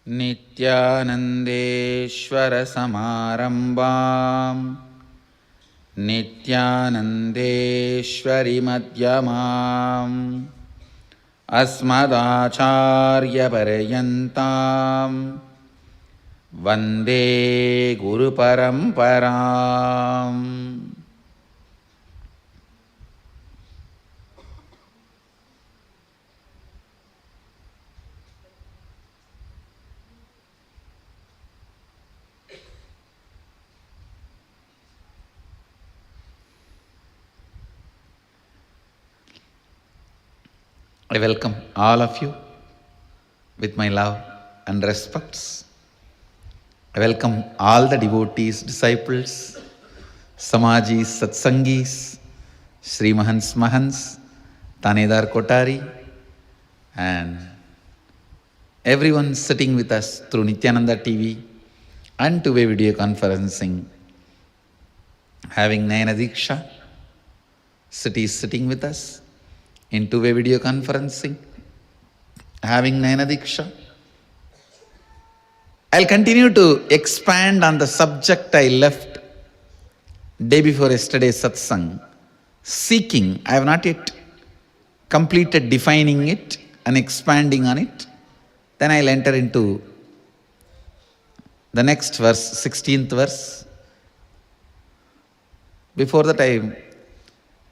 नित्यानन्देश्वर समारम्भां नित्यानन्देश्वरि मध्यमाम् अस्मदाचार्यपर्यन्तां वन्दे गुरुपरम्पराम्. I welcome all of you with my love and respects. I welcome all the devotees, disciples, Samajis, Satsangis, Sri Mahants, Tanedar Kotari, and everyone sitting with us through Nithyananda TV and two-way video conferencing, having Nayana Diksha, sitting with us in two-way video conferencing, having Nayana Diksha. I'll continue to expand on the subject I left day before yesterday's satsang. Seeking, I have not yet completed defining it and expanding on it. Then I'll enter into the next verse, 16th verse. Before that, I'm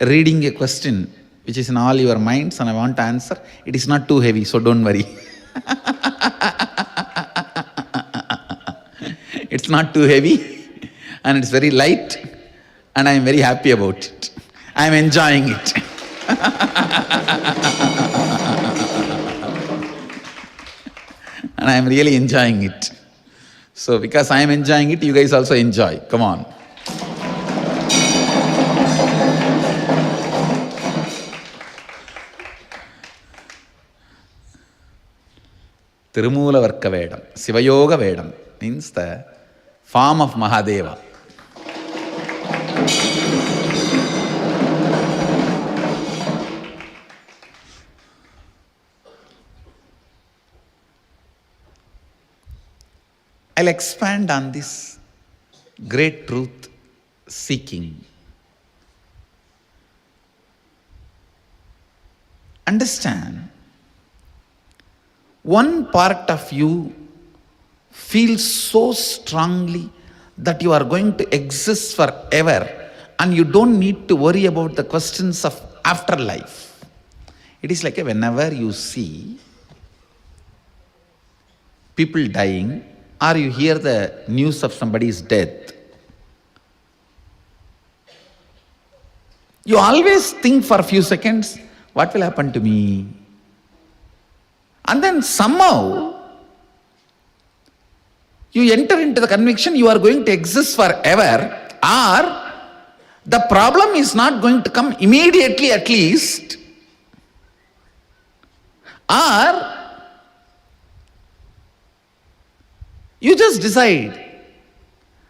reading a question which is in all your minds and I want to answer. It is not too heavy, so don't worry. It's not too heavy and it's very light and I am very happy about it. I am enjoying it. And I am really enjoying it. So because I am enjoying it, you guys also enjoy. Come on. Tirumulavarka Vedam, Sivayoga Vedam means the form of Mahadeva. I'll expand on this great truth, seeking. Understand, one part of you feels so strongly that you are going to exist forever and you don't need to worry about the questions of afterlife. It is like whenever you see people dying or you hear the news of somebody's death, you always think for a few seconds, what will happen to me? And then somehow, you enter into the conviction you are going to exist forever, or the problem is not going to come immediately at least, or you just decide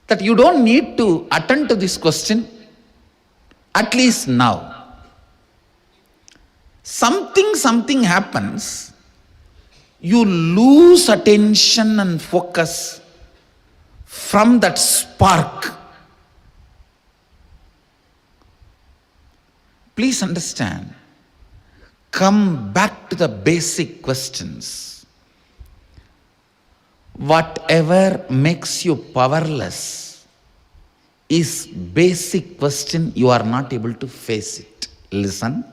that you don't need to attend to this question, at least now. Something happens, you lose attention and focus from that spark. Please understand, come back to the basic questions. Whatever makes you powerless is basic question, you are not able to face it. Listen.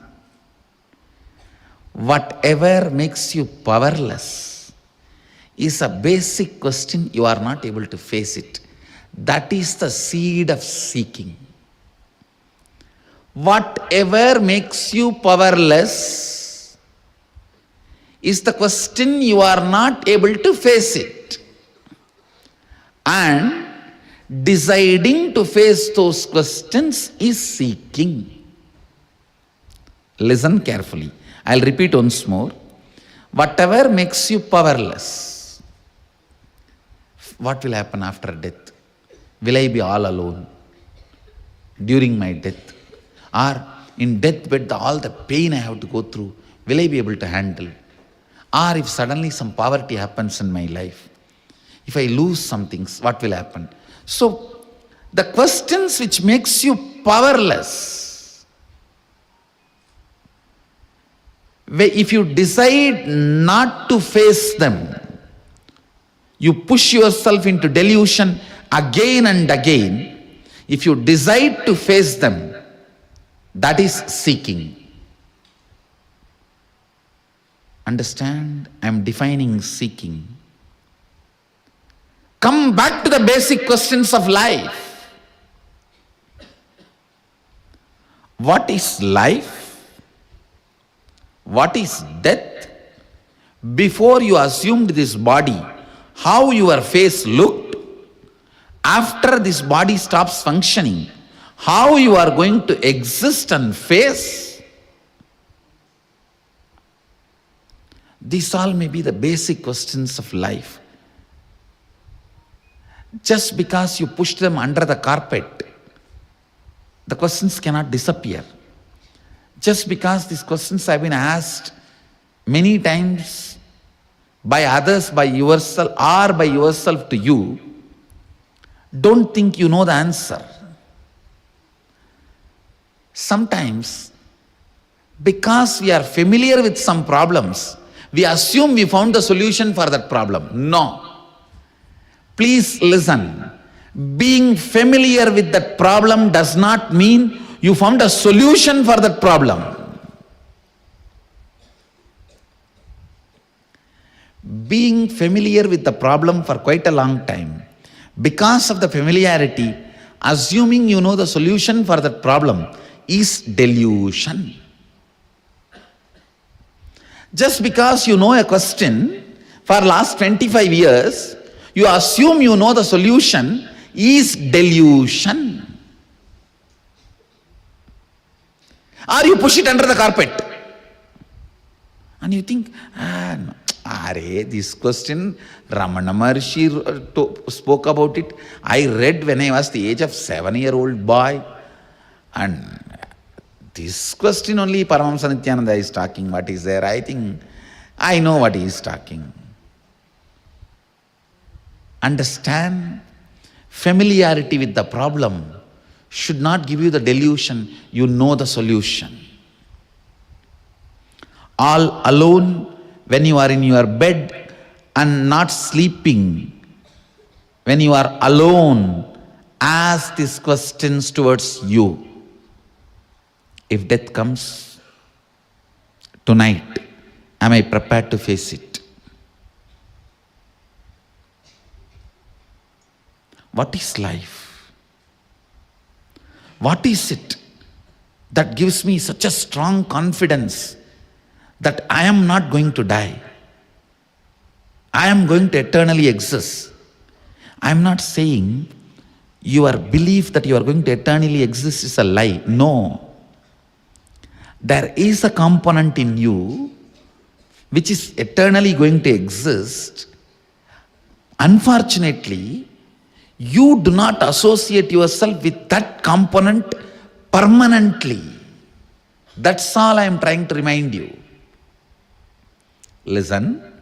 Whatever makes you powerless is a basic question, you are not able to face it. That is the seed of seeking. Whatever makes you powerless is the question, you are not able to face it. And deciding to face those questions is seeking. Listen carefully. I'll repeat once more. Whatever makes you powerless, what will happen after death? Will I be all alone during my death? Or in deathbed, all the pain I have to go through, will I be able to handle? Or if suddenly some poverty happens in my life, If I lose something, what will happen? So, the questions which makes you powerless, if you decide not to face them, you push yourself into delusion again and again. If you decide to face them, that is seeking. Understand? I am defining seeking. Come back to the basic questions of life. What is life? What is death? Before you assumed this body, how your face looked, after this body stops functioning, how you are going to exist and face, these all may be the basic questions of life. Just because you push them under the carpet, the questions cannot disappear. Just because these questions have been asked many times by others, by yourself, or by yourself to you, don't think you know the answer. Sometimes, because we are familiar with some problems, we assume we found the solution for that problem. No. Please listen. Being familiar with that problem does not mean you found a solution for that problem. Being familiar with the problem for quite a long time, because of the familiarity, assuming you know the solution for that problem is delusion. Just because you know a question for last 25 years, you assume you know the solution is delusion. Or you push it under the carpet. And you think, no. This question, Ramana Maharshi spoke about it. I read when I was the age of 7-year-old boy. And this question only Paramahamsa Nithyananda is talking. What is there? I think I know what he is talking. Understand? Familiarity with the problem should not give you the delusion you know the solution. All alone, when you are in your bed and not sleeping, when you are alone, ask these questions towards you. If death comes tonight, am I prepared to face it? What is life? What is it that gives me such a strong confidence that I am not going to die? I am going to eternally exist. I am not saying your belief that you are going to eternally exist is a lie. No. There is a component in you which is eternally going to exist. Unfortunately, you do not associate yourself with that component permanently. That's all I am trying to remind you. Listen.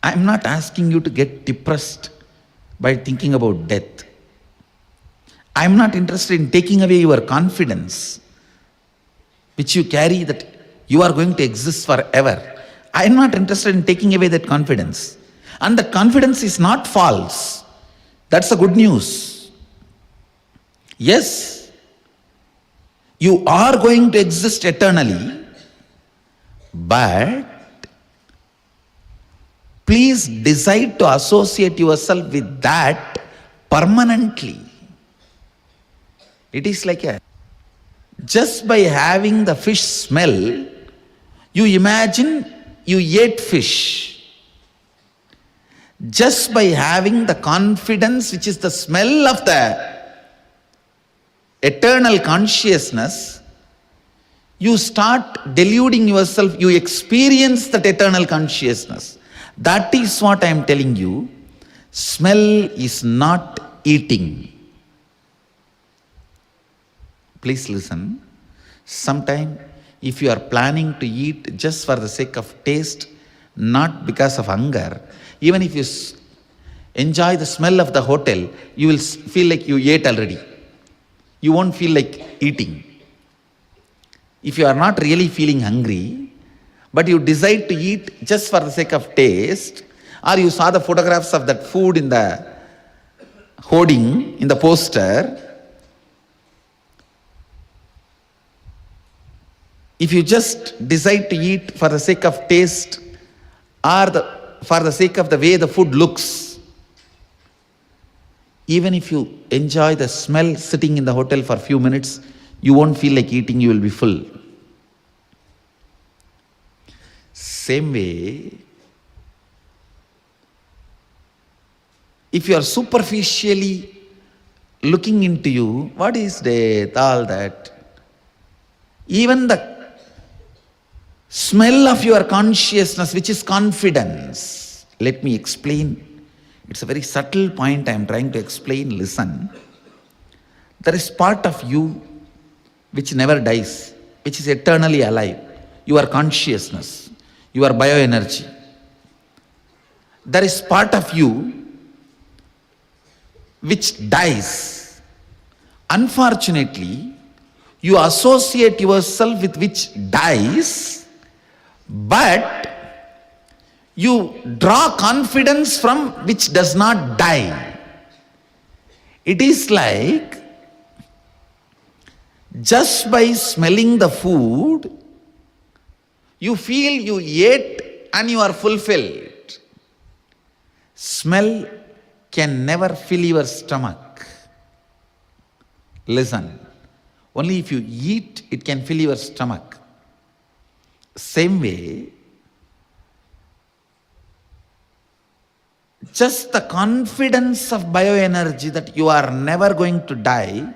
I am not asking you to get depressed by thinking about death. I am not interested in taking away your confidence, which you carry that you are going to exist forever. I am not interested in taking away that confidence. And that confidence is not false. That's the good news. Yes, you are going to exist eternally, but please decide to associate yourself with that permanently. It is like just by having the fish smell, you imagine you ate fish. Just by having the confidence, which is the smell of the eternal consciousness, you start deluding yourself, you experience that eternal consciousness. That is what I am telling you. Smell is not eating. Please listen. Sometime, if you are planning to eat just for the sake of taste, not because of hunger. Even if you enjoy the smell of the hotel, you will feel like you ate already. You won't feel like eating. If you are not really feeling hungry, but you decide to eat just for the sake of taste, or you saw the photographs of that food in the hoarding, in the poster, if you just decide to eat for the sake of taste or for the sake of the way the food looks, even if you enjoy the smell sitting in the hotel for a few minutes, you won't feel like eating, you will be full. Same way, if you are superficially looking into you, what is death, all that, even the smell of your consciousness, which is confidence. Let me explain. It's a very subtle point I am trying to explain. Listen. There is part of you which never dies, which is eternally alive. Your consciousness, your bioenergy. There is part of you which dies. Unfortunately, you associate yourself with which dies, but you draw confidence from which does not die. It is like just by smelling the food, you feel you ate and you are fulfilled. Smell can never fill your stomach. Listen, only if you eat, it can fill your stomach. Same way, just the confidence of bioenergy that you are never going to die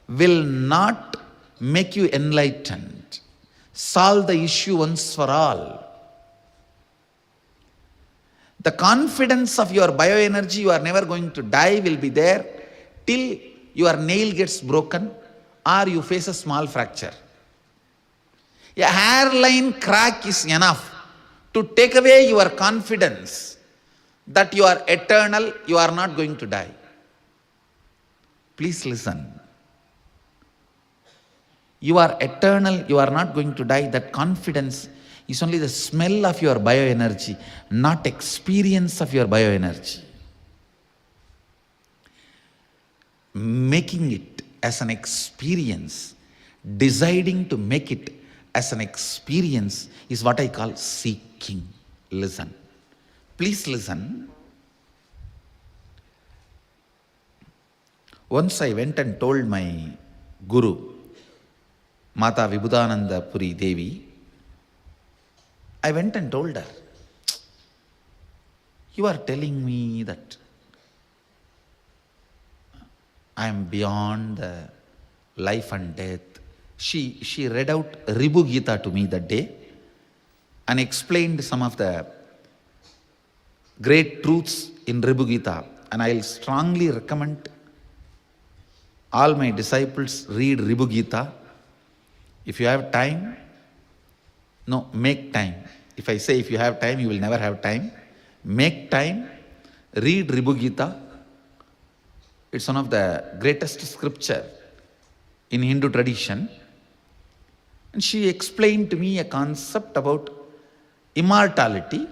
will not make you enlightened, solve the issue once for all. The confidence of your bioenergy, you are never going to die, will be there till your nail gets broken or you face a small fracture. A hairline crack is enough to take away your confidence that you are eternal, you are not going to die. Please listen. You are eternal, you are not going to die. That confidence is only the smell of your bioenergy, not experience of your bioenergy. Making it as an experience, deciding to make it as an experience is what I call seeking. Listen. Please listen. Once I went and told my Guru, Mata Vibhudananda Puri Devi, I went and told her, you are telling me that I am beyond the life and death. She read out Ribu Gita to me that day and explained some of the great truths in Ribu Gita. And I'll strongly recommend all my disciples read Ribu Gita. If you have time, no, make time. If I say if you have time, you will never have time. Make time, read Ribu Gita. It's one of the greatest scripture in Hindu tradition. And she explained to me a concept about immortality.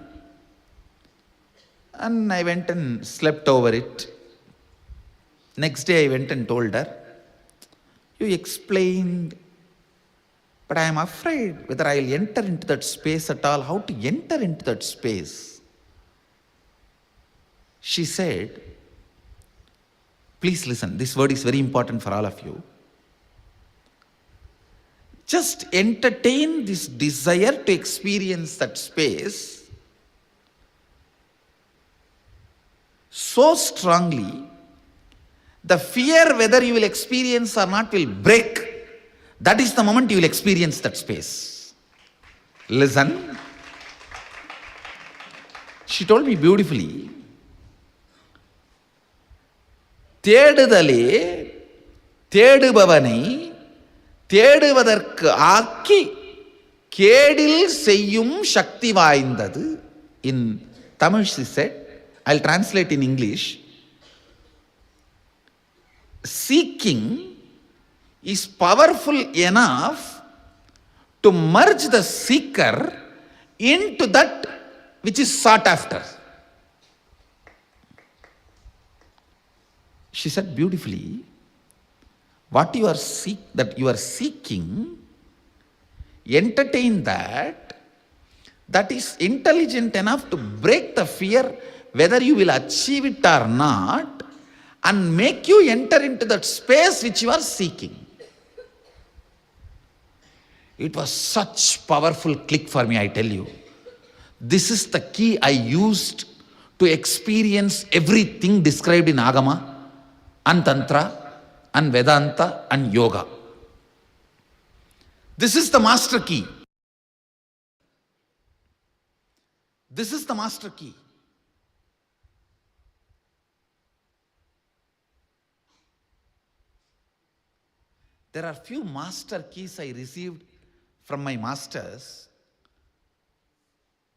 And I went and slept over it. Next day I went and told her, you explained, but I am afraid whether I will enter into that space at all. How to enter into that space? She said, please listen, this word is very important for all of you. Just entertain this desire to experience that space so strongly, the fear whether you will experience or not will break. That is the moment you will experience that space. Listen. She told me beautifully, தேடுதலே தேடுபவனை தேடுவதற்கு ஆக்கி கேடில் செய்யும் சக்தி வாய்ந்தது. In Tamil she said, I'll translate in English. Seeking is powerful enough to merge the seeker into that which is sought after. She said beautifully, what you are seeking, entertain that is intelligent enough to break the fear whether you will achieve it or not, and make you enter into that space which you are seeking. It was such powerful click for me, I tell you. This is the key I used to experience everything described in Agama and Tantra and Vedanta and Yoga. This is the master key. This is the master key. There are few master keys I received from my masters,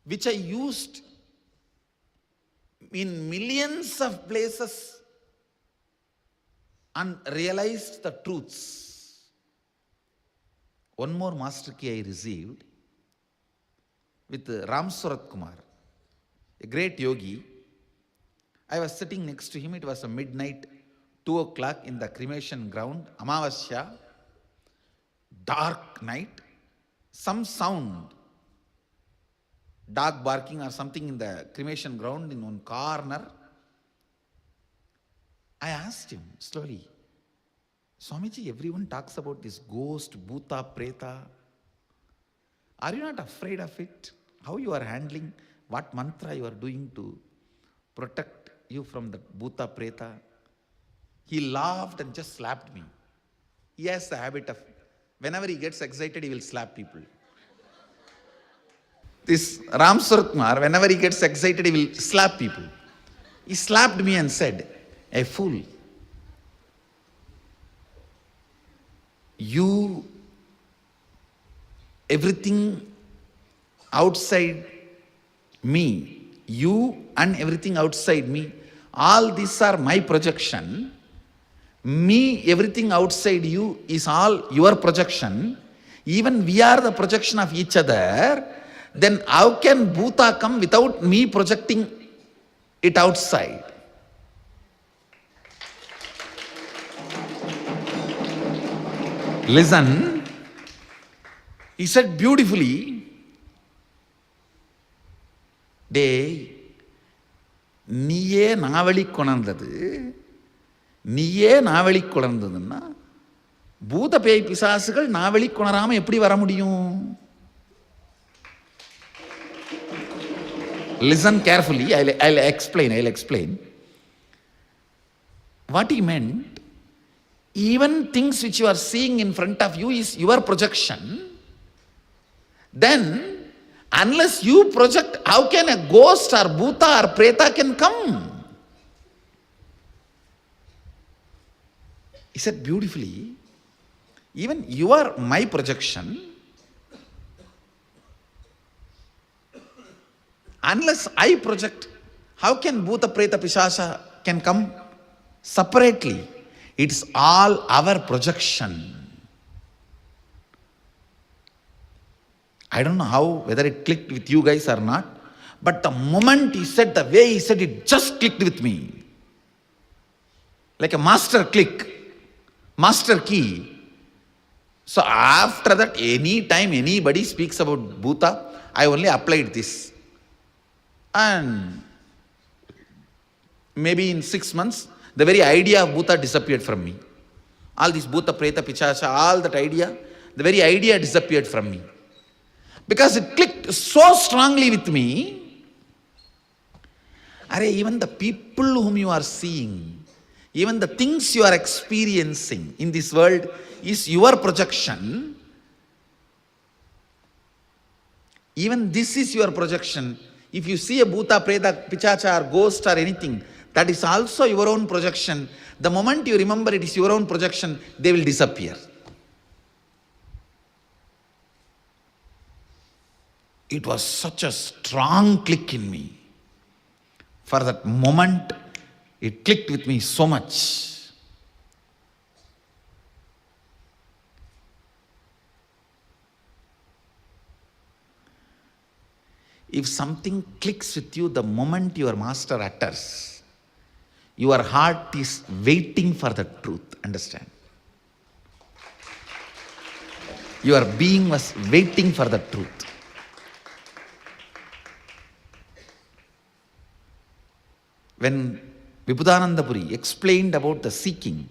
which I used in millions of places and realized the truths. One more master key I received with Ram Surat Kumar, a great yogi. I was sitting next to him. It was a midnight, 2 o'clock in the cremation ground, Isavasya, dark night. Some sound, dog barking or something in the cremation ground in one corner. I asked him slowly, Swamiji, everyone talks about this ghost, bhuta, preta. Are you not afraid of it? How you are handling, what mantra you are doing to protect you from the bhuta, preta? He laughed and just slapped me. He has the habit of, whenever he gets excited, he will slap people. This Ram Surat Kumar, whenever he gets excited, he will slap people. He slapped me and said, a fool. Everything outside me, you and everything outside me, all these are my projection. Me, everything outside you is all your projection. Even we are the projection of each other. Then how can bhuta come without me projecting it outside? Listen, he said beautifully, டேய், நீயே நாவலி கொணர்ந்ததுன்னா பூத பேய் பிசாசுகள் நாவலி கொணராம எப்படி வர முடியும்? Listen carefully, I'll explain. What he meant, even things which you are seeing in front of you is your projection. Then, unless you project, how can a ghost or bhuta or preta can come? He said beautifully, even you are my projection. Unless I project, how can bhuta, preta, pishasha can come separately? It's all our projection. I don't know how, whether it clicked with you guys or not, but the moment he said, the way he said, it just clicked with me. Like a master click, master key. So after that, any time anybody speaks about bhuta, I only applied this. And maybe in 6 months, the very idea of bhuta disappeared from me. All this bhuta, preta, pichasha, all that idea, the very idea disappeared from me. Because it clicked so strongly with me. Even the people whom you are seeing, even the things you are experiencing in this world is your projection. Even this is your projection. If you see a bhuta, preta, pichacha or ghost or anything, that is also your own projection. The moment you remember it is your own projection, they will disappear. It was such a strong click in me. For that moment, it clicked with me so much. If something clicks with you the moment your master utters, your heart is waiting for the truth. Understand? Your being was waiting for the truth. When Vibhudananda Puri explained about the seeking,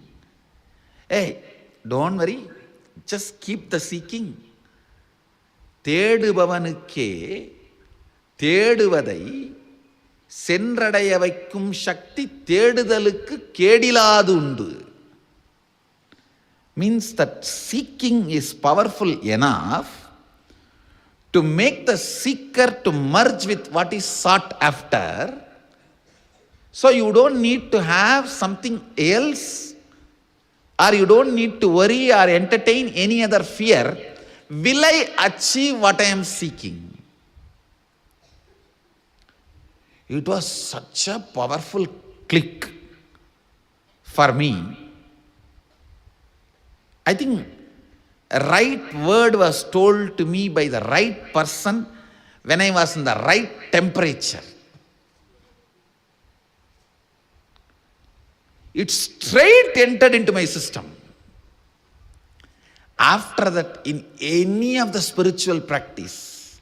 hey, don't worry, just keep the seeking. தேடுபவனுக்கே தேடுவதை சென்றடைய வைக்கும் சக்தி தேடுதலுக்கு கேடிலாது உண்டு. Means that seeking is powerful enough to make the seeker to merge with what is sought after. So you don't need to have something else, or you don't need to worry or entertain any other fear. Will I achieve what I am seeking? It was such a powerful click for me. I think a right word was told to me by the right person when I was in the right temperature. It straight entered into my system. After that, in any of the spiritual practice,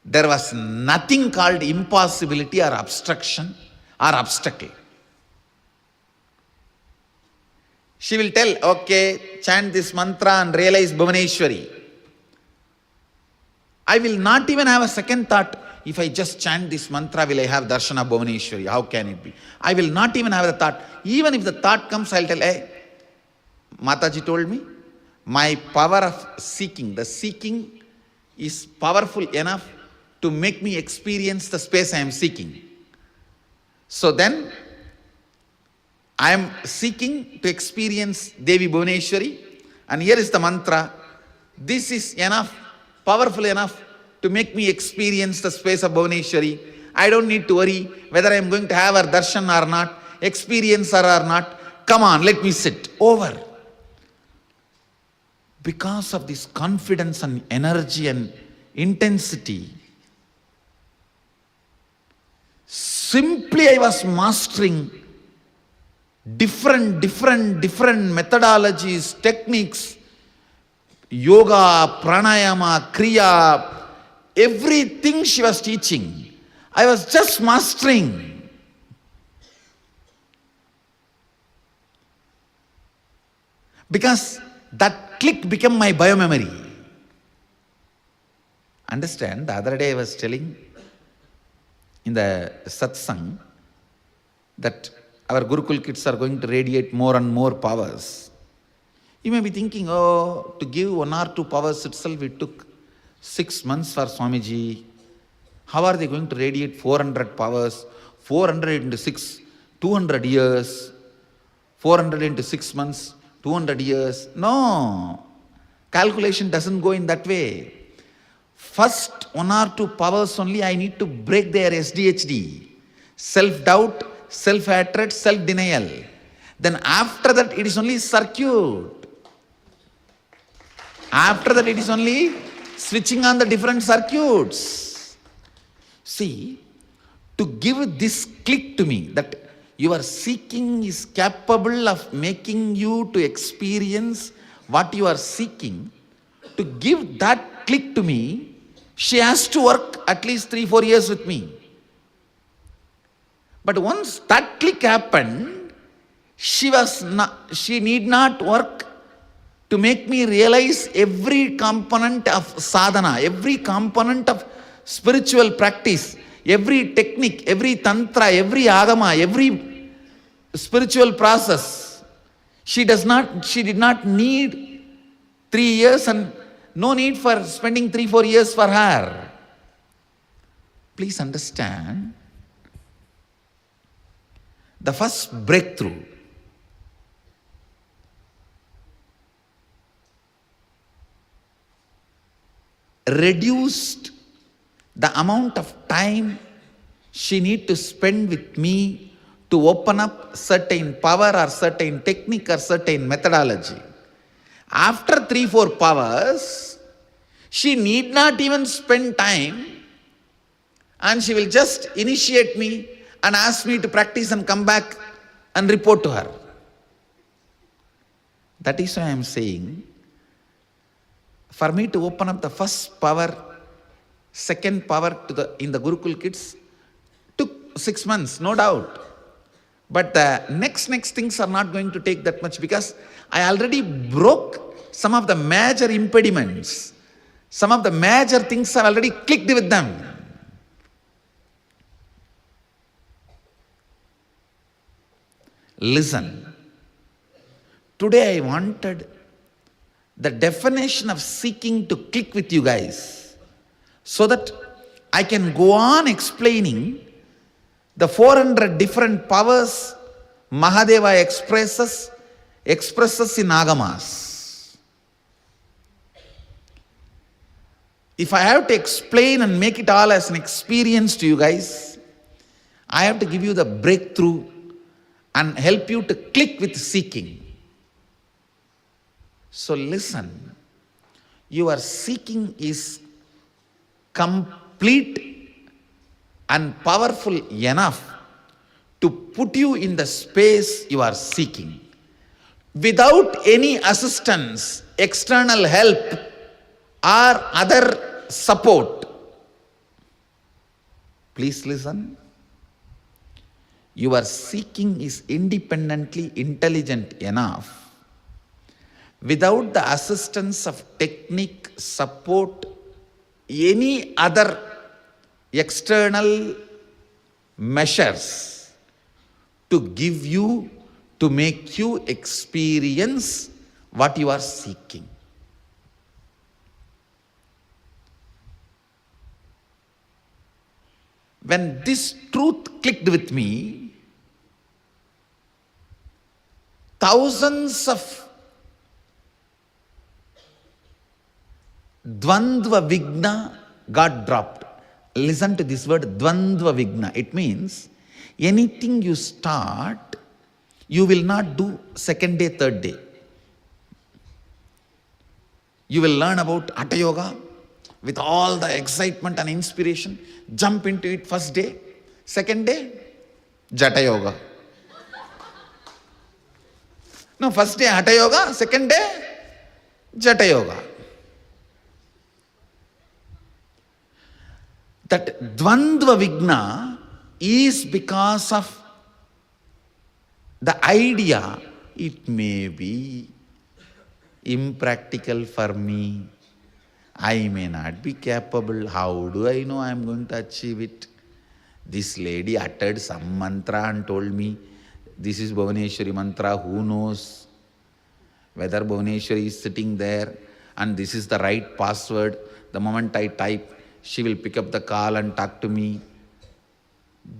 there was nothing called impossibility or obstruction or obstacle. She will tell, okay, chant this mantra and realize Bhuvaneshwari. I will not even have a second thought, if I just chant this mantra, will I have darshan of Bhuvaneshwari? How can it be? I will not even have the thought. Even if the thought comes, I will tell, hey, Mataji told me, my power of seeking, the seeking is powerful enough to make me experience the space I am seeking. So then, I am seeking to experience Devi Bhuvaneshwari, and here is the mantra. This is enough, powerful enough to make me experience the space of Bhuvaneshwari. I don't need to worry whether I am going to have her darshan or not, experience her or not. Come on, let me sit. Over. Because of this confidence and energy and intensity, simply I was mastering different methodologies, techniques, yoga, pranayama, kriya, everything she was teaching. I was just mastering. Because that click became my biomemory. Understand, the other day I was telling in the satsang that our Gurukul kids are going to radiate more and more powers. You may be thinking, oh, to give 1 or 2 powers itself, it took 6 months for Swamiji. How are they going to radiate 400 powers? 400 into 6, 200 years. 400 into 6 months, 200 years. No, calculation doesn't go in that way. First 1 or 2 powers only I need to break their SDHD. Self-doubt, self-hatred, self-denial. Then after that it is only circuit. After that it is only switching on the different circuits. See, to give this click to me, that your seeking is capable of making you to experience what you are seeking, to give that click to me, she has to work at least 3-4 years with me. But once that click happened, she need not work to make me realize every component of sadhana, every component of spiritual practice, every technique, every tantra, every agama, every spiritual process. She did not need 3 years, and no need for spending 3-4 years for her. Please understand, the first breakthrough reduced the amount of time she need to spend with me to open up certain power or certain technique or certain methodology. After 3-4 powers, she need not even spend time, and she will just initiate me and ask me to practice and come back and report to her. That is why I am saying, for me to open up the first power, second power in the Gurukul kids took 6 months, no doubt. But the next things are not going to take that much, because I already broke some of the major impediments. Some of the major things are already clicked with them. Listen. Today I wanted the definition of seeking to click with you guys, so that I can go on explaining the 400 different powers Mahadeva expresses in Agamas. If I have to explain and make it all as an experience to you guys, I have to give you the breakthrough and help you to click with seeking. So listen, your seeking is complete and powerful enough to put you in the space you are seeking. Without any assistance, external help, or other support. Please listen. Your seeking is independently intelligent enough, without the assistance of technique, support, any other external measures, to give you, to make you experience what you are seeking. When this truth clicked with me, thousands of Dvandva Vigna got dropped. Listen to this word, Dvandva Vigna. It means anything you start, you will not do second day, third day. You will learn about Hatha Yoga with all the excitement and inspiration, jump into it first day, second day, Jata Yoga. No, first day Hatha Yoga, second day, Jata Yoga. That Dvandva Vigna is because of the idea, it may be impractical for me. I may not be capable. How do I know I am going to achieve it? This lady uttered some mantra and told me, this is Bhuvaneshwari mantra, who knows whether Bhuvaneshwari is sitting there and this is the right password. The moment I type, she will pick up the call and talk to me.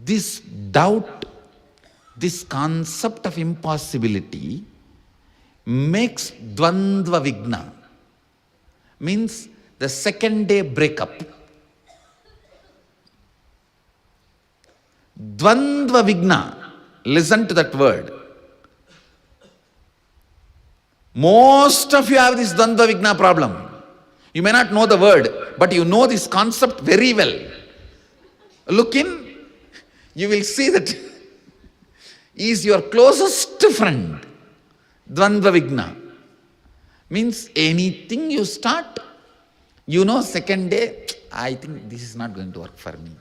This doubt, this concept of impossibility makes Dvandva Vigna, means the second day breakup. Dvandva Vigna, listen to that word. Most of you have this Dvandva Vigna problem. You may not know the word, but you know this concept very well. Look in, you will see that he is your closest friend. Dvandva Vigna means anything you start, you know second day, I think this is not going to work for me.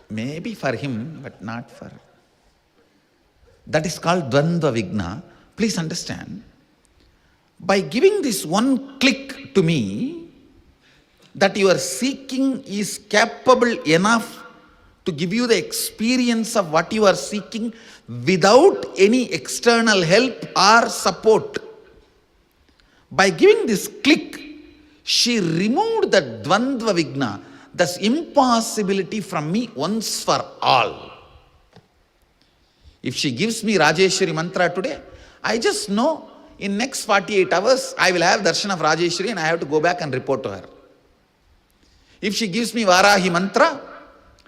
Maybe for him, but not for. That is called Dvandva Vigna. Please understand. By giving this one click to me, that your seeking is capable enough to give you the experience of what you are seeking without any external help or support. By giving this click, she removed the Dvandva Vigna, this impossibility from me once for all. If she gives me Rajeshwari mantra today, I just know in next 48 hours, I will have darshan of Rajeshwari and I have to go back and report to her. If she gives me Varahi mantra,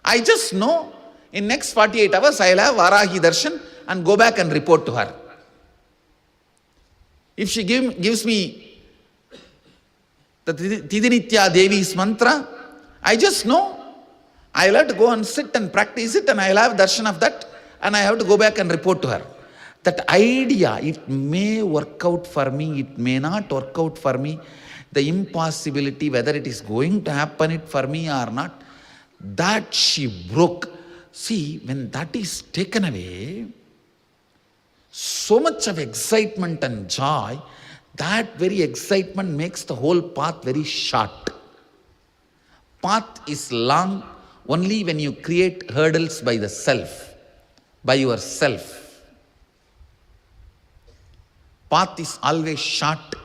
I just know in next 48 hours, I will have Varahi darshan and go back and report to her. If she gives me the Tidinitya Devi's mantra, I just know I will have to go and sit and practice it and I will have darshan of that and I have to go back and report to her. That idea, it may work out for me, it may not work out for me. The impossibility, whether it is going to happen it for me or not, that she broke. See, when that is taken away, so much of excitement and joy, that very excitement makes the whole path very short. Path is long only when you create hurdles by the self, by yourself. Path is always short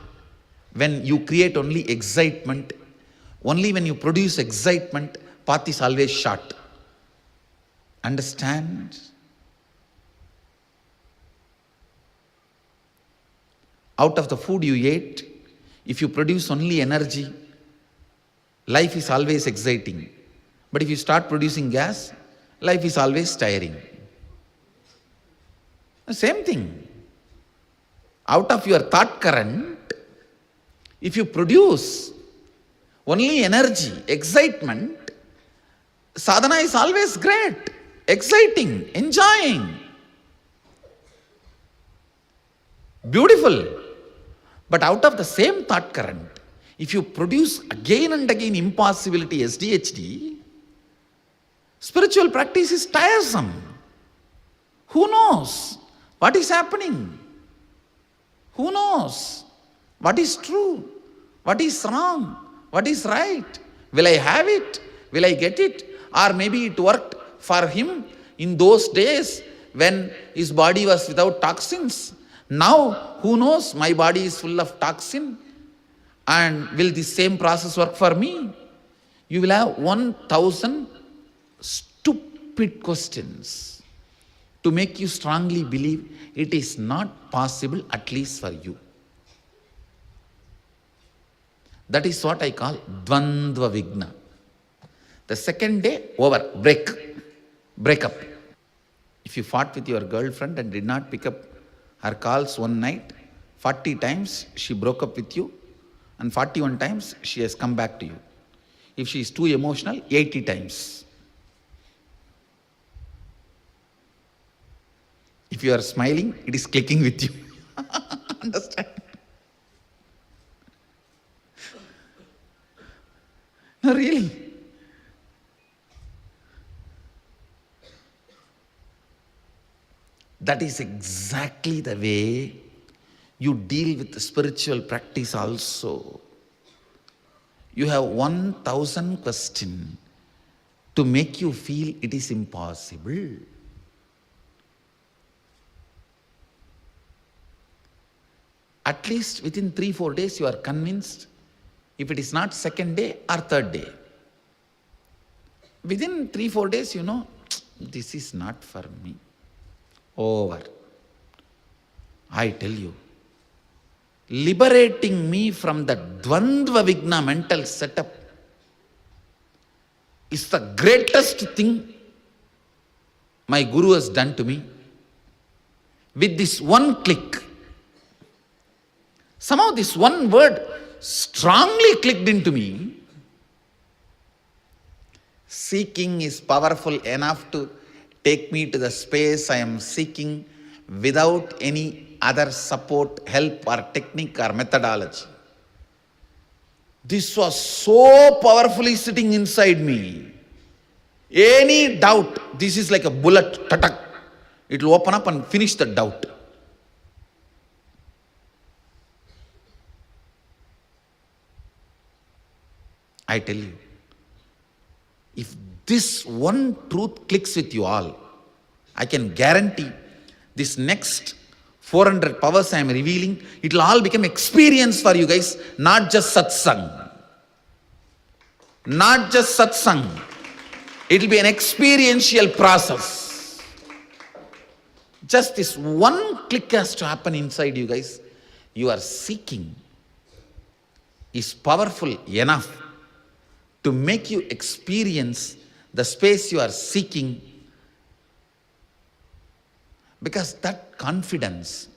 when you create only excitement. Only when you produce excitement, path is always short. Understand? Out of the food you ate, if you produce only energy, life is always exciting. But if you start producing gas, life is always tiring. The same thing. Out of your thought current, if you produce only energy, excitement, sadhana is always great, exciting, enjoying, beautiful. But out of the same thought current, if you produce again and again impossibility, SDHD, spiritual practice is tiresome. Who knows what is happening? Who knows what is true? What is wrong? What is right? Will I have it? Will I get it? Or maybe it worked for him in those days when his body was without toxins. Now, who knows, my body is full of toxin. And will the same process work for me? You will have 1,000 stupid questions to make you strongly believe it is not possible, at least for you. That is what I call Dvandva Vigna. The second day, over, break up. If you fought with your girlfriend and did not pick up her calls one night, 40 times she broke up with you and 41 times she has come back to you. If she is too emotional, 80 times. If you are smiling, it is clicking with you. Understand? No, really. That is exactly the way you deal with the spiritual practice also. You have 1,000 questions to make you feel it is impossible. At least within 3-4 days you are convinced, if it is not second day or third day. Within 3-4 days, you know, this is not for me. Over. I tell you, liberating me from the Dvandva Vigna mental setup is the greatest thing my Guru has done to me. With this one click, somehow this one word strongly clicked into me. Seeking is powerful enough to take me to the space I am seeking without any other support, help or technique or methodology. This was so powerfully sitting inside me. Any doubt, this is like a bullet, tatak. It will open up and finish the doubt. I tell you, if this one truth clicks with you all, I can guarantee this next 400 powers I am revealing, it will all become experience for you guys, not just satsang. Not just satsang. It will be an experiential process. Just this one click has to happen inside you guys. you are seeking is powerful enough to make you experience the space you are seeking, because that confidence,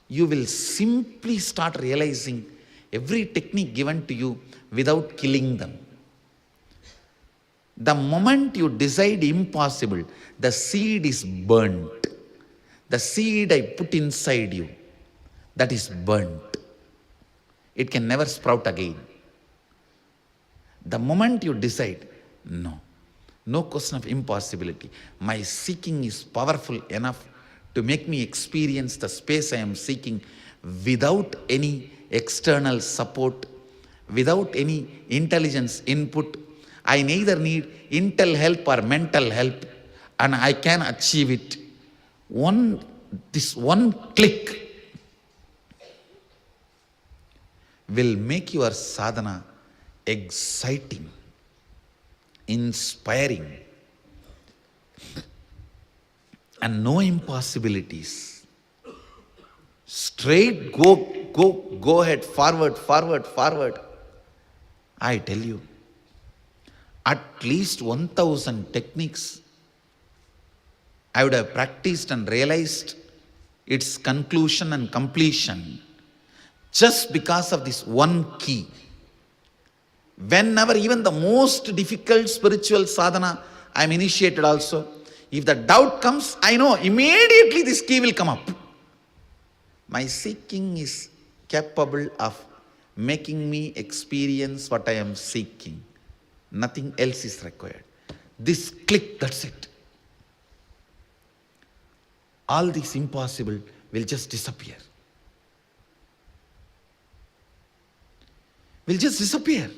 you will simply start realizing every technique given to you without killing them. The moment you decide impossible, the seed is burnt. The seed I put inside you, that is burnt. It can never sprout again. The moment you decide, no question of impossibility. My seeking is powerful enough to make me experience the space I am seeking without any external support, without any intelligence input. I neither need intel help or mental help, and I can achieve it. This one click will make your sadhana exciting, inspiring, and no impossibilities. Straight go ahead, forward. I tell you, at least 1,000 techniques I would have practiced and realized its conclusion and completion just because of this one key. Whenever, even the most difficult spiritual sadhana I am initiated also, if the doubt comes, I know immediately this key will come up. My seeking is capable of making me experience what I am seeking. Nothing else is required. This click, that's it. All this impossible will just disappear. Will just disappear.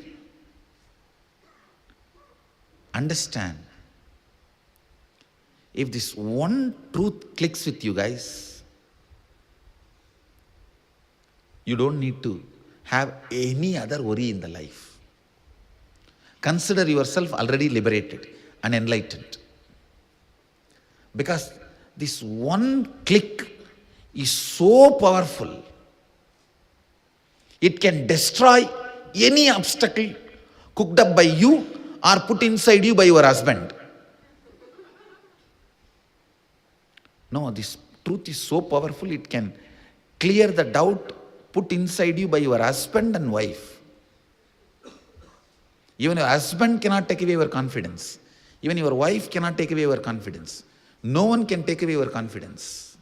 Understand, if this one truth clicks with you guys, you don't need to have any other worry in the life. Consider yourself already liberated and enlightened. Because this one click is so powerful. It can destroy any obstacle cooked up by you or put inside you by your husband. No, this truth is so powerful, it can clear the doubt put inside you by your husband and wife. Even your husband cannot take away your confidence. Even your wife cannot take away your confidence. No one can take away your confidence.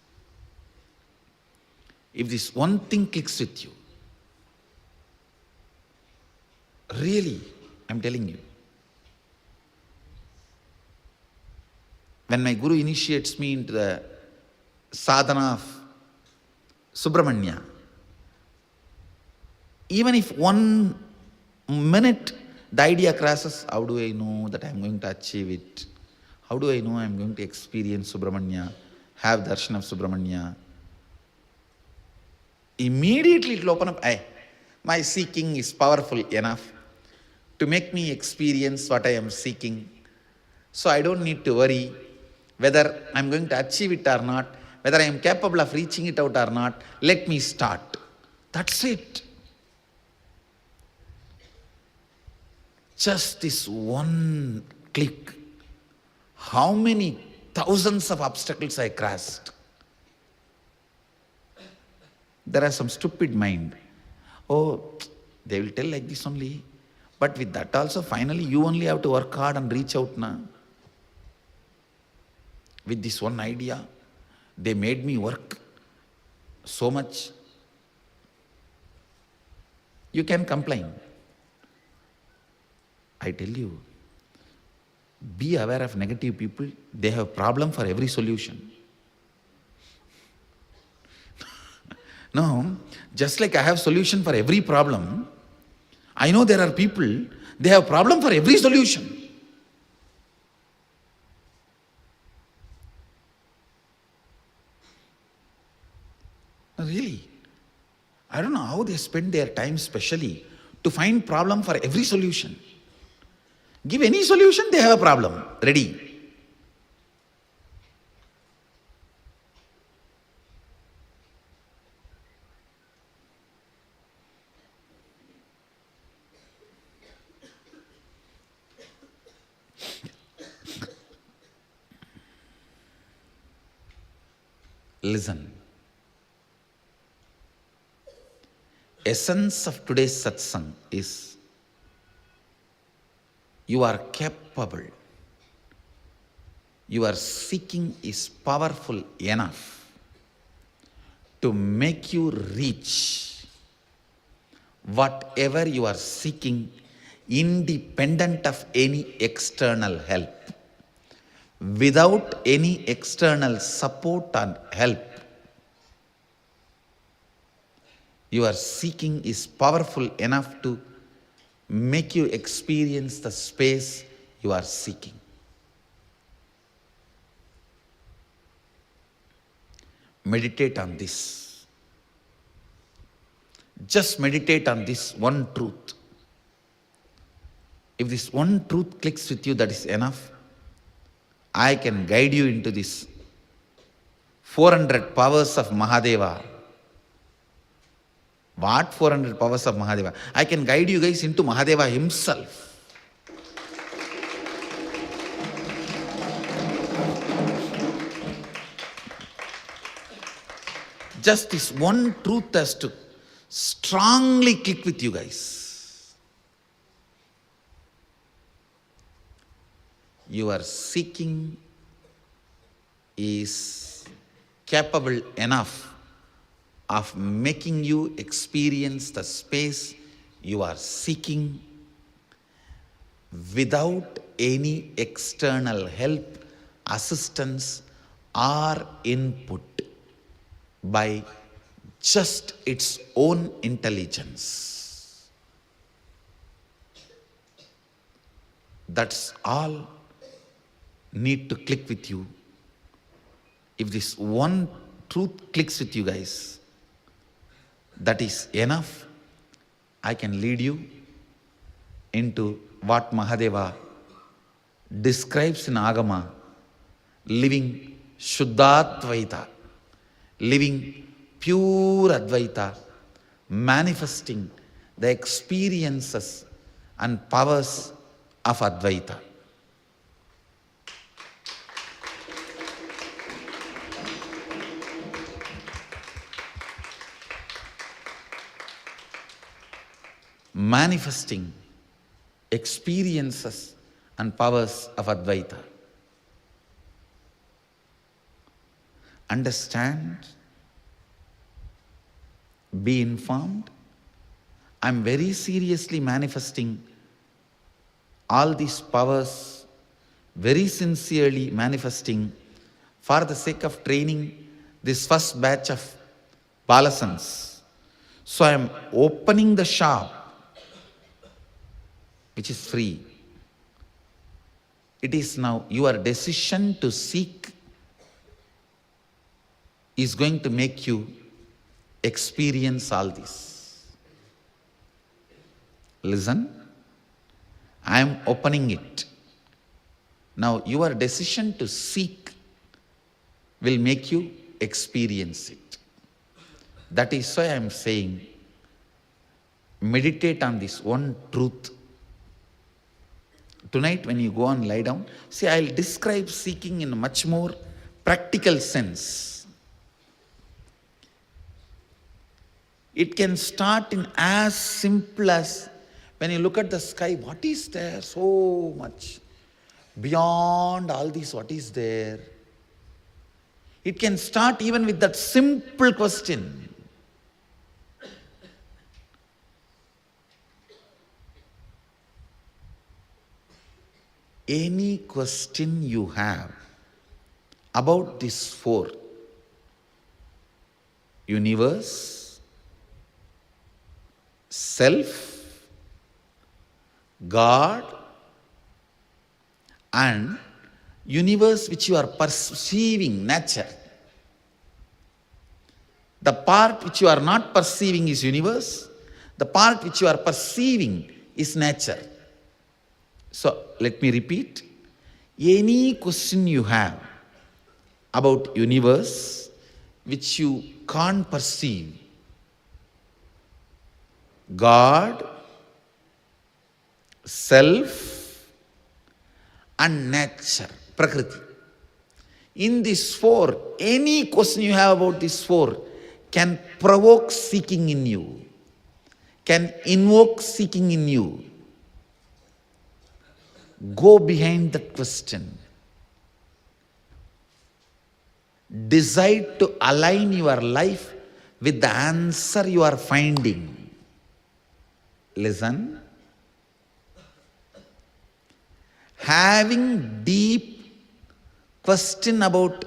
If this one thing clicks with you, really, I'm telling you, when my Guru initiates me into the sadhana of Subramanya, even if 1 minute the idea crashes, how do I know that I'm going to achieve it? How do I know I'm going to experience Subramanya, have darshan of Subramanya? Immediately it will open up. My seeking is powerful enough to make me experience what I am seeking. So I don't need to worry whether I'm going to achieve it or not, whether I am capable of reaching it out or not. Let me start. That's it. Just this one click. How many thousands of obstacles I crossed. There are some stupid mind. Oh, they will tell like this only. But with that also, finally you only have to work hard and reach out now. With this one idea, they made me work so much. You can complain. I tell you, be aware of negative people. They have problem for every solution. No, just like I have solution for every problem, I know there are people, they have problem for every solution. Really, I don't know how they spend their time specially to find problem for every solution. Give any solution, they have a problem, ready. Listen. Essence of today's satsang is you are capable. Your seeking is powerful enough to make you reach whatever you are seeking independent of any external help. Without any external support and help, your seeking is powerful enough to make you experience the space you are seeking. Meditate on this. Just meditate on this one truth. If this one truth clicks with you, that is enough. I can guide you into this 400 powers of Mahadeva. What 400 powers of Mahadeva? I can guide you guys into Mahadeva himself. Just this one truth has to strongly click with you guys. Your seeking is capable enough of making you experience the space you are seeking without any external help, assistance, or input by just its own intelligence. That's all need to click with you. If this one truth clicks with you guys, that is enough. I can lead you into what Mahadeva describes in Agama, living Shuddhadvaita, living pure Advaita, manifesting the experiences and powers of Advaita. Manifesting experiences and powers of Advaita. Understand, be informed. I'm very seriously manifesting all these powers, very sincerely manifesting for the sake of training this first batch of Balasans. So I'm opening the shop, which is free. It is now your decision to seek is going to make you experience all this. Listen, I am opening it. Now your decision to seek will make you experience it. That is why I am saying, meditate on this one truth. Tonight when you go and lie down, see, I'll describe seeking in a much more practical sense. It can start in as simple as when you look at the sky, what is there? So much. Beyond all this, what is there? It can start even with that simple question. Any question you have about this four: universe, self, God, and universe which you are perceiving, nature. The part which you are not perceiving is universe. The part which you are perceiving is nature. So let me repeat. Any question you have about universe which you can't perceive, God, self, and nature, Prakriti. In this four, any question you have about this four can provoke seeking in you, can invoke seeking in you. Go behind that question. Decide to align your life with the answer you are finding. Listen. Having deep question about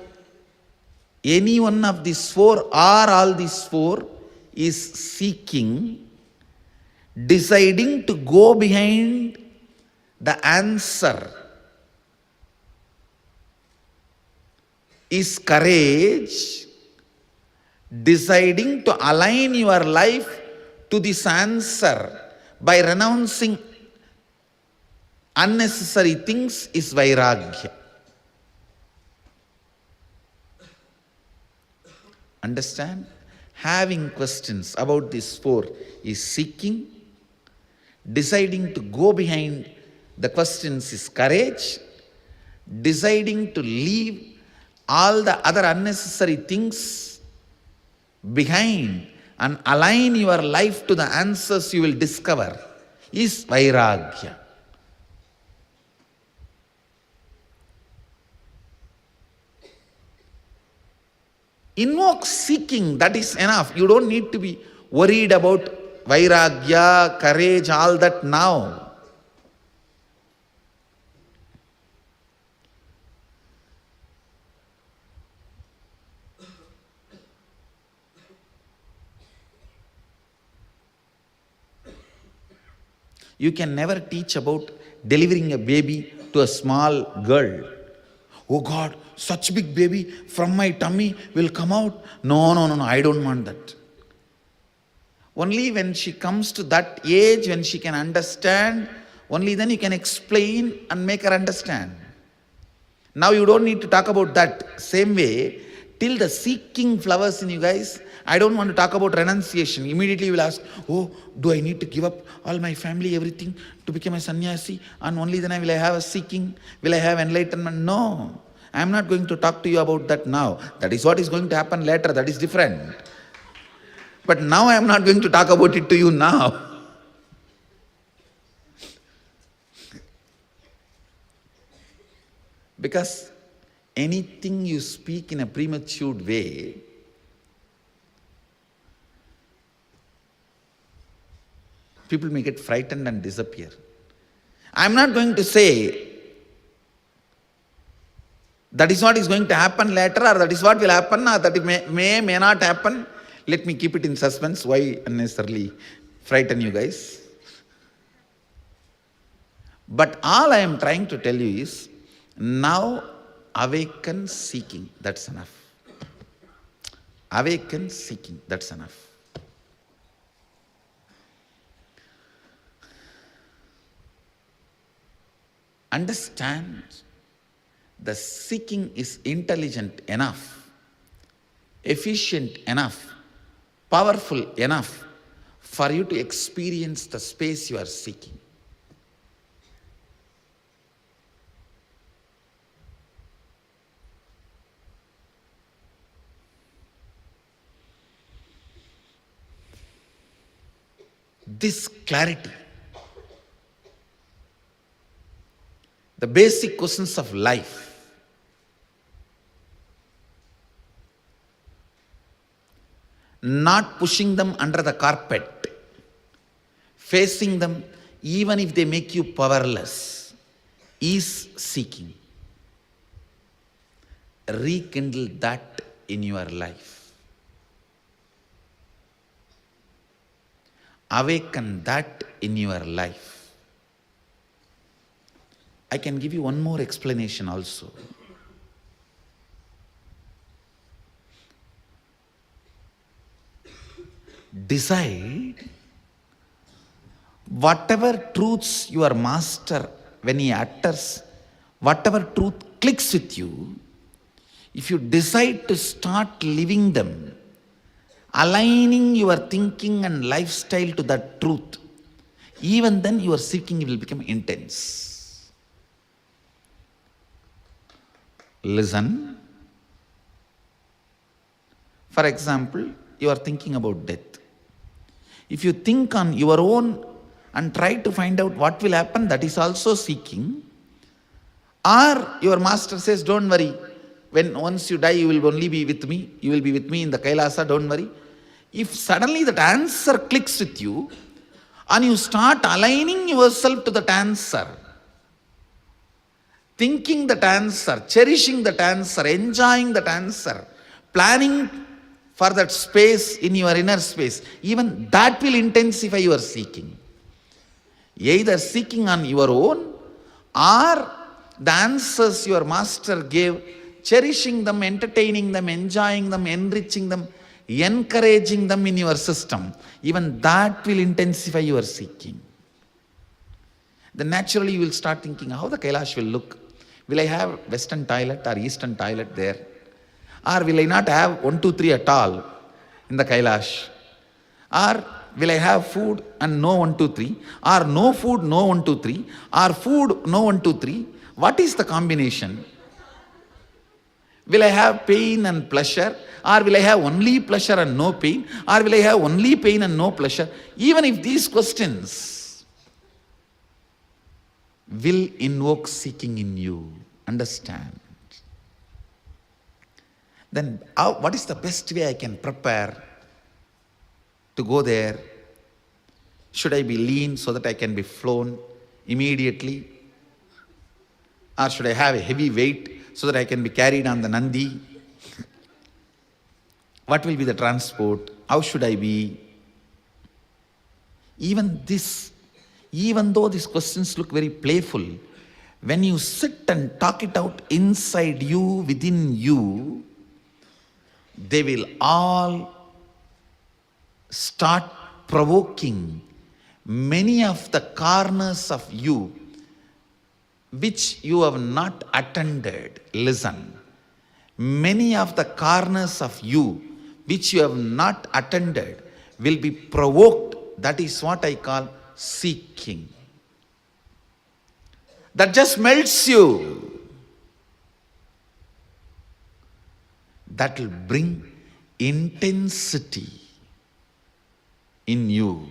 any one of these four or all these four is seeking. Deciding to go behind the answer is courage. Deciding to align your life to this answer by renouncing unnecessary things is vairagya. Understand? Having questions about these four is seeking. Deciding to go behind the questions is courage. Deciding to leave all the other unnecessary things behind and align your life to the answers you will discover is vairagya. Invoke seeking, that is enough. You don't need to be worried about vairagya, courage, all that now. You can never teach about delivering a baby to a small girl. Oh God, such big baby from my tummy will come out. No, I don't want that. Only when she comes to that age, when she can understand, only then you can explain and make her understand. Now you don't need to talk about that. Same way, till the seeking flowers in you guys, I don't want to talk about renunciation. Immediately you will ask, oh, do I need to give up all my family, everything to become a sannyasi? And only then will I have a seeking? Will I have enlightenment? No. I am not going to talk to you about that now. That is what is going to happen later. That is different. But now I am not going to talk about it to you now. Because anything you speak in a premature way, people may get frightened and disappear. I am not going to say that is what is going to happen later, or that is what will happen, or that it may not happen. Let me keep it in suspense. Why unnecessarily frighten you guys? But all I am trying to tell you is, now awaken seeking. That's enough. Awaken seeking. That's enough. Understand, the seeking is intelligent enough, efficient enough, powerful enough for you to experience the space you are seeking. This clarity, the basic questions of life, not pushing them under the carpet, facing them even if they make you powerless, is seeking. Rekindle that in your life. Awaken that in your life. I can give you one more explanation also. Decide whatever truths your master, when he utters, whatever truth clicks with you, if you decide to start living them, aligning your thinking and lifestyle to that truth, even then your seeking will become intense. Listen. For example, you are thinking about death. If you think on your own and try to find out what will happen, that is also seeking. Or your master says, don't worry, when once you die, you will only be with me. You will be with me in the Kailasa, don't worry. If suddenly that answer clicks with you, and you start aligning yourself to that answer, thinking that answer, cherishing that answer, enjoying that answer, planning for that space in your inner space, even that will intensify your seeking. Either seeking on your own or the answers your master gave, cherishing them, entertaining them, enjoying them, enriching them, encouraging them in your system, even that will intensify your seeking. Then naturally you will start thinking how the Kailash will look. Will I have western toilet or eastern toilet there? Or will I not have 1, 2, 3 at all in the Kailash? Or will I have food and no 1, 2, 3? Or no food, no 1, 2, 3? Or food, no 1, 2, 3? What is the combination? Will I have pain and pleasure? Or will I have only pleasure and no pain? Or will I have only pain and no pleasure? Even if these questions will invoke seeking in you, understand. Then what is the best way I can prepare to go there? Should I be lean so that I can be flown immediately? Or should I have a heavy weight so that I can be carried on the Nandi? What will be the transport? How should I be? Even though these questions look very playful, when you sit and talk it out inside you, within you, they will all start provoking many of the corners of you which you have not attended. Listen. Many of the corners of you which you have not attended will be provoked. That is what I call seeking. That just melts you. That will bring intensity in you.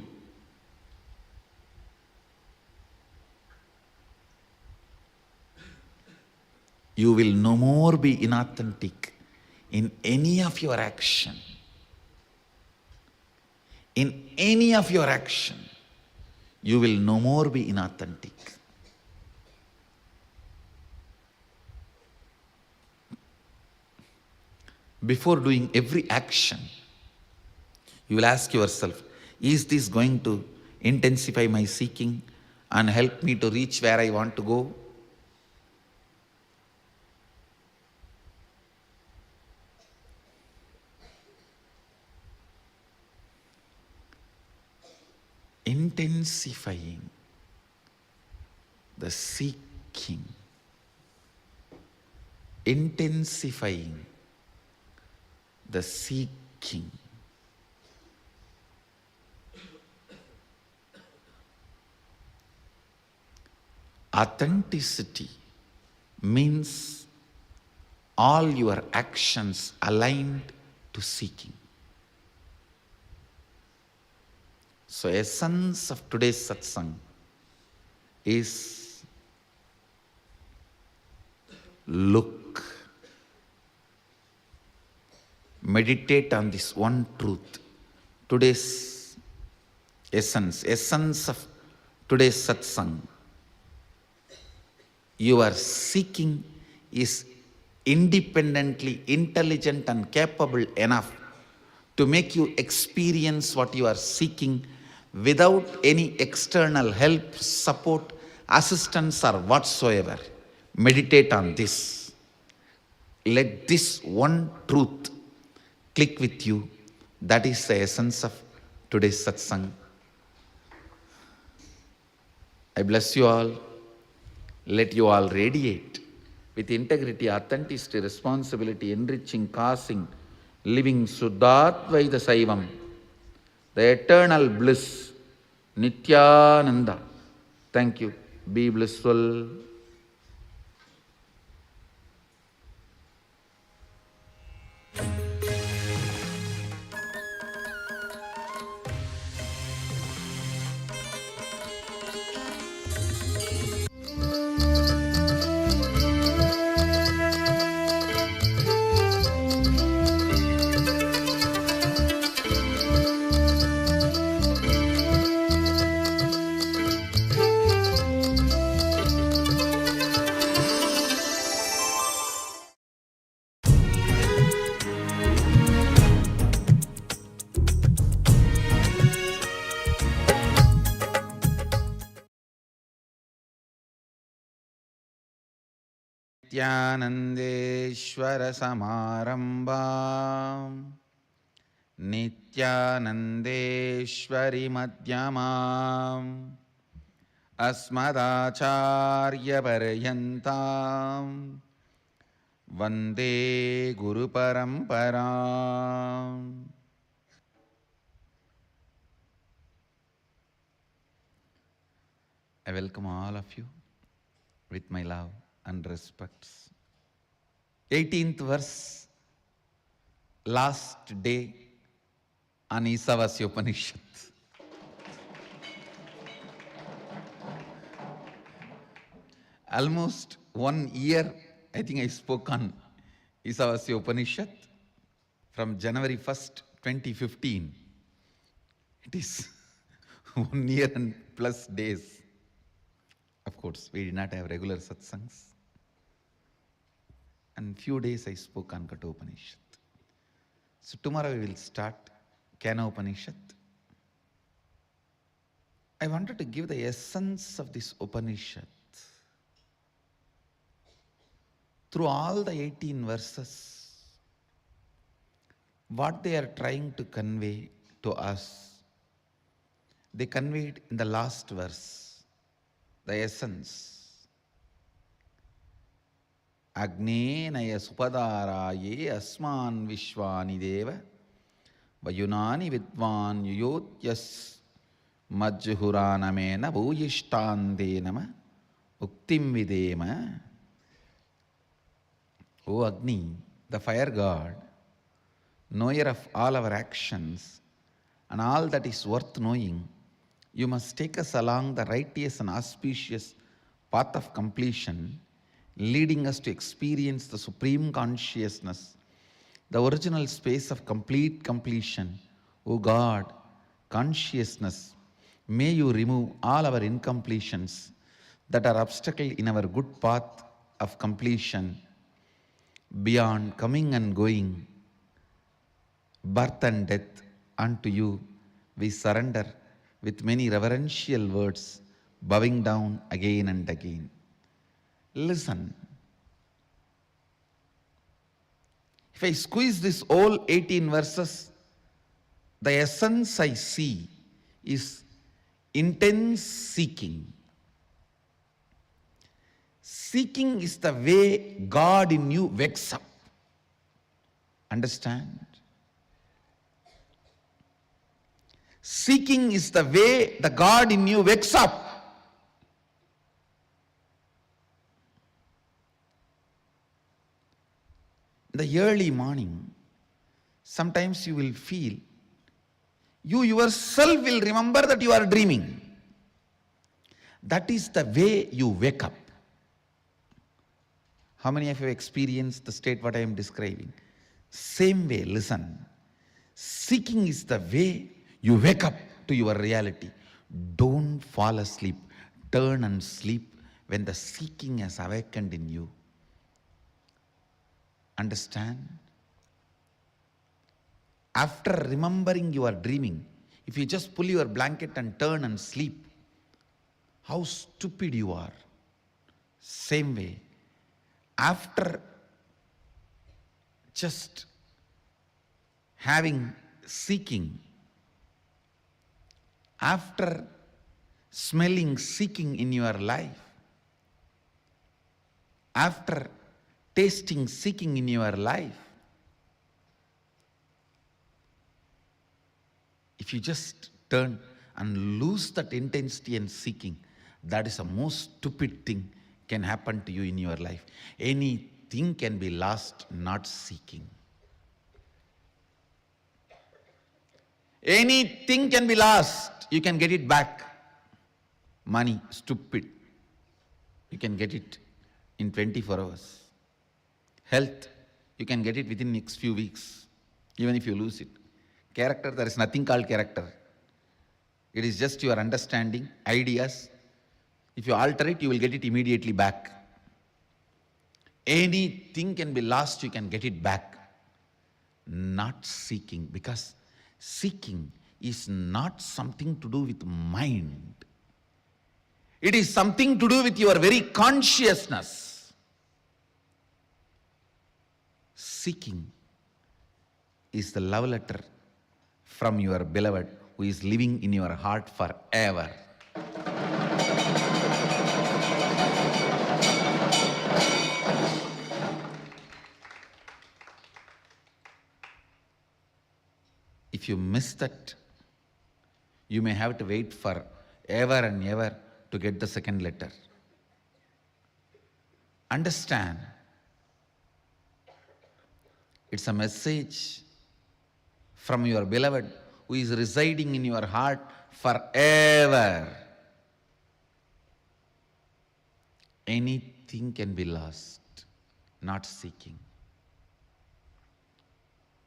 You will no more be inauthentic in any of your action. In any of your action, you will no more be inauthentic. Before doing every action, you will ask yourself, is this going to intensify my seeking and help me to reach where I want to go? Intensifying the seeking, intensifying the seeking. Authenticity means all your actions aligned to seeking. So essence of today's satsang is look. Meditate on this one truth. Today's essence of today's satsang. Your seeking is independently intelligent and capable enough to make you experience what you are seeking without any external help, support, assistance or whatsoever. Meditate on this. Let this one truth click with you. That is the essence of today's satsang. I bless you all. Let you all radiate with integrity, authenticity, responsibility, enriching, causing, living Suddhatvaita Saivam, the eternal bliss, Nithyananda. Thank you. Be blissful. नित्यानन्देश्वरसमारम्भाम् नित्यानन्देश्वरि मध्यमाम् अस्मदाचार्यपर्यन्ताम् वन्दे गुरुपरम्पराम्. I welcome all of you with my love and respects. 18th verse, last day on Isavasya Upanishad. Almost 1 year, I think I spoke on Isavasya Upanishad from January 1st, 2015. It is 1 year and plus days. Of course, we did not have regular satsangs. And few days I spoke on Kathopanishad. So tomorrow we will start Kena Upanishad. I wanted to give the essence of this Upanishad. Through all the 18 verses, what they are trying to convey to us, they conveyed in the last verse. The essence. Agnenaya supadaraye asman vishwani deva vayunani vidvan yuyotyas majjuhuranamena bhuyishtande nama uktim videma. O Agni, the fire god, knower of all our actions and all that is worth knowing, you must take us along the righteous and auspicious path of completion, leading us to experience the supreme consciousness, the original space of complete completion. O God, consciousness, may you remove all our incompletions that are obstacle in our good path of completion. Beyond coming and going, birth and death, unto you we surrender with many reverential words, bowing down again and again. Listen. If I squeeze this whole 18 verses, the essence I see is intense seeking. Seeking is the way God in you wakes up. Understand? Seeking is the way the God in you wakes up. In the early morning, sometimes you will feel, you yourself will remember that you are dreaming. That is the way you wake up. How many of you have experienced the state what I am describing? Same way, listen. Seeking is the way you wake up to your reality. Don't fall asleep. Turn and sleep when the seeking has awakened in you. Understand? After remembering you are dreaming, if you just pull your blanket and turn and sleep, how stupid you are. Same way, after just having seeking, after smelling seeking in your life, after tasting seeking in your life, if you just turn and lose that intensity and seeking, that is the most stupid thing can happen to you in your life. Anything can be lost, not seeking. Anything can be lost, you can get it back. Money, stupid. You can get it in 24 hours. Health, you can get it within next few weeks, even if you lose it. Character, there is nothing called character. It is just your understanding, ideas. If you alter it, you will get it immediately back. Anything can be lost, you can get it back. Not seeking, because seeking is not something to do with mind. It is something to do with your very consciousness. Seeking is the love letter from your beloved who is living in your heart forever. If you miss that, you may have to wait for ever and ever to get the second letter. Understand, it's a message from your beloved who is residing in your heart forever. Anything can be lost, not seeking.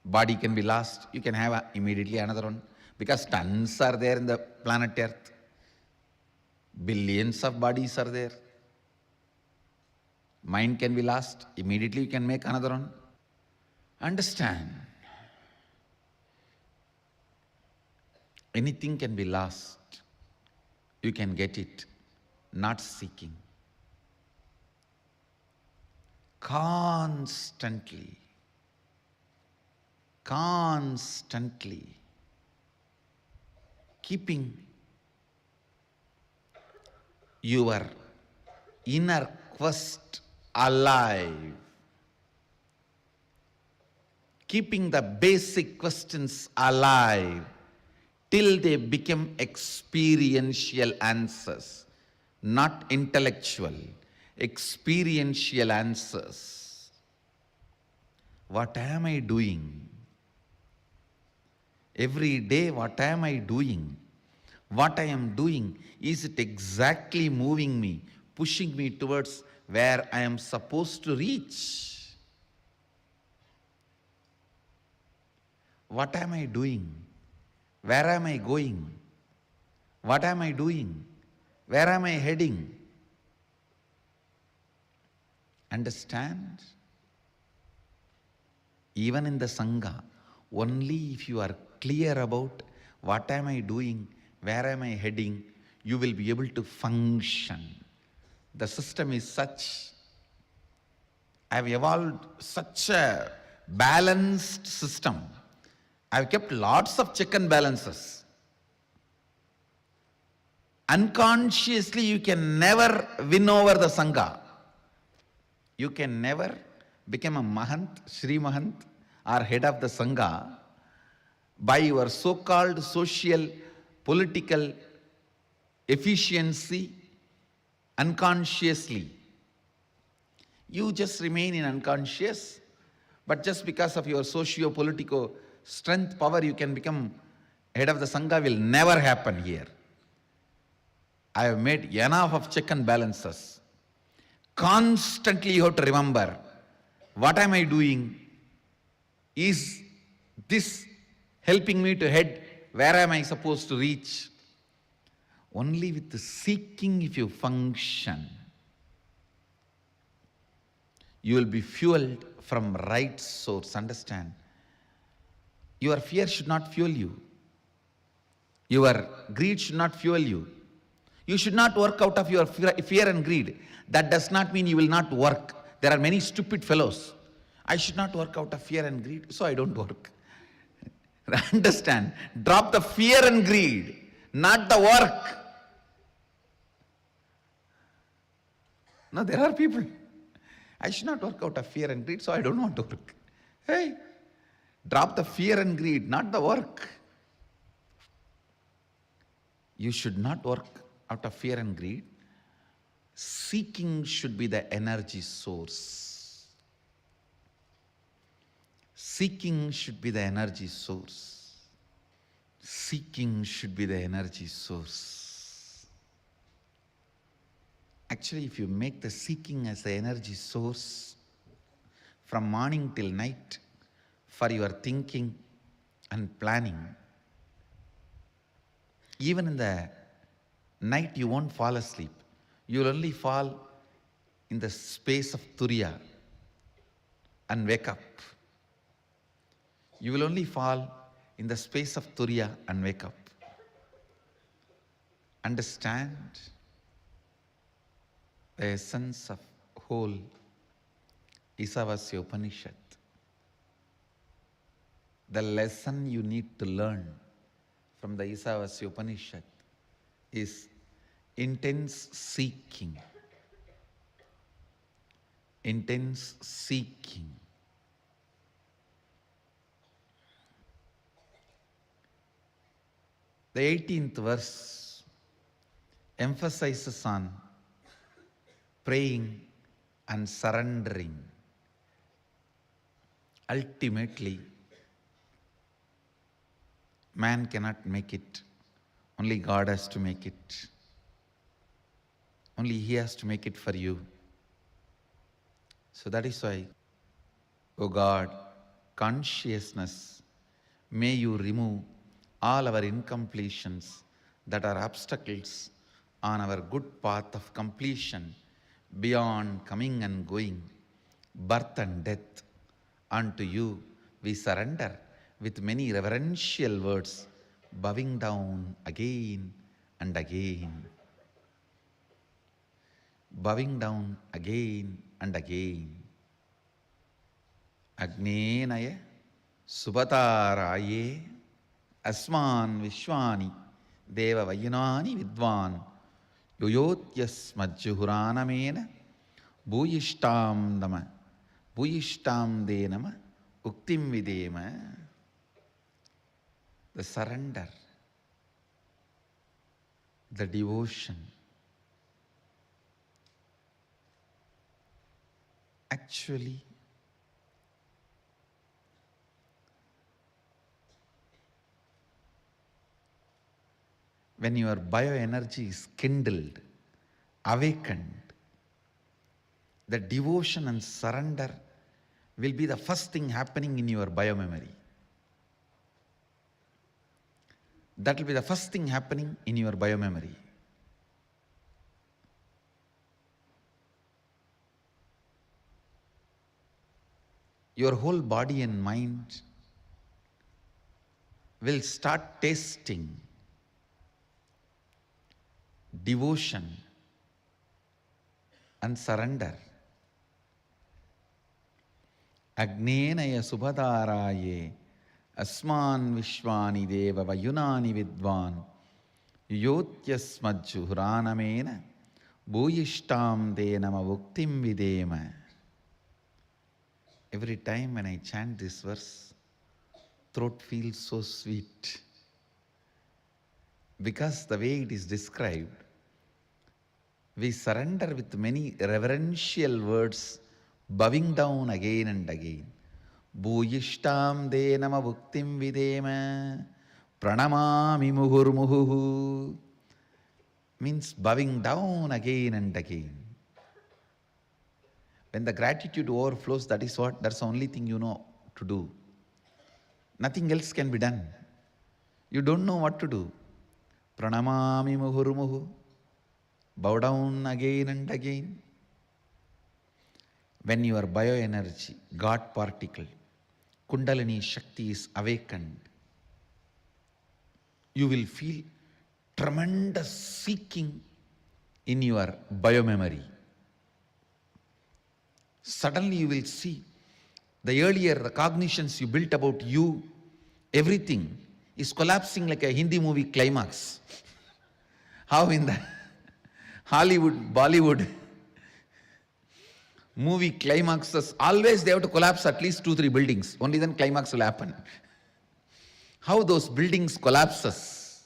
Body can be lost, you can have immediately another one, because tons are there in the planet Earth. Billions of bodies are there. Mind can be lost, immediately you can make another one. Understand, anything can be lost, you can get it, not seeking. Constantly keeping your inner quest alive, keeping the basic questions alive till they become experiential answers, not intellectual, experiential answers. What am I doing? Every day, what am I doing? What I am doing, is it exactly moving me, pushing me towards where I am supposed to reach? What am I doing? Where am I going? What am I doing? Where am I heading? Understand? Even in the Sangha, only if you are clear about what am I doing, where am I heading, you will be able to function. The system is such, I have evolved such a balanced system. I have kept lots of check and balances. Unconsciously, you can never win over the Sangha. You can never become a Mahant, Sri Mahant, or head of the Sangha by your so-called social, political efficiency unconsciously. You just remain in unconscious, but just because of your socio-political strength, power, you can become head of the Sangha will never happen here. I have made enough of check and balances. Constantly you have to remember, what am I doing? Is this helping me to head? Where am I supposed to reach? Only with the seeking, if you function, you will be fueled from right source. Understand? Your fear should not fuel you. Your greed should not fuel you. You should not work out of your fear and greed. That does not mean you will not work. There are many stupid fellows. I should not work out of fear and greed, so I don't work. Understand? Drop the fear and greed, not the work. No, there are people. I should not work out of fear and greed, so I don't want to work. Hey, drop the fear and greed, not the work. You should not work out of fear and greed. Seeking should be the energy source. Seeking should be the energy source. Seeking should be the energy source. Actually, if you make the seeking as the energy source from morning till night for your thinking and planning, even in the night you won't fall asleep. You will only fall in the space of Turiya and wake up. You will only fall in the space of Turiya and wake up. Understand the essence of whole Isavasya Upanishad. The lesson you need to learn from the Isavasya Upanishad is intense seeking. Intense seeking. The 18th verse emphasizes on praying and surrendering. Ultimately, man cannot make it. Only God has to make it. Only He has to make it for you. So that is why, O God, consciousness, may you remove all our incompletions that are obstacles on our good path of completion beyond coming and going, birth and death. Unto you we surrender with many reverential words, bowing down again and again. Bowing down again and again. Agnenaya Subhataraye Asman Vishwani Deva Vayunani Vidvan Yoyotyas Majjuhuranamena Bhuyishtam Dama Bhuyishtam Denama Uktim Videma. The surrender, the devotion. Actually, when your bioenergy is kindled, awakened, the devotion and surrender will be the first thing happening in your biomemory. That will be the first thing happening in your biomemory. Your whole body and mind will start tasting devotion and surrender. Agnenaya Subhataraye Asman Vishwani Deva Vayunani Vidvan Yotyasmajjuhuranamena Bhuyishtam Denama Vuktim Videma. Every time when I chant this verse, throat feels so sweet. Because the way it is described, we surrender with many reverential words, bowing down again and again. Bhuyishtam denama bhuktim videma pranamami muhurmuhu, means bowing down again and again. When the gratitude overflows, that's the only thing you know to do. Nothing else can be done. You don't know what to do. Pranamami muhurmuhu, bow down again and again. When your bioenergy, God particle, Kundalini Shakti is awakened, you will feel tremendous seeking in your biomemory. Suddenly you will see the cognitions you built about you, everything is collapsing like a Hindi movie climax. How in the Hollywood, Bollywood movie climaxes, always they have to collapse at least 2-3 buildings. Only then climax will happen. How those buildings collapses.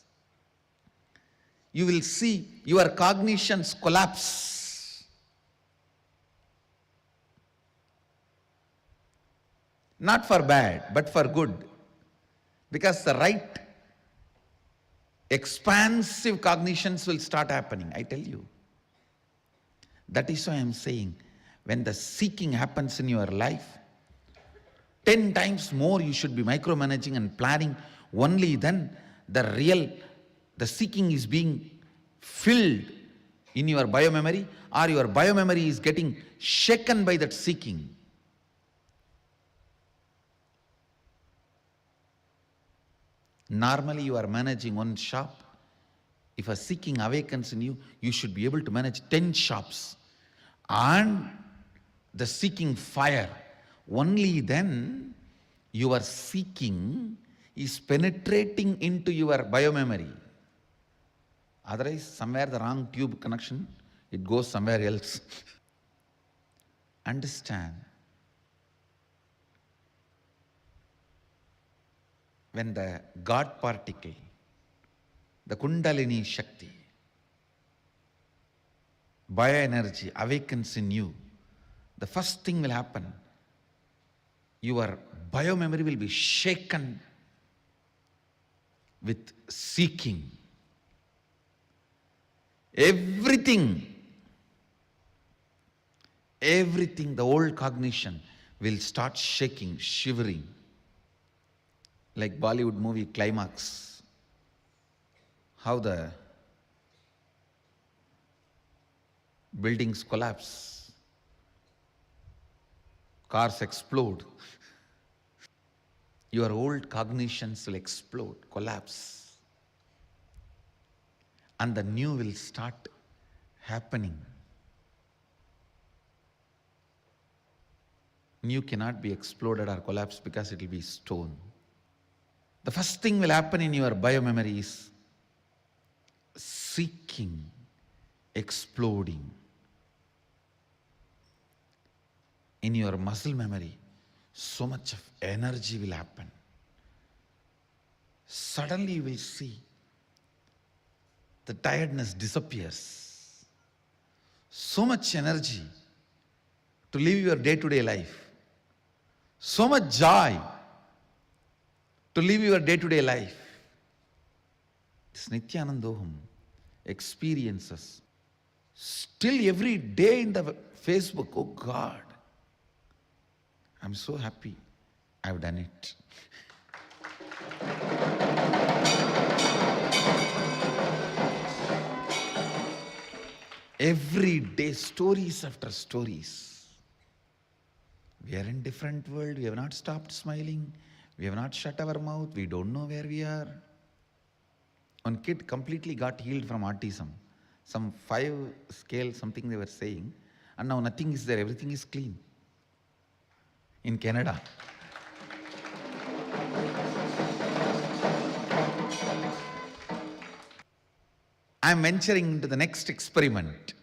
You will see your cognitions collapse. Not for bad, but for good. Because the right expansive cognitions will start happening, I tell you. That is why I am saying, when the seeking happens in your life, 10 times more you should be micromanaging and planning. Only then the seeking is being filled in your biomemory, or your biomemory is getting shaken by that seeking. Normally you are managing one shop. If a seeking awakens in you, you should be able to manage 10 shops. And the seeking fire, only then Your seeking is penetrating into your biomemory. Otherwise, somewhere the wrong tube connection, it goes somewhere else. Understand, when the God particle, the Kundalini Shakti, bioenergy awakens in you, the first thing will happen, your biomemory will be shaken with seeking. Everything, the old cognition will start shaking, shivering. Like Bollywood movie Climax, how the buildings collapse, cars explode. Your old cognitions will explode, collapse, and the new will start happening. New cannot be exploded or collapsed because it will be stone. The first thing will happen in your biomemory is seeking, exploding. In your muscle memory, so much of energy will happen. Suddenly you will see the tiredness disappears. So much energy to live your day-to-day life. So much joy to live your day-to-day life. This Nithyanandam experiences. Still every day in the Facebook, oh God, I'm so happy I've done it. Every day, stories after stories. We are in different world. We have not stopped smiling. We have not shut our mouth. We don't know where we are. One kid completely got healed from autism. Some 5 scale, something they were saying. And now nothing is there. Everything is clean. In Canada. I am venturing into the next experiment.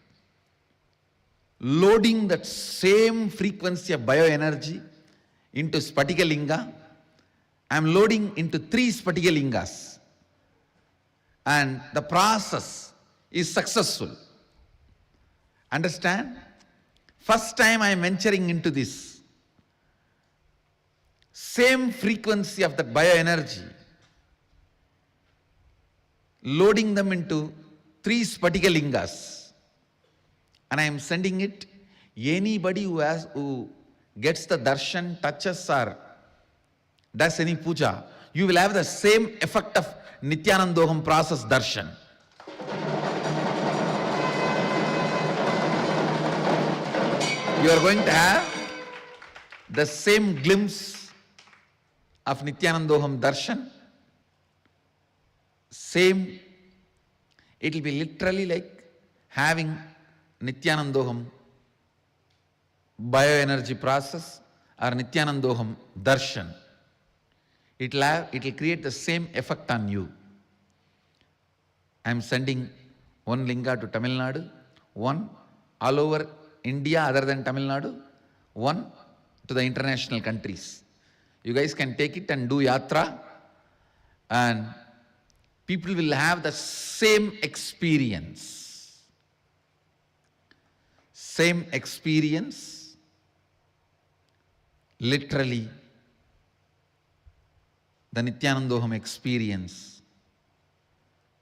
Loading that same frequency of bioenergy into Spatika Linga. I am loading into 3 Spatika Lingas. And the process is successful. Understand? First time I am venturing into this. Same frequency of that bioenergy. Loading them into 3 Spatika Lingas. And I am sending it. Anybody who gets the darshan, touches or does any puja, you will have the same effect of Nithyanandam process darshan. You are going to have the same glimpse of Nithyanandam darshan. Same, it will be literally like having Nithyanandam bioenergy process or Nithyanandam darshan. It will create the same effect on you. I am sending 1 linga to Tamil Nadu, 1 all over India other than Tamil Nadu, 1 to the international countries. You guys can take it and do yatra, and people will have the same experience. Same experience, literally the Nithyanandam experience.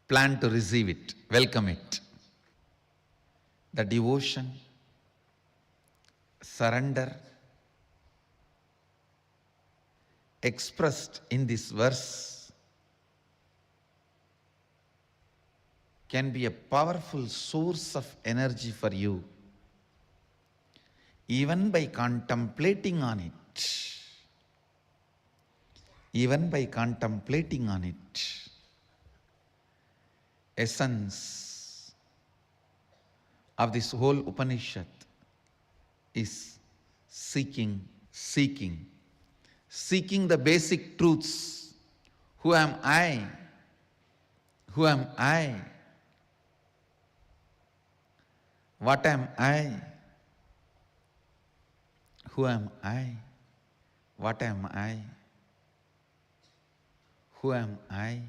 Plan to receive it, welcome it. The devotion, surrender, expressed in this verse can be a powerful source of energy for you, even by contemplating on it. Even by contemplating on it. Essence of this whole Upanishad is seeking, seeking, seeking the basic truths. Who am I? Who am I? What am I? Who am I? What am I? Who am I?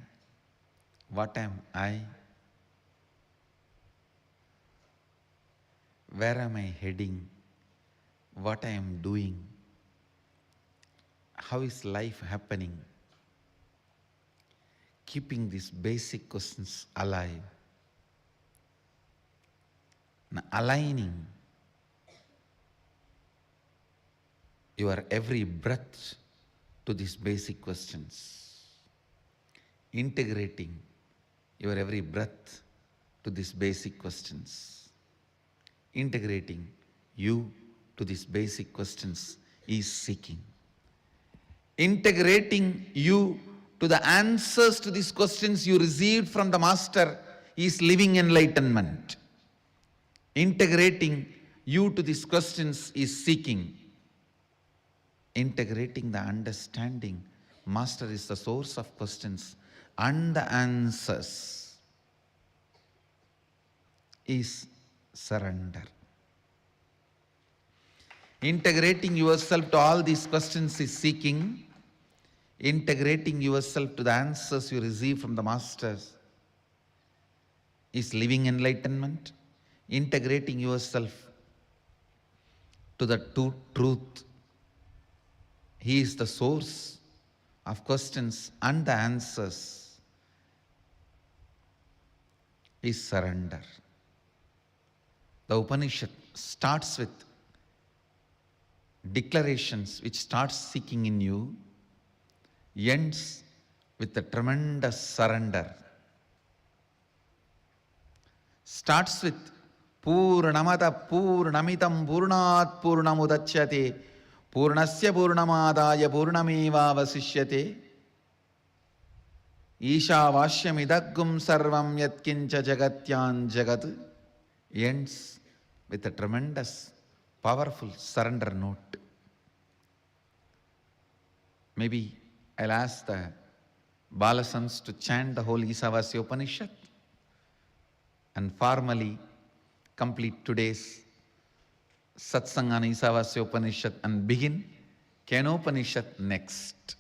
What am I? Where am I heading? What I am doing? How is life happening? Keeping these basic questions alive. Now, aligning your every breath to these basic questions. Integrating your every breath to these basic questions. Integrating you to these basic questions is seeking. Integrating you to the answers to these questions you received from the Master is living enlightenment. Integrating you to these questions is seeking. Integrating the understanding, Master is the source of questions and the answers, is surrender. Integrating yourself to all these questions is seeking. Integrating yourself to the answers you receive from the Masters is living enlightenment. Integrating yourself to the truth, He is the source of questions and the answers, is surrender. The Upanishad starts with declarations which starts seeking in you, ends with a tremendous surrender. Starts with Purnamada Purnamitam Purnat Purnamudachyate Purnasya Purnamadaya Purnameva Vasishyate Isavasya Midaggum Sarvam Yatkincha Jagatyan Jagat, ends with a tremendous, powerful surrender note. Maybe I'll ask the Balasans to chant the whole Isavasya Upanishad and formally complete today's satsang on Isavasya Upanishad and begin Kenopanishad next.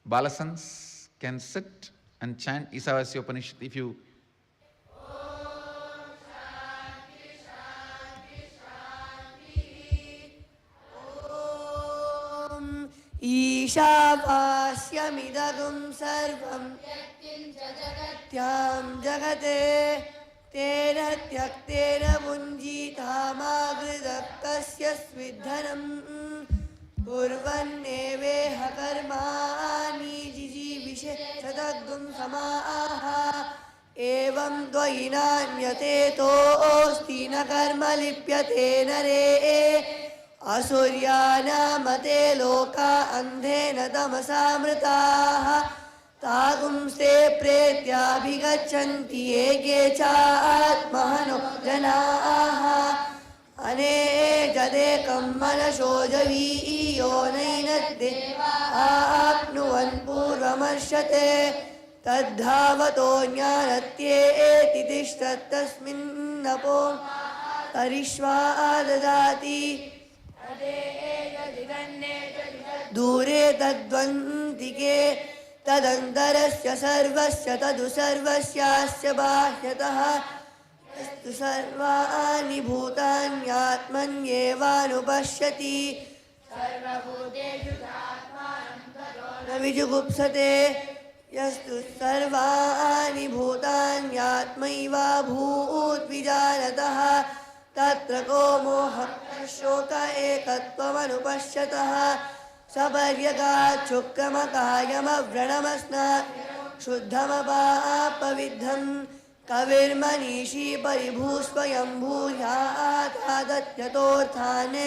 Balasans can sit and chant Isavasya Upanishad if you. ईशावास्यमिदगुं सर्वं यत्किञ्च जगते तेन त्यक्तेन भुञ्जीतामागृतस्य स्विद्धनं कुर्वन्नेवेह कर्माणि जिजीविषे सदग्गुं समाः एवं द्वयि नान्यतेतोऽस्ति न कर्म लिप्यते नरे असुर्यानामते लोका अन्धेन तमसामृताः तागुंस्ते प्रेत्याभिगच्छन्ति ये चात्महनो जनाः अनेकदेकं मनशो जवीयो नैनद्दे आप्नुवन् पूर्वमर्शते तद्धावतो ज्ञानत्येति तिष्ठत्तस्मिन्नपो तरिष्वा ददाति दूरे तद्वन्तिके तदन्तरस्य सर्वस्य तदु सर्वस्यास्य बाह्यतः यस्तु सर्वाणि भूतान्यात्मन्येवानुपश्यति सर्वभूतेषु चात्मानं ततो न विजुगुप्सते यस्तु सर्वाणि भूतान्यात्मैवाभूद्विजानतः तत्र को मोहः शोक एकत्वमनुपश्यतः सपर्यगाच्छुक्रमकायमव्रणमस्नात् शुद्धमपापविद्धं कविर्मनीषी परिभूस्वयं भूयातादत्यतोऽर्थान्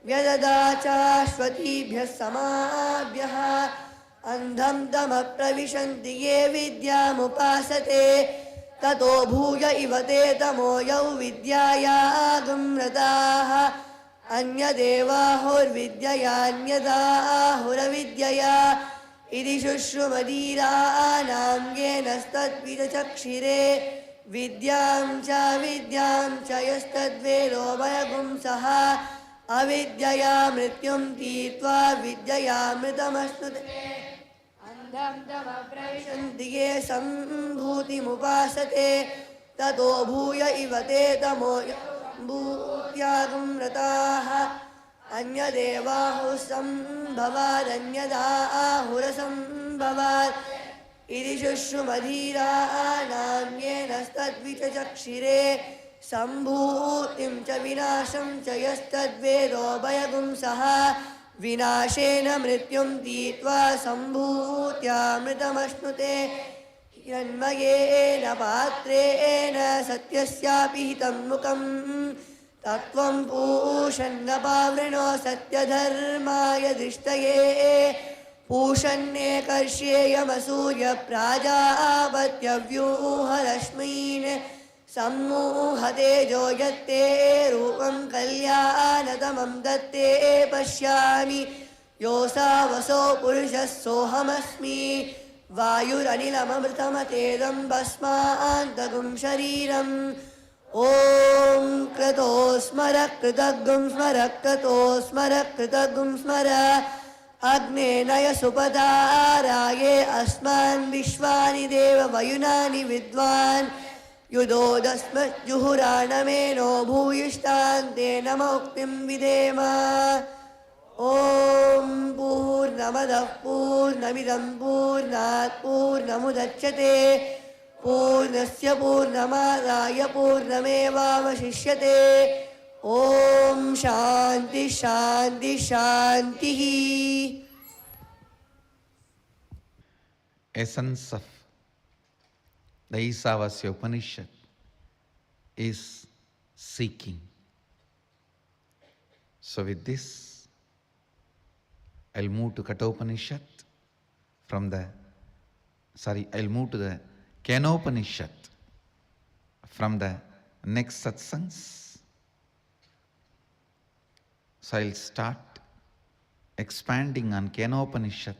व्यददाचाश्वतीभ्यः समाभ्यः अन्धं तमप्रविशन्ति ये विद्यामुपासते ततो भूय इव ते तमो यौ विद्याया गम्रताः अन्यदेवाहुर्विद्ययान्यदाहुरविद्यया इति शुश्रुमधीराणां येन तद्विदचक्षिरे विद्यां च यस्तद्वेदो वयगुंसः अविद्यया मृत्युं तीत्वा विद्ययामृतमश्नुते अन्धं तमप्रविशन्ति ये सम्भूतिमुपासते ततो भूय इव ते तमो भूत्यागं रताः अन्यदेवाहुसम्भवादन्यदाहुरसम्भवात् इति शुश्रुमधीराणां येन तद्विचक्षिरे सम्भूतिं च विनाशं च यस्तद्वेदो भयगुंसः विनाशेन मृत्युं तीत्वा सम्भूत्यामृतमश्नुते यन्मयेन पात्रेण सत्यस्यापि हितं मुखम् तत्त्वं पूषन्नपावृणो सत्यधर्माय दृष्टये पूषन्नेकर्ष्येयमसूर्यप्राजापत्यव्यूहरश्मीन् सम्मूहतेजो यत्ते रूपं कल्याणतमं दत्ते पश्यामि योऽसावसो पुरुषः सोऽहमस्मि वायुरनिलममृतमतेदं भस्मान्तगुं शरीरम् ॐ क्रतो स्मर कृतगुं स्मर क्रतो स्मर कृतगुं स्मर अग्ने नय सुपदाराये अस्मान् विश्वानि देव वयुनानि विद्वान् युधोदस्मज्जुहुराणमेनो भूयिष्ठान्ते नमोक्तिं विधेम ॐ पूर्णमदः पूर्णमिदं पूर्णात् पूर्णमुदच्यते पूर्णस्य पूर्णमादाय पूर्णमेवावशिष्यते ॐ शान्ति शान्ति शान्तिः. Essence of the Isavasya Upanishad is seeking. So with this, I'll move to Kathopanishad I'll move to the Kenopanishad from the next satsangs. So I'll start expanding on Kenopanishad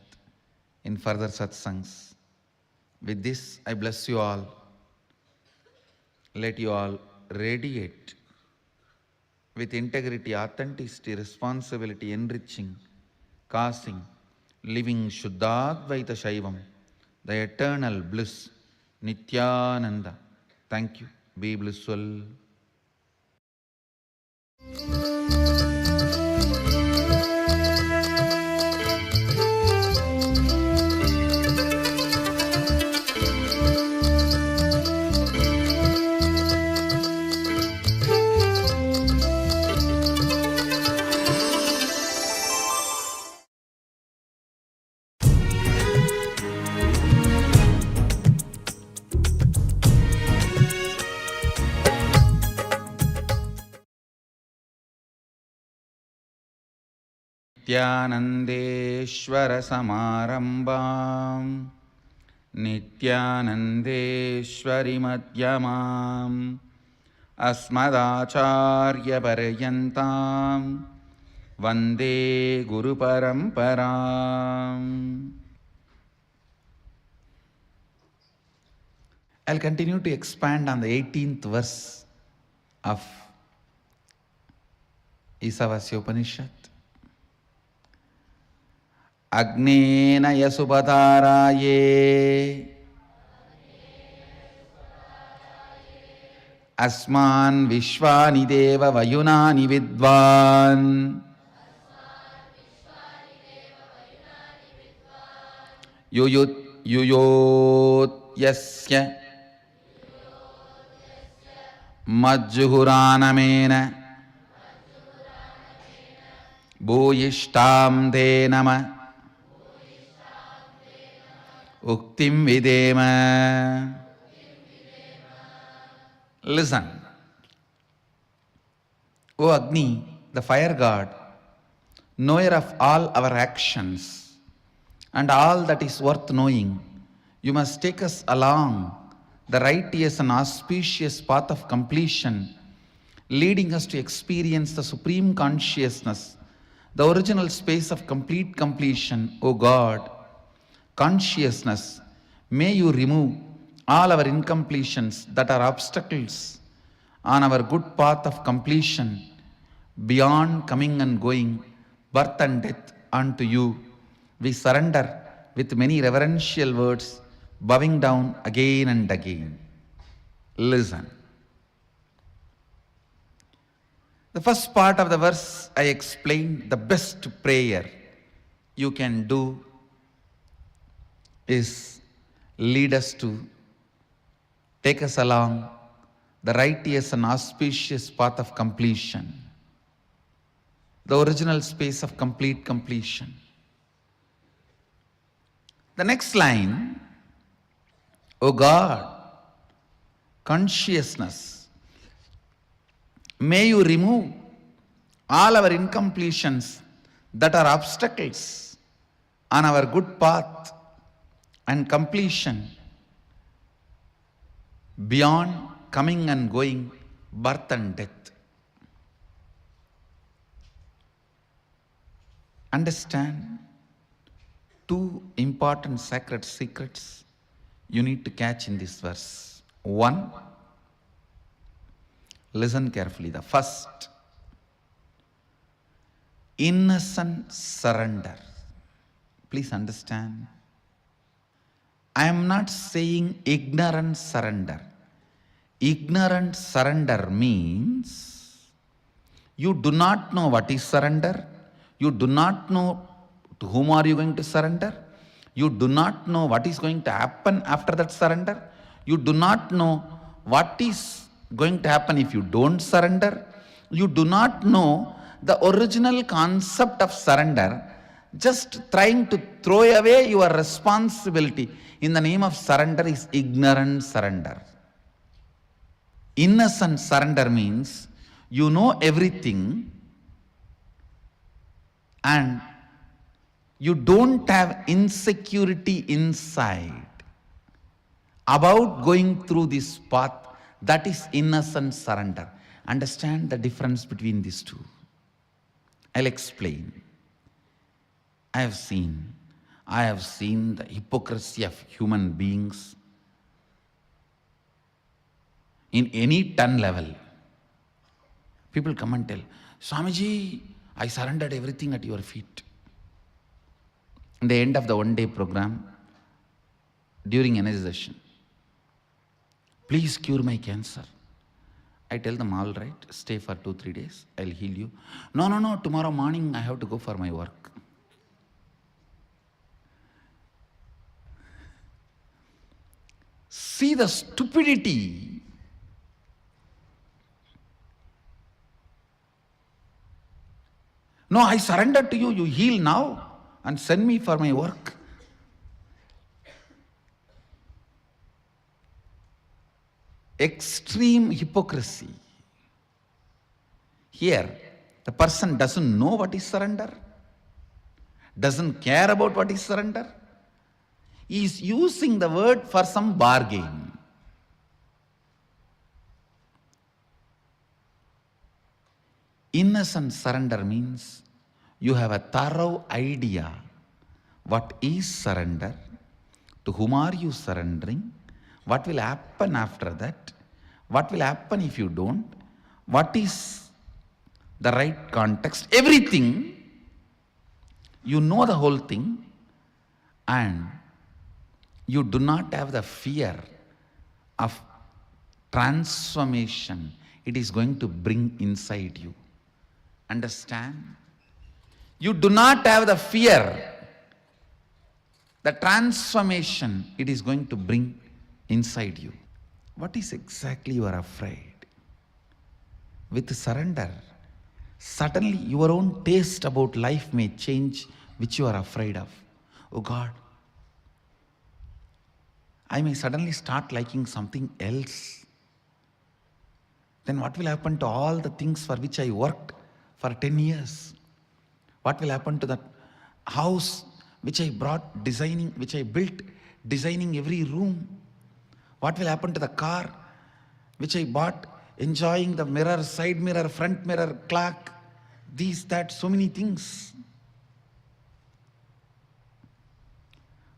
in further satsangs. With this, I bless you all. Let you all radiate with integrity, authenticity, responsibility, enriching, causing, living Shuddhadvaita Shaivam, the eternal bliss, Nithyananda. Thank you. Be blissful. Nithyanandeshwara Samarambam Nithyanandeshwari Madhyamam Asmadacharya Paryantam Vande Guru Paramparam. I'll continue to expand on the 18th verse of Isavasya Upanishad. Agnena yasupataraye asman vishwani deva vayunani vidvan yuyot yasya majjuhuranamena bhuyishtam te nama uktim videma. Listen. O Agni, the fire god, knower of all our actions and all that is worth knowing, you must take us along the righteous and auspicious path of completion leading us to experience the supreme consciousness, the original space of complete completion. O God, consciousness, may you remove all our incompletions that are obstacles on our good path of completion, beyond coming and going, birth and death unto you. We surrender with many reverential words, bowing down again and again. Listen. The first part of the verse I explained, the best prayer you can do is lead us to, take us along the righteous and auspicious path of completion, the original space of complete completion. The next line, O God, consciousness, may you remove all our incompletions that are obstacles on our good path and completion, beyond coming and going, birth and death. Understand two important sacred secrets you need to catch in this verse. One, listen carefully. The first, innocent surrender. Please understand. I am not saying ignorant surrender. Ignorant surrender means you do not know what is surrender. You do not know to whom are you going to surrender. You do not know what is going to happen after that surrender. You do not know what is going to happen if you don't surrender. You do not know the original concept of surrender, just trying to throw away your responsibility in the name of surrender is ignorant surrender. Innocent surrender means you know everything and you don't have insecurity inside about going through this path. That is innocent surrender. Understand the difference between these two. I'll explain. I have seen the hypocrisy of human beings in any ton level. People come and tell, Swamiji, I surrendered everything at your feet. In the end of the one-day program, during energy session, please cure my cancer. I tell them, all right, stay for 2-3 days, I'll heal you. No, tomorrow morning I have to go for my work. See the stupidity. No, I surrender to you, you heal now and send me for my work. Extreme hypocrisy. Here, the person doesn't know what is surrender, doesn't care about what is surrender. He is using the word for some bargain. Innocent surrender means you have a thorough idea what is surrender, to whom are you surrendering, what will happen after that, what will happen if you don't, what is the right context, everything. You know the whole thing and you do not have the fear of transformation it is going to bring inside you. Understand? You do not have the fear, the transformation it is going to bring inside you. What is exactly you are afraid? With surrender, suddenly your own taste about life may change, which you are afraid of. Oh God, I may suddenly start liking something else. Then what will happen to all the things for which I worked for 10 years? What will happen to that house which I brought designing, which I built designing every room? What will happen to the car which I bought enjoying the mirror, side mirror, front mirror, clock, these, that, so many things.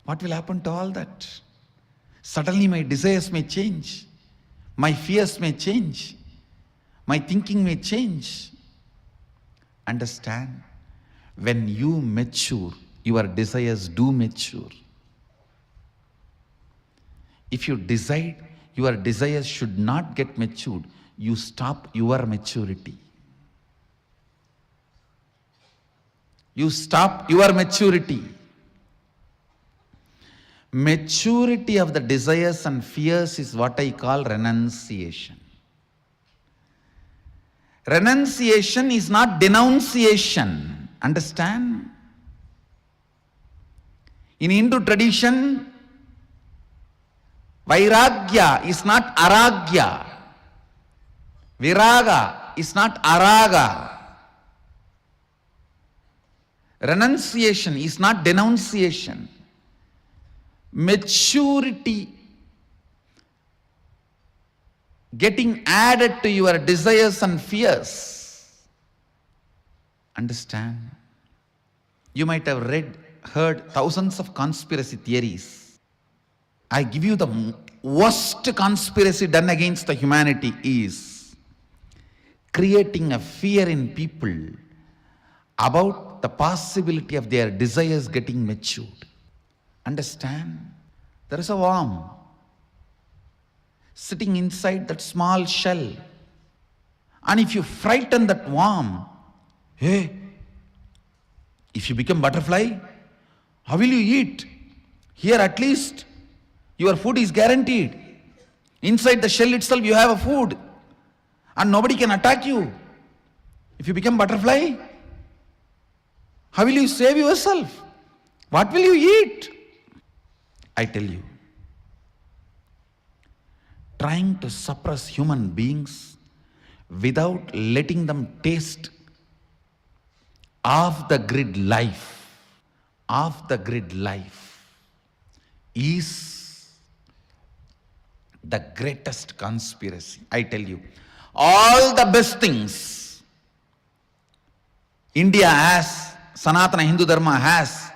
What will happen to all that? Suddenly my desires may change, my fears may change, my thinking may change. Understand? When you mature, your desires do mature. If you decide your desires should not get matured, you stop your maturity. You stop your maturity. Maturity of the desires and fears is what I call renunciation. Renunciation is not denunciation. Understand? In Hindu tradition, Vairagya is not aragya. Viraga is not araga. Renunciation is not denunciation. Maturity getting added to your desires and fears. Understand? You might have heard thousands of conspiracy theories. I give you the worst conspiracy done against the humanity is creating a fear in people about the possibility of their desires getting matured. Understand? There is a worm sitting inside that small shell. And if you frighten that worm, hey, if you become butterfly, how will you eat? Here at least your food is guaranteed. Inside the shell itself you have a food and nobody can attack you. If you become butterfly, how will you save yourself? What will you eat? I tell you, trying to suppress human beings without letting them taste off the grid life is the greatest conspiracy. I tell you, all the best things India has, Sanatana Hindu Dharma has,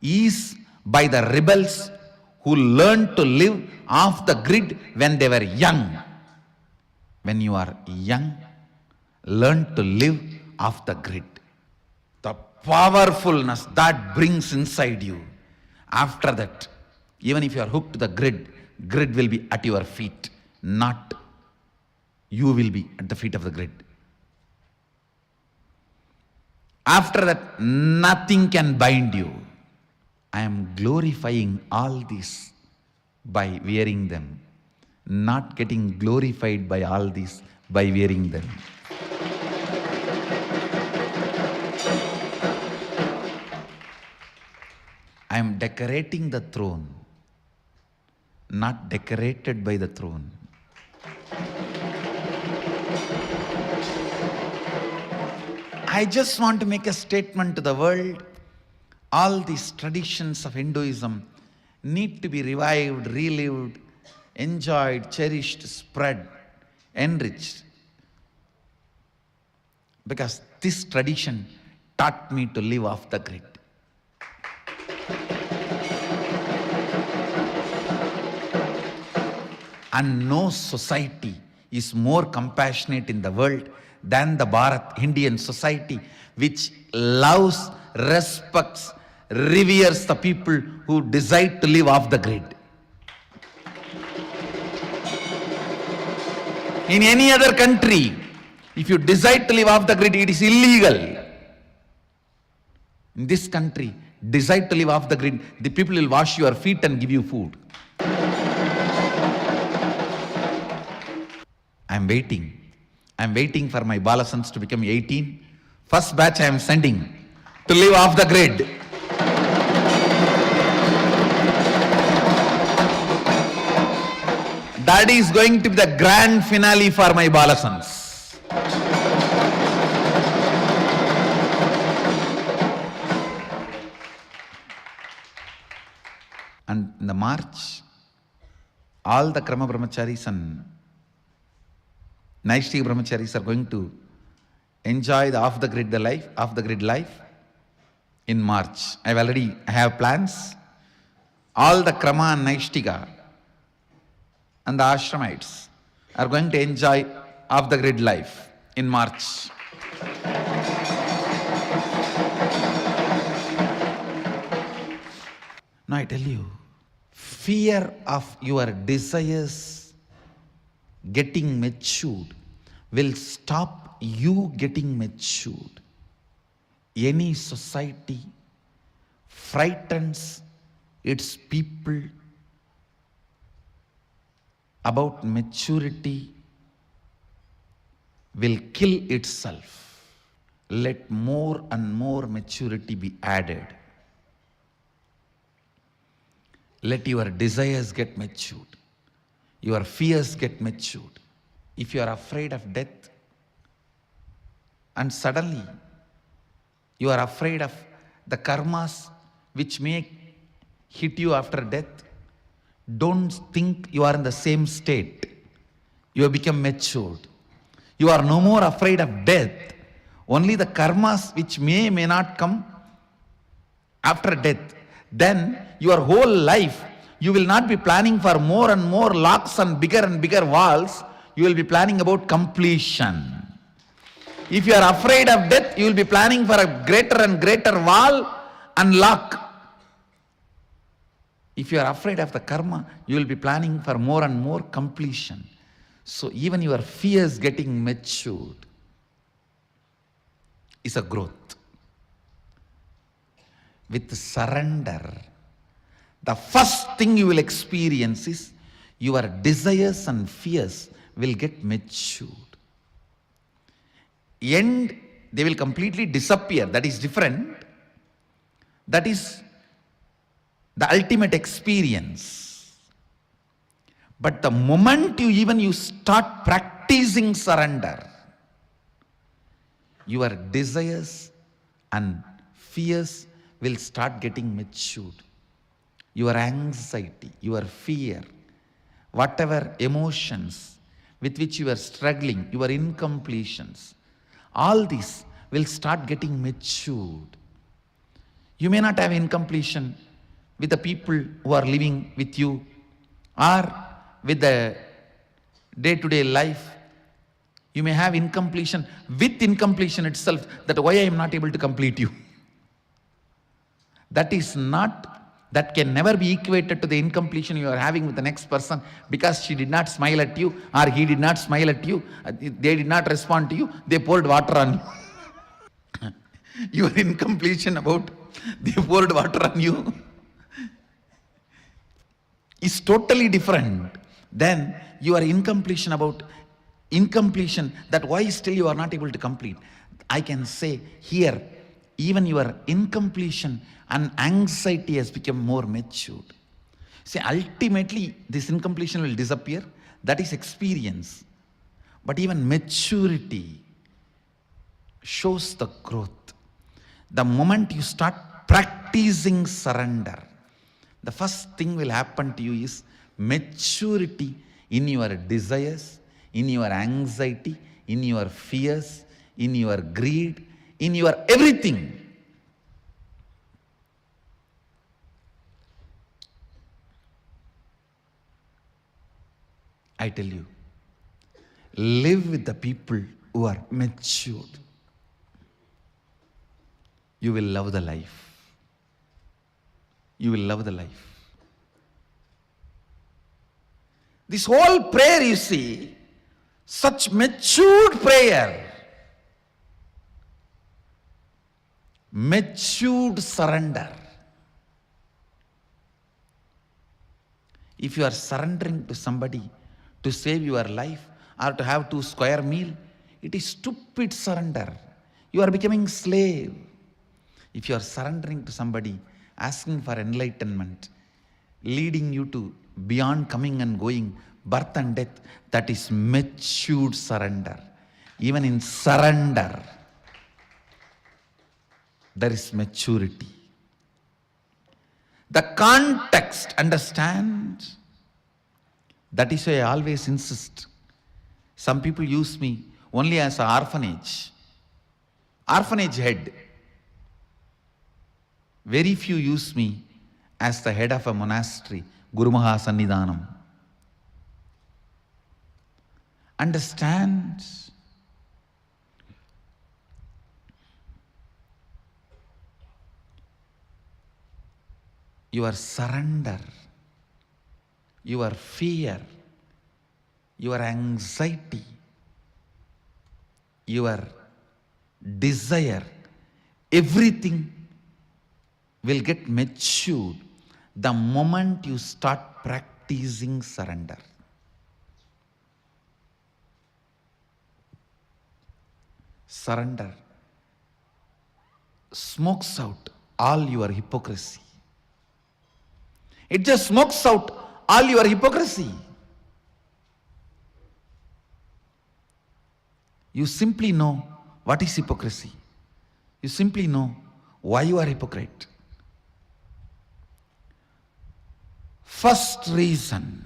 is by the rebels who learned to live off the grid when they were young. When you are young, learn to live off the grid. The powerfulness that brings inside you. After that, even if you are hooked to the grid will be at your feet, not you will be at the feet of the grid. After that, nothing can bind you. I am glorifying all this by wearing them, not getting glorified by all this by wearing them. I am decorating the throne, not decorated by the throne. I just want to make a statement to the world. All these traditions of Hinduism need to be revived, relived, enjoyed, cherished, spread, enriched. Because this tradition taught me to live off the grid. And no society is more compassionate in the world than the Bharat Indian society, which loves, respects, reveres the people who decide to live off the grid. In any other country, if you decide to live off the grid, it is illegal. In this country, decide to live off the grid, the people will wash your feet and give you food. I am waiting for my Balasans to become 18. First batch I am sending to live off the grid. That is going to be the grand finale for my Balasans. And in the March, all the Krama Brahmacharis and Naishtika brahmacharis are going to enjoy the off-the-grid life in March. I have plans. All the Krama and Naishtika and the Ashramites are going to enjoy off-the-grid life in March. Now I tell you, fear of your desires getting matured will stop you getting matured. Any society frightens its people about maturity will kill itself. Let more and more maturity be added. Let your desires get matured. Your fears get matured. If you are afraid of death and suddenly you are afraid of the karmas which may hit you after death, don't think you are in the same state. You have become matured. You are no more afraid of death. Only the karmas which may not come after death. Then your whole life you will not be planning for more and more locks and bigger walls. You will be planning about completion. If you are afraid of death, you will be planning for a greater and greater wall and lock. If you are afraid of the karma, you will be planning for more and more completion. So even your fears getting matured is a growth. With surrender, the first thing you will experience is your desires and fears will get matured. And they will completely disappear. That is different. That is the ultimate experience. But the moment you start practicing surrender, your desires and fears will start getting matured. Your anxiety, your fear, whatever emotions with which you are struggling, your incompletions, all these will start getting matured. You may not have incompletion with the people who are living with you or with the day-to-day life. You may have incompletion with incompletion itself, that why I am not able to complete you. That can never be equated to the incompletion you are having with the next person because she did not smile at you or he did not smile at you, they did not respond to you, they poured water on you. Your incompletion about they poured water on you is totally different than your incompletion about incompletion, that why still you are not able to complete. I can say here, even your incompletion and anxiety has become more matured. See, ultimately this incompletion will disappear. That is experience. But even maturity shows the growth. The moment you start practicing surrender, the first thing will happen to you is maturity in your desires, in your anxiety, in your fears, in your greed, in your everything. I tell you, live with the people who are matured. You will love the life. You will love the life. This whole prayer, you see, such matured prayer, matured surrender. If you are surrendering to somebody to save your life or to have 2 square meal, it is stupid surrender. You are becoming slave. If you are surrendering to somebody, asking for enlightenment, leading you to beyond coming and going, birth and death, that is matured surrender. Even in surrender, there is maturity. The context, understand? That is why I always insist. Some people use me only as an orphanage head. Very few use me as the head of a monastery, Guru Maha Sannidhanam. Understand? Your surrender, your fear, your anxiety, your desire, everything will get matured the moment you start practicing surrender. Surrender smokes out all your hypocrisy. It just smokes out all your hypocrisy. You simply know what is hypocrisy. You simply know why you are hypocrite. First reason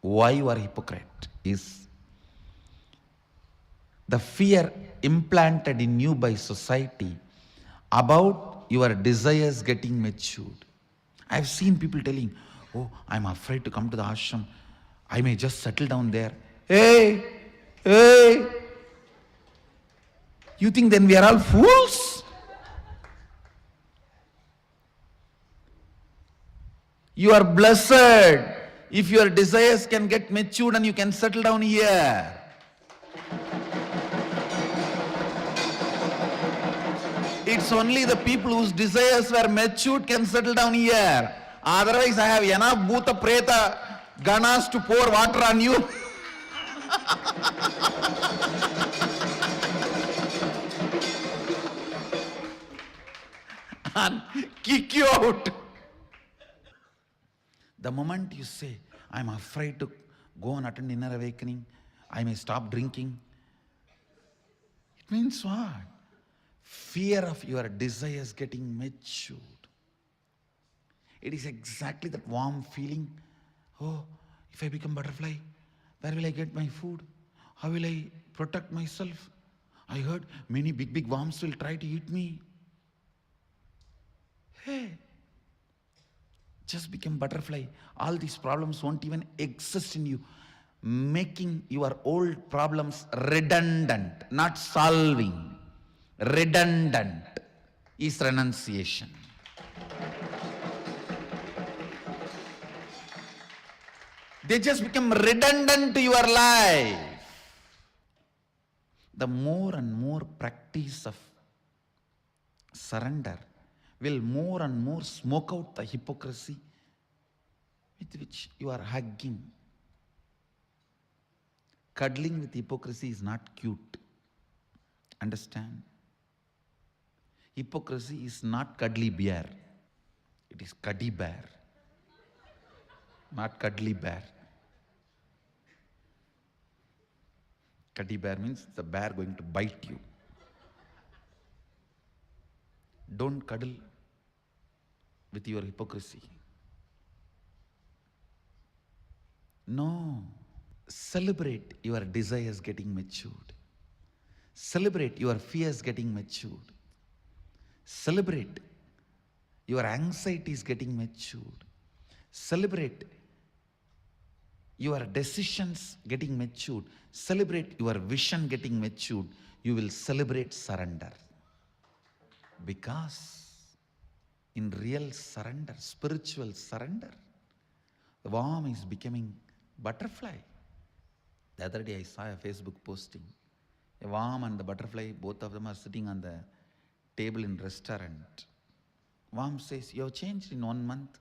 why you are hypocrite is the fear implanted in you by society about your desires getting matured. I've seen people telling, oh, I'm afraid to come to the ashram. I may just settle down there. Hey, you think then we are all fools? You are blessed if your desires can get matured and you can settle down here. It's only the people whose desires were matured can settle down here. Otherwise, I have enough bhuta preta ganas to pour water on you. And kick you out. The moment you say, I'm afraid to go and attend inner awakening, I may stop drinking, it means what? Fear of your desires getting matured. It is exactly that warm feeling. Oh, if I become butterfly, where will I get my food? How will I protect myself? I heard many big worms will try to eat me. Hey, just become butterfly. All these problems won't even exist in you. Making your old problems redundant, not solving. Redundant is renunciation. They just become redundant to your life. The more and more practice of surrender will more and more smoke out the hypocrisy with which you are hugging. Cuddling with hypocrisy is not cute. Understand? Hypocrisy is not cuddly bear. It is cuddy bear. Not cuddly bear. Cuddy bear means the bear going to bite you. Don't cuddle with your hypocrisy. No. Celebrate your desires getting matured. Celebrate your fears getting matured. Celebrate your anxieties getting matured. Celebrate your decisions getting matured. Celebrate your vision getting matured. You will celebrate surrender. Because in real surrender, spiritual surrender, the worm is becoming butterfly. The other day I saw a Facebook posting. A worm and the butterfly, both of them are sitting on the table in restaurant. Worm says, you have changed in 1 month.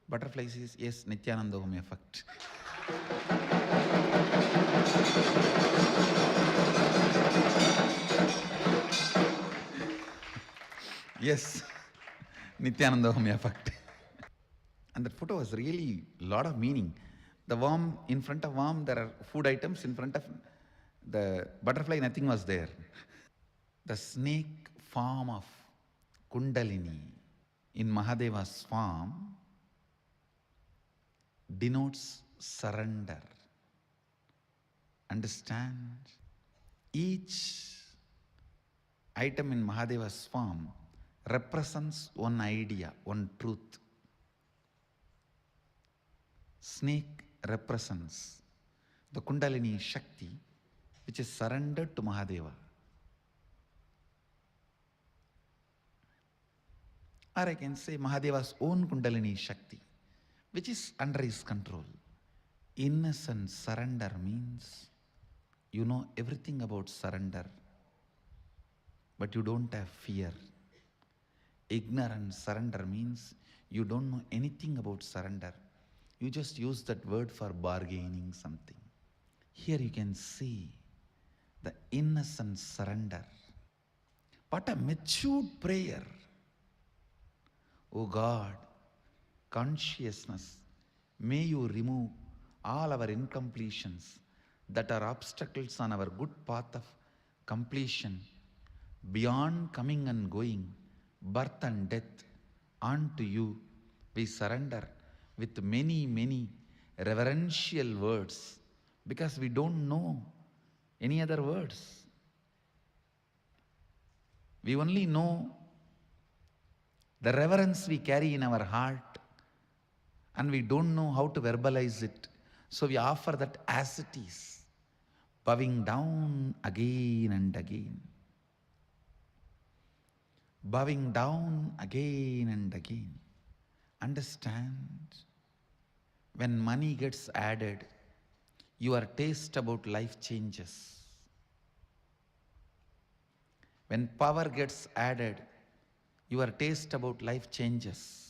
Butterfly says, yes, Nithyanandam effect. Yes, Nithyanandam effect. And that photo has really a lot of meaning. The worm, in front of worm, there are food items. In front of the butterfly, nothing was there. The snake form of Kundalini in Mahadeva's form denotes surrender. Understand? Each item in Mahadeva's form represents one idea, one truth. Snake represents the Kundalini Shakti which is surrendered to Mahadeva. Or I can say Mahadeva's own Kundalini Shakti which is under his control. Innocent surrender means you know everything about surrender, but you don't have fear. Ignorant surrender means you don't know anything about surrender. You just use that word for bargaining something. Here you can see the innocent surrender. What a matured prayer. Oh God, consciousness, may you remove all our incompletions that are obstacles on our good path of completion, beyond coming and going, birth and death. Unto you we surrender with many, many reverential words, because we don't know any other words. We only know the reverence we carry in our heart, and we don't know how to verbalize it. So we offer that as it is, bowing down again and again. Bowing down again and again. Understand? When money gets added, your taste about life changes. When power gets added, your taste about life changes.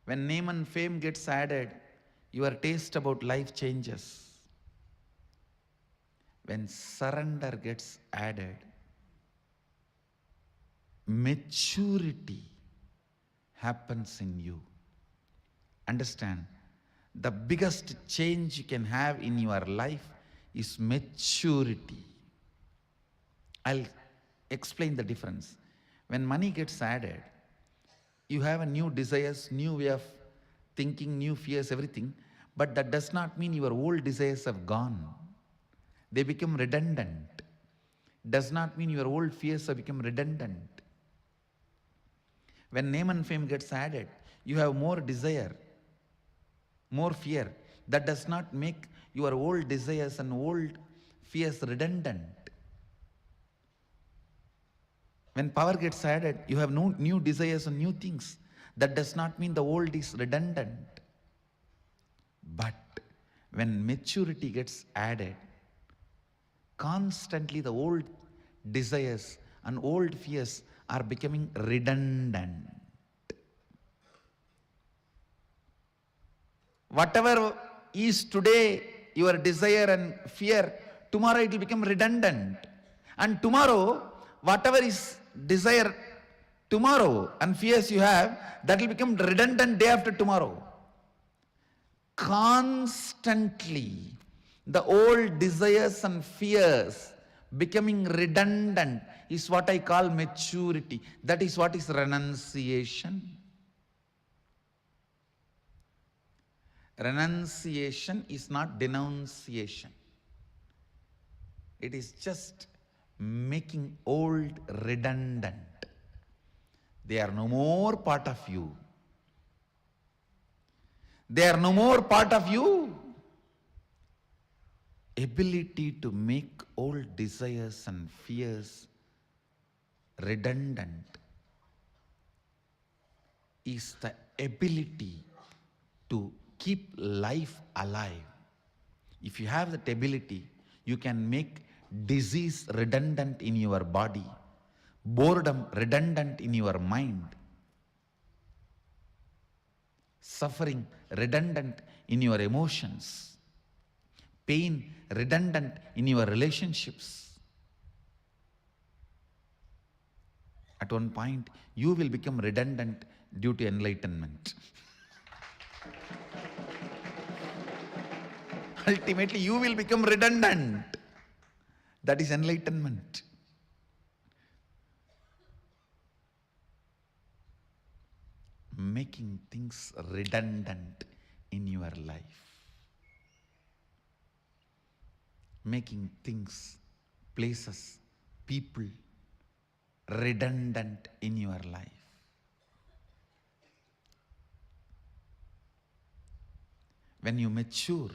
When name and fame gets added, your taste about life changes. When surrender gets added, maturity happens in you. Understand, the biggest change you can have in your life is maturity. I'll explain the difference. When money gets added, you have a new desires, new way of thinking, new fears, everything. But that does not mean your old desires have gone. They become redundant. Does not mean your old fears have become redundant. When name and fame gets added, you have more desire, more fear. That does not make your old desires and old fears redundant. When power gets added, you have no new desires and new things. That does not mean the old is redundant. But when maturity gets added, constantly the old desires and old fears are becoming redundant. Whatever is today your desire and fear, tomorrow it will become redundant. And tomorrow, whatever is desire tomorrow and fears you have, that will become redundant day after tomorrow. Constantly, the old desires and fears becoming redundant is what I call maturity. That is what is renunciation. Renunciation is not denunciation. It is just making old redundant. They are no more part of you. They are no more part of you. Ability to make old desires and fears redundant is the ability to keep life alive. If you have that ability, you can make disease redundant in your body, boredom redundant in your mind, suffering redundant in your emotions, pain redundant in your relationships. At one point, you will become redundant due to enlightenment. Ultimately, you will become redundant. That is enlightenment. Making things redundant in your life. making things, places, people redundant in your life. When you mature,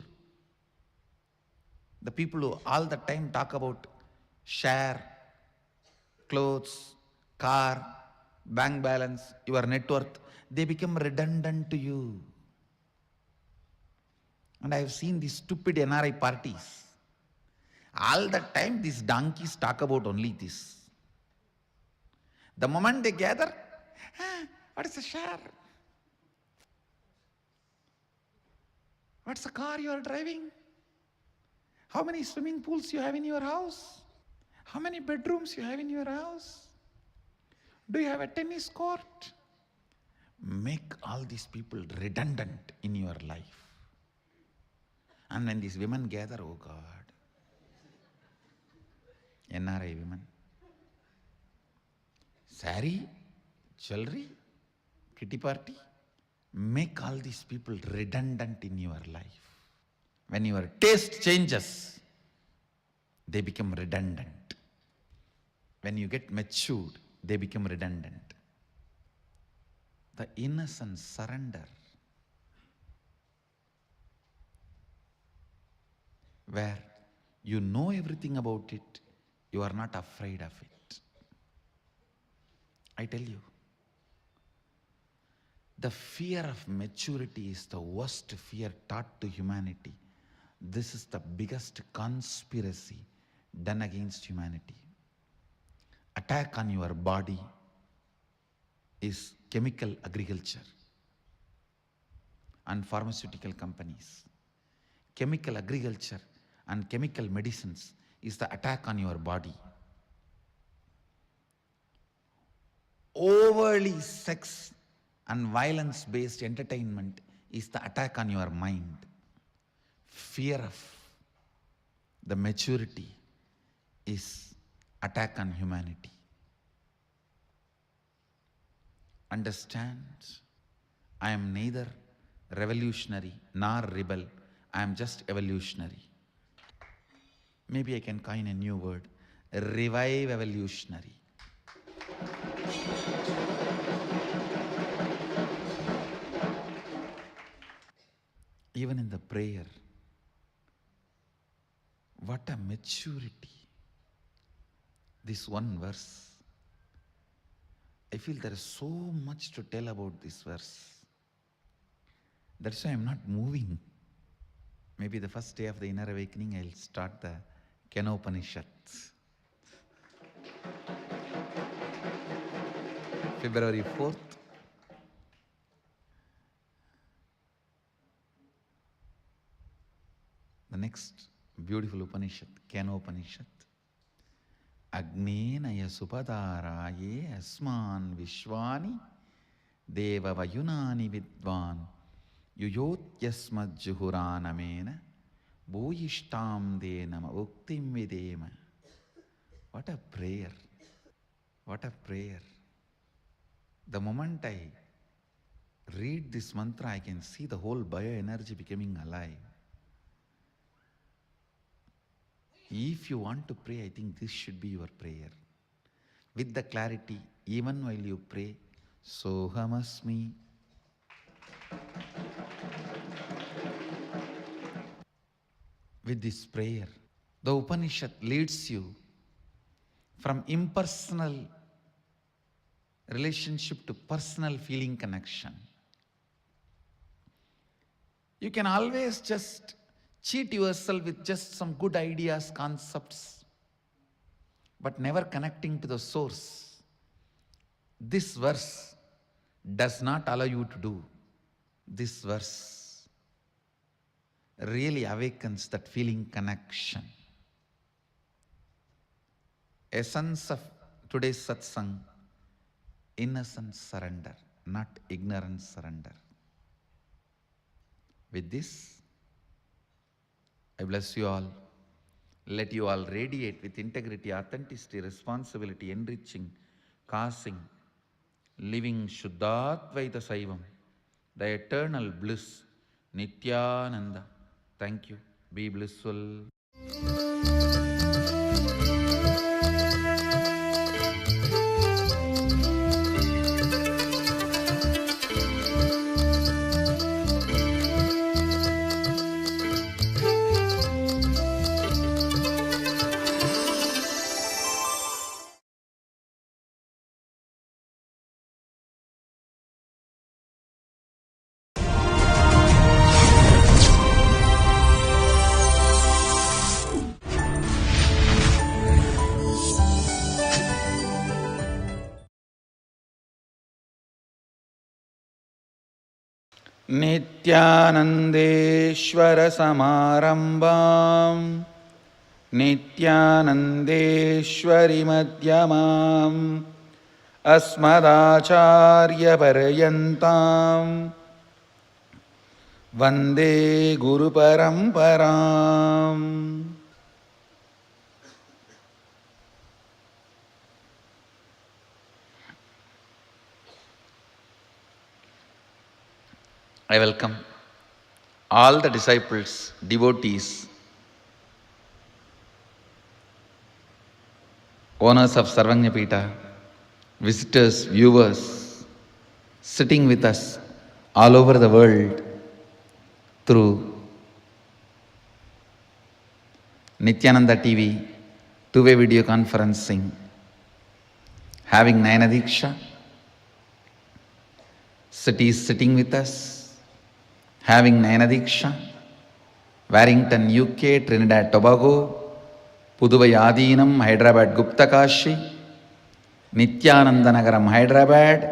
the people who all the time talk about share, clothes, car, bank balance, your net worth, they become redundant to you. And I have seen these stupid NRI parties. All the time these donkeys talk about only this. The moment they gather, what is the share? What's the car you are driving? How many swimming pools you have in your house? How many bedrooms you have in your house? Do you have a tennis court? Make all these people redundant in your life. And when these women gather, oh God, NRI women, sari, jewelry, kitty party, make all these people redundant in your life. When your taste changes, they become redundant. When you get matured, they become redundant. The innocent surrender, where you know everything about it, you are not afraid of it. I tell you, the fear of maturity is the worst fear taught to humanity. This is the biggest conspiracy done against humanity. Attack on your body is chemical agriculture and pharmaceutical companies. Chemical agriculture and chemical medicines is the attack on your body. Overly sex and violence-based entertainment is the attack on your mind. Fear of the maturity is attack on humanity. Understand, I am neither revolutionary nor rebel, I am just evolutionary. Maybe I can coin a new word, revive evolutionary. Even in the prayer, what a maturity. This one verse, I feel there is so much to tell about this verse. That's why I'm not moving. Maybe the first day of the inner awakening, I'll start the Upanishads. February 4th. The next beautiful Upanishad, Upanishad. Agnenaya supadaraye asman vishwani deva vayunani vidvan yuyotyasmad juhuranamena bhuyishtam denama uktim videma. What a prayer! What a prayer! The moment I read this mantra, I can see the whole bioenergy becoming alive. If you want to pray, I think this should be your prayer. With the clarity, even while you pray, Sohamasmi. With this prayer, the Upanishad leads you from impersonal relationship to personal feeling connection. You can always just cheat yourself with just some good ideas, concepts, but never connecting to the source. This verse does not allow you to do. This verse really awakens that feeling connection. Essence of today's satsang, innocent surrender, not ignorant surrender. With this, I bless you all. Let you all radiate with integrity, authenticity, responsibility, enriching, causing, living Shuddhadvaita Saivam, the eternal bliss, Nithyananda. Thank you. Be blissful. Nithyanandeshwara Samarambam Nithyanandeshwari Madhyamam Asmadacharya Paryantam Vande Guru Paramparam. I welcome all the disciples, devotees, owners of Sarvanyapita, visitors, viewers, sitting with us all over the world through Nithyananda TV, two-way video conferencing, having Nayana Diksha, cities sitting with us, having Nayana Diksha, Warrington, UK, Trinidad, Tobago, Puduvai Adinam, Hyderabad, Gupta Kashi, Nithyananda Nagaram, Hyderabad,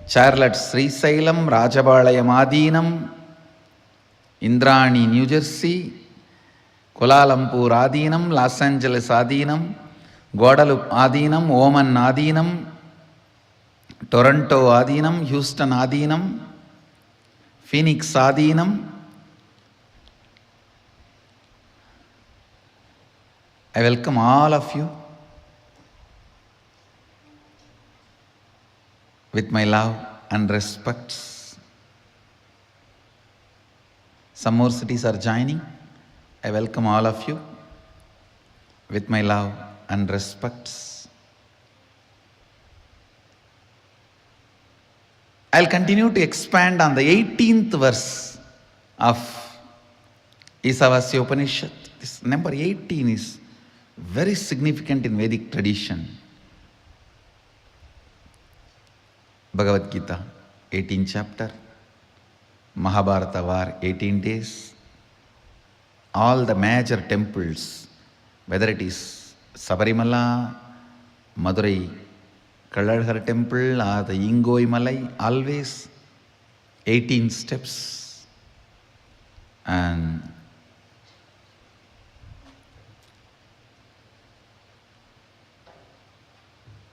Charlotte, Srisailam, Rajabalayam Adinam, Indrani, New Jersey, Kuala Lumpur Adinam, Los Angeles Adinam, Guadalupe Adinam, Oman Adinam, Toronto Adinam, Houston Adinam, Phoenix Adinam. I welcome all of you with my love and respects. Some more cities are joining. I welcome all of you with my love and respects. I'll continue to expand on the 18th verse of Isavasya Upanishad. This number 18 is very significant in Vedic tradition. Bhagavad Gita, 18th chapter. Mahabharata war, 18 days. All the major temples, whether it is Sabarimala, Madurai Kalladhar temple or the Ingoi Malai, always 18 steps. And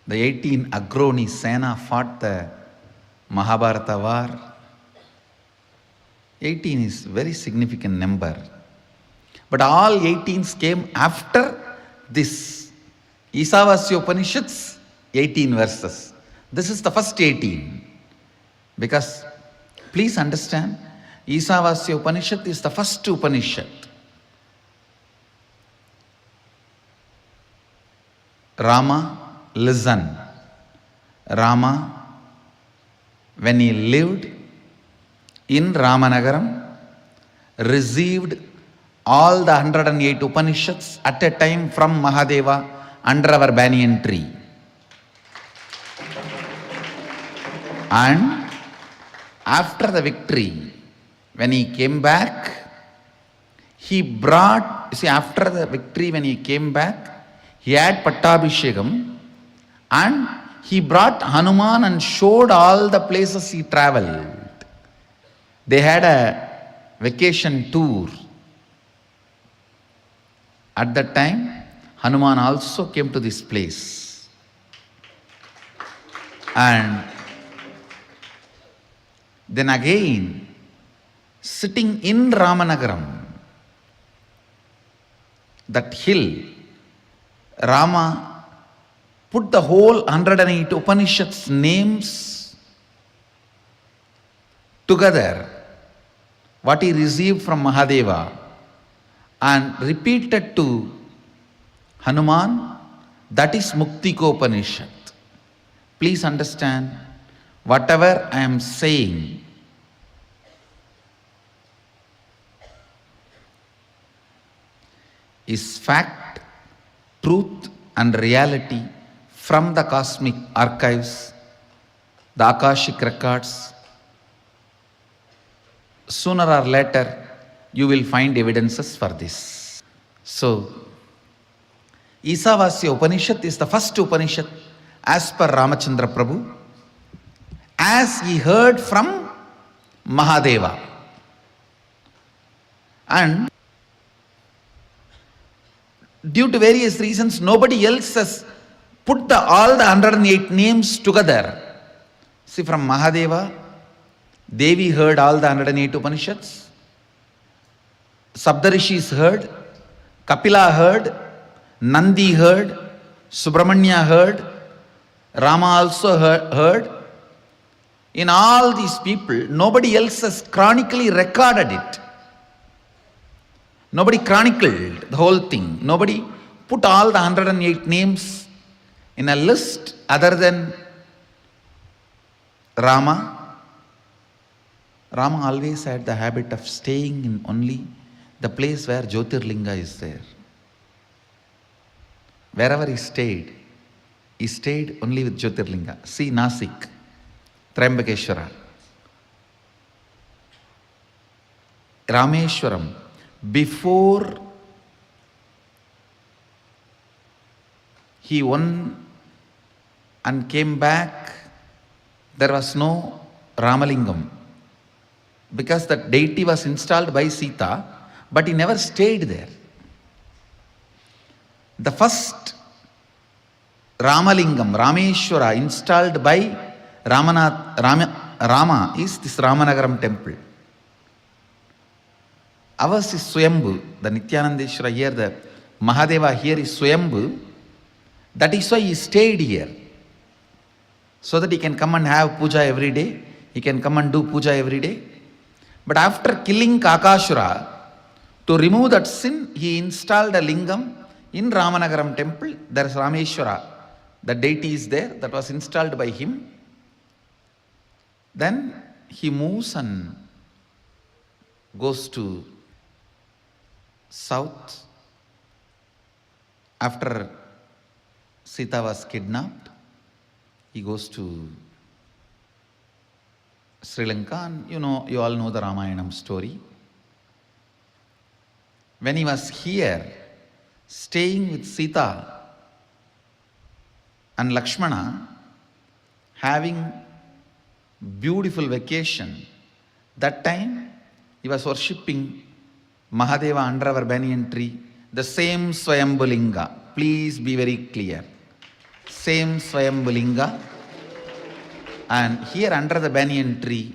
the 18 Agroni Sena fought the Mahabharata war. 18 is very significant number. But all 18s came after this Isavasya Upanishads 18 verses. This is the first 18. Because please understand, Isavasya Upanishad is the first Upanishad. Rama, listen. Rama, when he lived in Ramanagaram, received all the 108 Upanishads at a time from Mahadeva under our banyan tree. And after the victory, when he came back, he brought, after the victory when he came back, he had Pattabhishekam and he brought Hanuman and showed all the places he traveled. They had a vacation tour. At that time, Hanuman also came to this place. And then again, sitting in Ramanagaram, that hill, Rama put the whole 108 Upanishads names together, what he received from Mahadeva, and repeated to Hanuman. That is Muktikopanishad. Please understand, whatever I am saying is fact, truth and reality from the cosmic archives, the Akashic records. Sooner or later, you will find evidences for this. So, Isavasya Upanishad is the first Upanishad as per Ramachandra Prabhu, as he heard from Mahadeva. And due to various reasons, nobody else has put all the 108 names together. See, from Mahadeva, Devi heard all the 108 Upanishads, Saptarishis heard, Kapila heard, Nandi heard, Subramanya heard, Rama also heard. In all these people, nobody else has chronically recorded it. Nobody chronicled the whole thing. Nobody put all the 108 names in a list other than Rama. Rama always had the habit of staying in only the place where Jyotirlinga is there. Wherever he stayed only with Jyotirlinga. See Nasik, Triambakeshwara, Rameshwaram. Before he won and came back, there was no Ramalingam, because that deity was installed by Sita, but he never stayed there. The first Ramalingam, Rameshwara, installed by Rama is this Ramanagaram temple. Ours is Swayambhu, the Nithyanandeshwara here, the Mahadeva here is Swayambhu. That is why he stayed here, so that he can come and have puja every day. He can come and do puja every day. But after killing Kakashura, to remove that sin, he installed a lingam in Ramanagaram temple. There is Rameshwara, the deity is there, that was installed by him. Then he moves and goes to south. After Sita was kidnapped, he goes to Sri Lanka, and you all know the Ramayanam story. When he was here, staying with Sita and Lakshmana, having beautiful vacation, that time he was worshipping Mahadeva under our banyan tree, the same Swayambhulinga. Please be very clear. Same Swayambhulinga. And here under the banyan tree,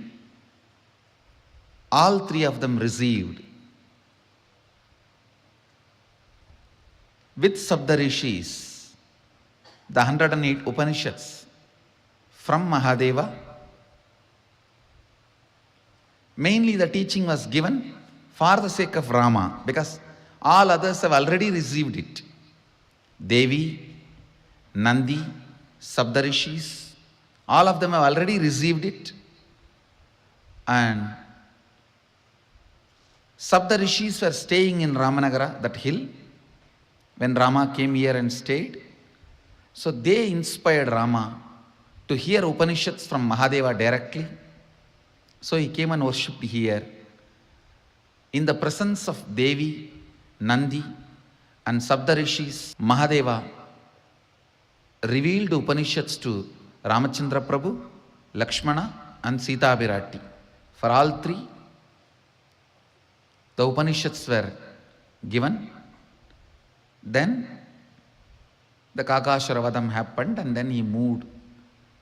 all three of them received with Saptarishis the 108 Upanishads from Mahadeva. Mainly the teaching was given for the sake of Rama, because all others have already received it. Devi, Nandi, Saptarishis, all of them have already received it. And Saptarishis were staying in Ramanagara, that hill, when Rama came here and stayed. So they inspired Rama to hear Upanishads from Mahadeva directly. So he came and worshipped here. In the presence of Devi, Nandi and Saptarishis, Mahadeva revealed Upanishads to Ramachandra Prabhu, Lakshmana and Sita Abhirati. For all three, the Upanishads were given. Then the Kakashuravadam happened, and then he moved,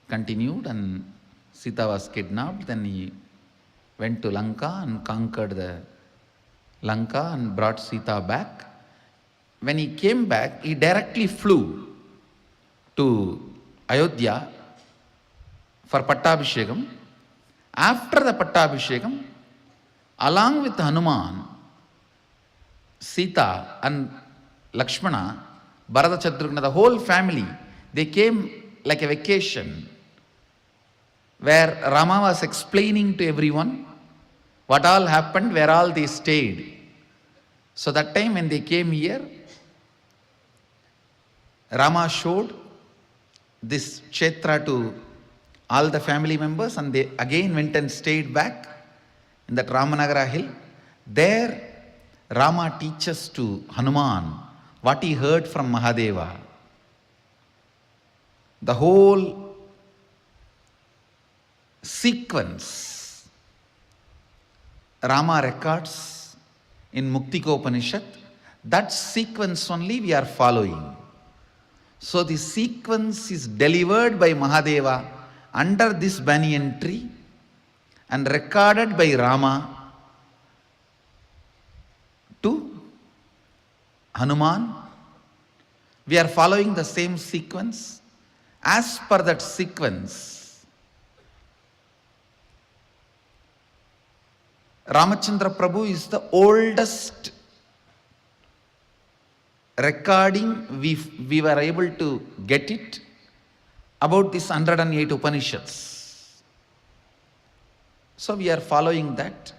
continued, and Sita was kidnapped. Then he went to Lanka and conquered the Lanka and brought Sita back. When he came back, he directly flew to Ayodhya for Pattabhishekam. After the Pattabhishekam, along with Hanuman, Sita and Lakshmana, Bharata, Shatrugna, the whole family, they came like a vacation, where Rama was explaining to everyone what all happened, where all they stayed. So that time when they came here, Rama showed this Kshetra to all the family members, and they again went and stayed back in that Ramanagara hill. There Rama teaches to Hanuman what he heard from Mahadeva. The whole sequence Rama records in Muktikopanishad, that sequence only we are following. So the sequence is delivered by Mahadeva under this banyan tree and recorded by Rama to Hanuman. We are following the same sequence. As per that sequence, Ramachandra Prabhu is the oldest recording we were able to get it about this 108 Upanishads. So we are following that.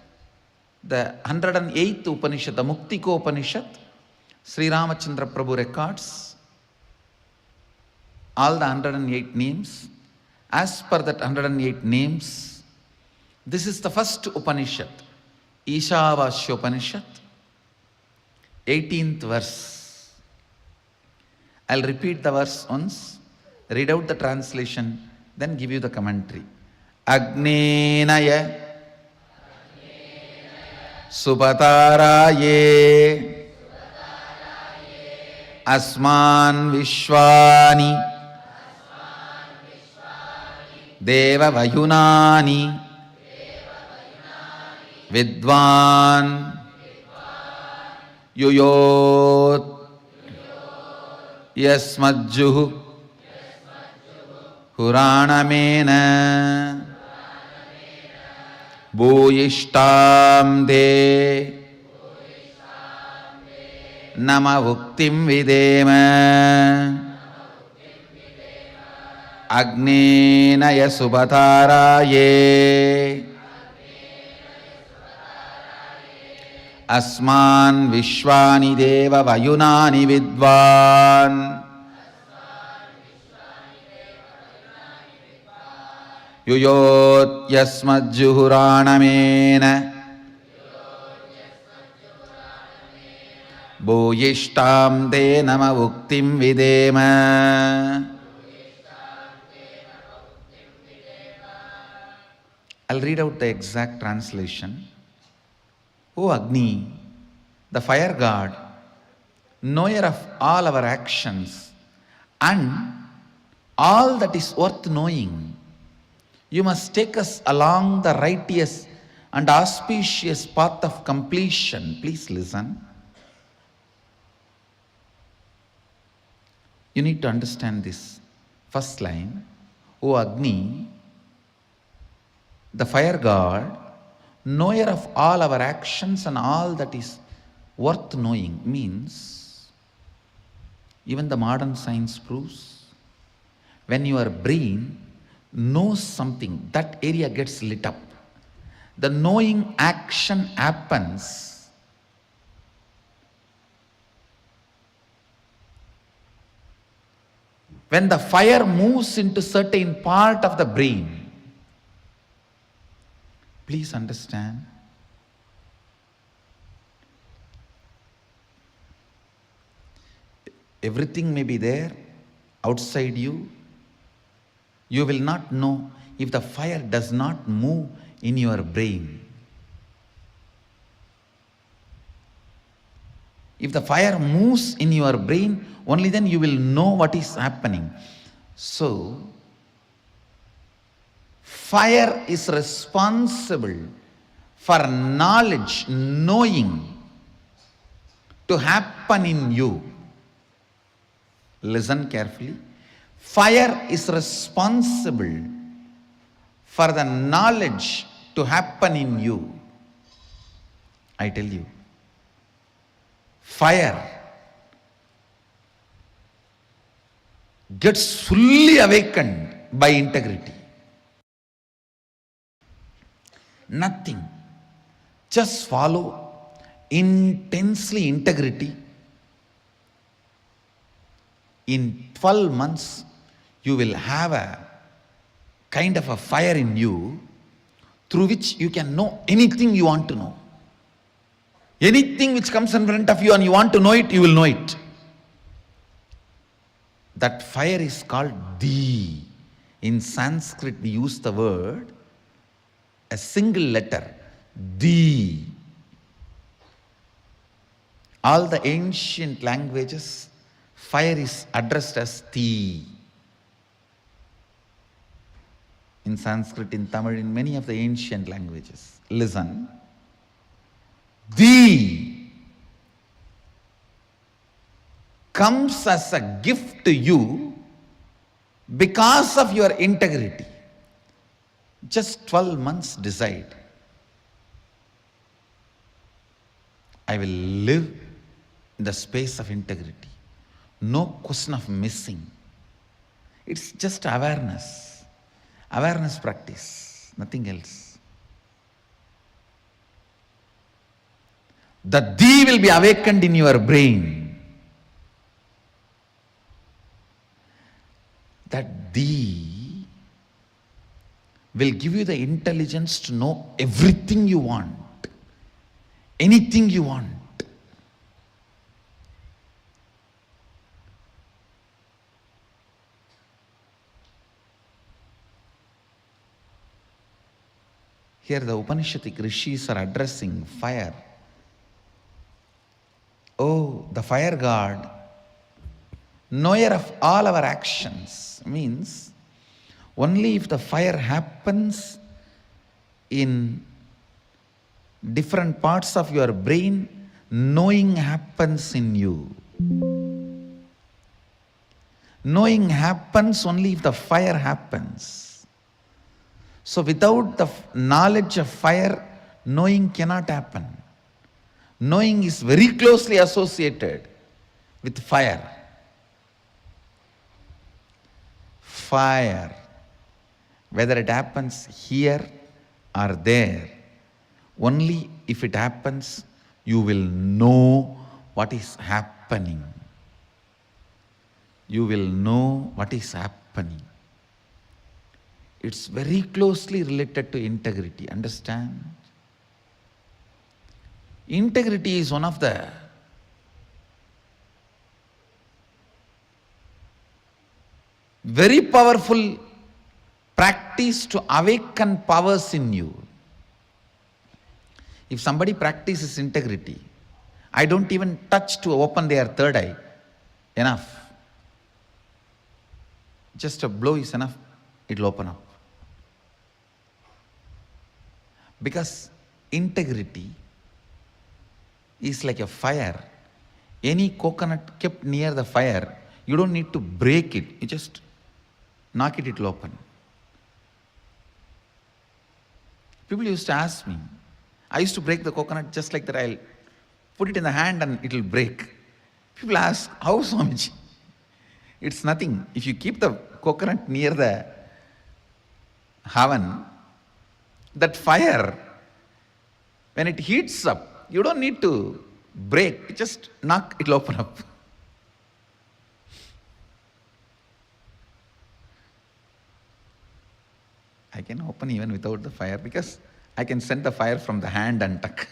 The 108th Upanishad, the Muktiko Upanishad, Sri Ramachandra Prabhu records all the 108 names. As per that 108 names, this is the first Upanishad, Isavasya Upanishad, 18th verse. I'll repeat the verse once, read out the translation, then give you the commentary. Agnenaya Supataraye Asman Vishwani Deva Vayunani Vidwan Yuyot Yasmajjuhu Puranamena Bhuyishtam De Nama Bhuktim Videma Agnenaya Subhataraye Asman Vishwani Deva Vayunani Vidvan Yuyot Yasmajjuhuranamena Bhuyishtam De Nama Bhuktim Videma. I'll read out the exact translation. O Agni, the fire god, knower of all our actions and all that is worth knowing, you must take us along the righteous and auspicious path of completion. Please listen. You need to understand this first line. O Agni, the fire god, knower of all our actions and all that is worth knowing, means even the modern science proves when your brain knows something, that area gets lit up. The knowing action happens when the fire moves into certain part of the brain. Please understand. Everything may be there outside you. You will not know if the fire does not move in your brain. If the fire moves in your brain, only then you will know what is happening. So, fire is responsible for knowledge, knowing to happen in you. Listen carefully. Fire is responsible for the knowledge to happen in you. I tell you, fire gets fully awakened by integrity. Nothing. Just follow intensely integrity. In 12 months, you will have a kind of a fire in you through which you can know anything you want to know. Anything which comes in front of you and you want to know it, you will know it. That fire is called Di. In Sanskrit, we use the word, a single letter, thee. All the ancient languages, fire is addressed as thee. In Sanskrit, in Tamil, in many of the ancient languages. Listen. Thee comes as a gift to you because of your integrity. Just 12 months decide. I will live in the space of integrity. No question of missing. It's just awareness. Awareness practice, nothing else. The thee will be awakened in your brain. That thee will give you the intelligence to know everything you want, anything you want. Here the Upanishadic rishis are addressing fire. Oh, the fire god, knower of all our actions, means only if the fire happens in different parts of your brain, knowing happens in you. Knowing happens only if the fire happens. So without the knowledge of fire, knowing cannot happen. Knowing is very closely associated with fire. Fire, whether it happens here or there, only if it happens, you will know what is happening. You will know what is happening. It's very closely related to integrity, understand? Integrity is one of the very powerful practice to awaken powers in you. If somebody practices integrity, I don't even touch to open their third eye. Enough. Just a blow is enough, it'll open up. Because integrity is like a fire. Any coconut kept near the fire, you don't need to break it. You just knock it, it'll open. People used to ask me, I used to break the coconut just like that. I'll put it in the hand and it'll break. People ask, how, Swamiji? It's nothing. If you keep the coconut near the oven, that fire, when it heats up, you don't need to break. You just knock, it'll open up. I can open even without the fire because I can send the fire from the hand and tuck.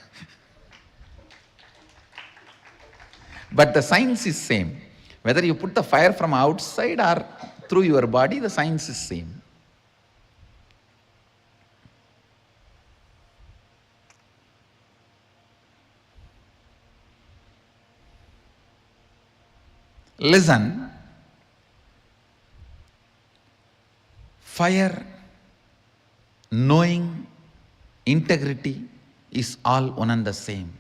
But the science is same. Whether you put the fire from outside or through your body, the science is same. Listen, fire, knowing, integrity is all one and the same.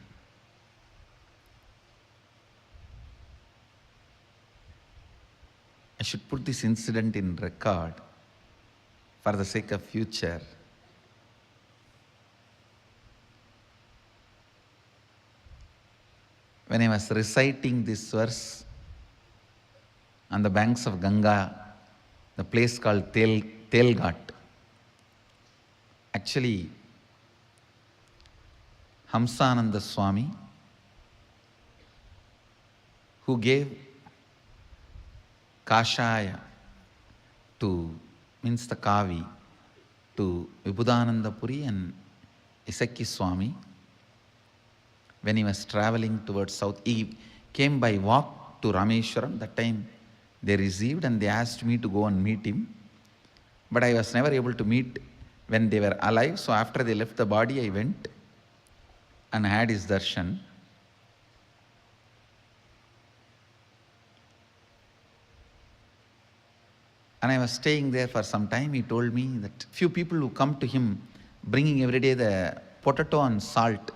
I should put this incident in record for the sake of future. When I was reciting this verse on the banks of Ganga, the place called Telghat, actually Hamsananda Swami, who gave Kashaya to, means the Kavi, to Vibhudananda Puri and Isaki Swami, when he was traveling towards south, he came by walk to Rameshwaram. That time they received and they asked me to go and meet him. But I was never able to meet when they were alive. So after they left the body, I went. and had his darshan. And I was staying there for some time. He told me that few people who come to him bringing every day the potato and salt,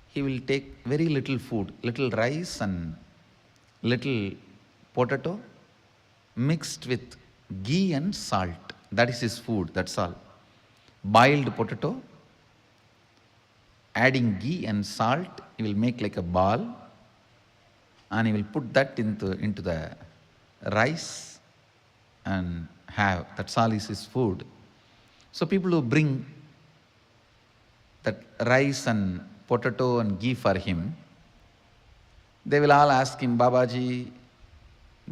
he will take very little food, little rice and little potato mixed with ghee and salt. That is his food, that's all. Boiled potato, adding ghee and salt, he will make like a ball and he will put that into the rice and have. That's all is his food. So people who bring that rice and potato and ghee for him, they will all ask him, Babaji,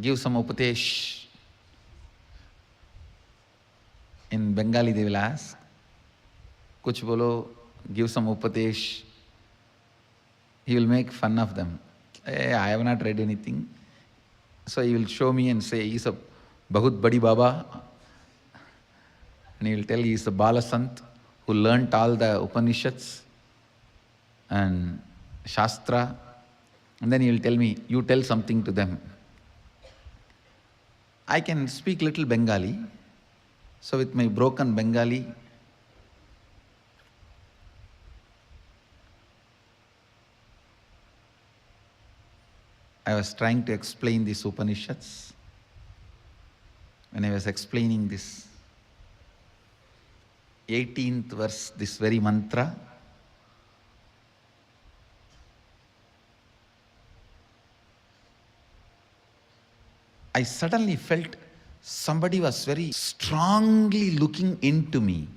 give some upadesh. In Bengali they will ask, Kuch bolo, give some upadesh. He will make fun of them. Hey, I have not read anything. So he will show me and say, he's a Bahut Badi Baba. And he will tell he is a Balasant who learnt all the Upanishads and Shastra. And then he will tell me, you tell something to them. I can speak little Bengali. So with my broken Bengali, I was trying to explain these Upanishads. When I was explaining this 18th verse, this very mantra, I suddenly felt somebody was very strongly looking into me.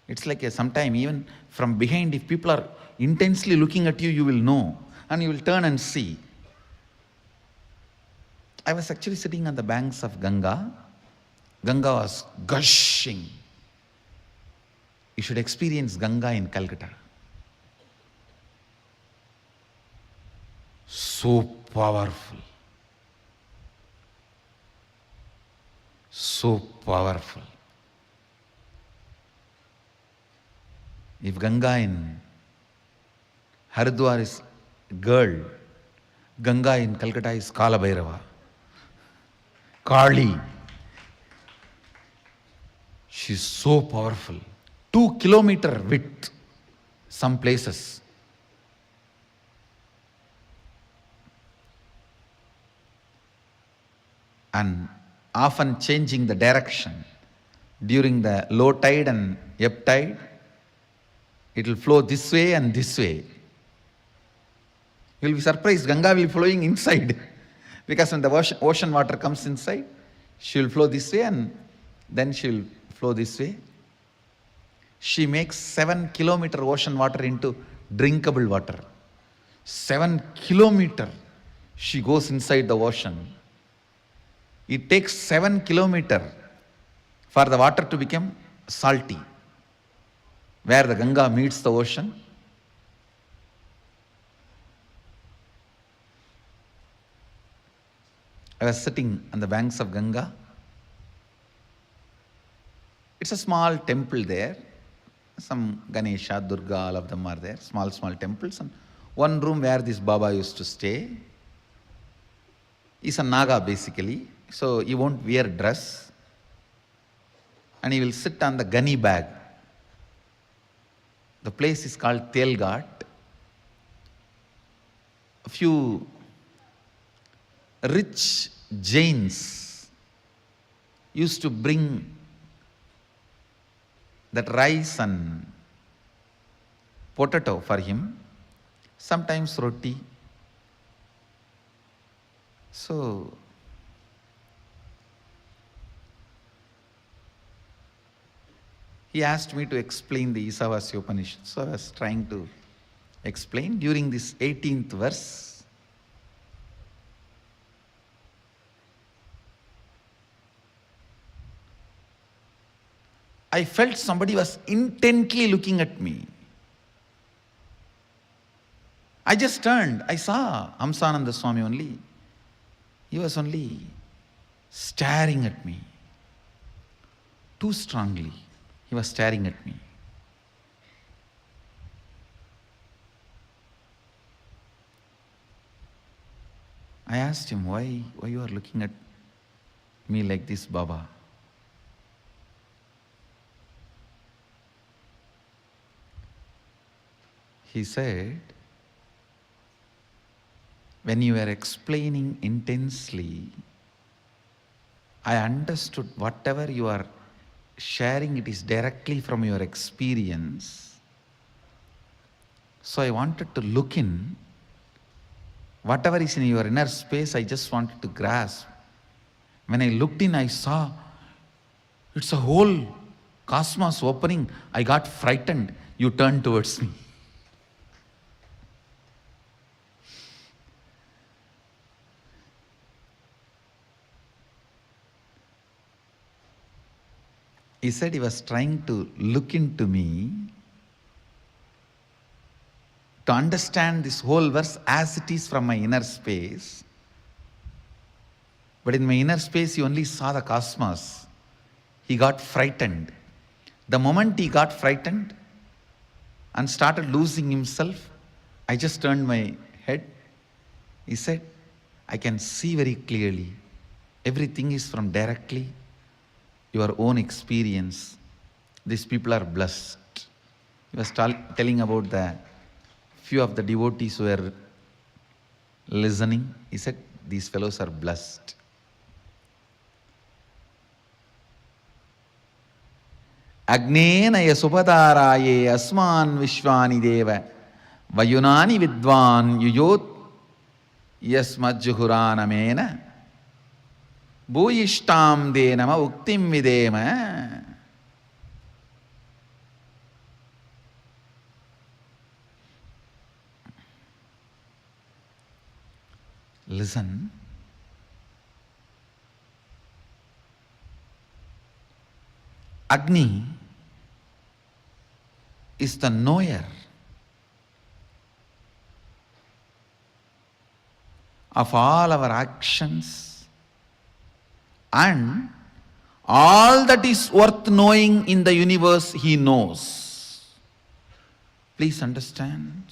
It's like sometime even from behind, if people are intensely looking at you, you will know and you will turn and see. I was actually sitting on the banks of Ganga. Ganga was gushing. You should experience Ganga in Calcutta. So powerful. So powerful. If Ganga in Haridwar is girl, Ganga in Calcutta is Kala Bhairava. Kali. She's so powerful. 2-kilometer width, some places. And often changing the direction. During the low tide and ebb tide, it will flow this way and this way. You will be surprised, Ganga will be flowing inside. Because when the ocean water comes inside, she will flow this way and then she will flow this way. She makes 7-kilometer ocean water into drinkable water. 7 kilometer she goes inside the ocean. It takes 7 kilometer for the water to become salty. Where the Ganga meets the ocean, I was sitting on the banks of Ganga. It's a small temple there. Some Ganesha, Durga, all of them are there. Small temples. And one room where this Baba used to stay. He's a Naga basically. So he won't wear dress. And he will sit on the gunny bag. The place is called Telghat. A few rich Jains used to bring that rice and potato for him, sometimes roti. So he asked me to explain the Isavasya Upanishad. So I was trying to explain. During this 18th verse, I felt somebody was intently looking at me. I just turned. I saw Hamsananda Swami only. He was only staring at me. Too strongly. He was staring at me. I asked him, why you are looking at me like this, Baba? He said, when you were explaining intensely, I understood whatever you are sharing, it is directly from your experience. So I wanted to look in. Whatever is in your inner space, I just wanted to grasp. When I looked in, I saw it's a whole cosmos opening. I got frightened. You turned towards me. He said he was trying to look into me to understand this whole verse as it is from my inner space. But in my inner space, he only saw the cosmos. He got frightened. The moment he got frightened and started losing himself, I just turned my head. He said, I can see very clearly. Everything is from directly your own experience. These people are blessed. He was telling about the few of the devotees who were listening. He said, these fellows are blessed. Agnena yasupataraye asman vishwani deva vayunani vidvan yuyot yasmajjuhuranamena bhuyishtam denama uktim videma. Listen. Agni is the knower of all our actions and all that is worth knowing in the universe he knows. Please understand.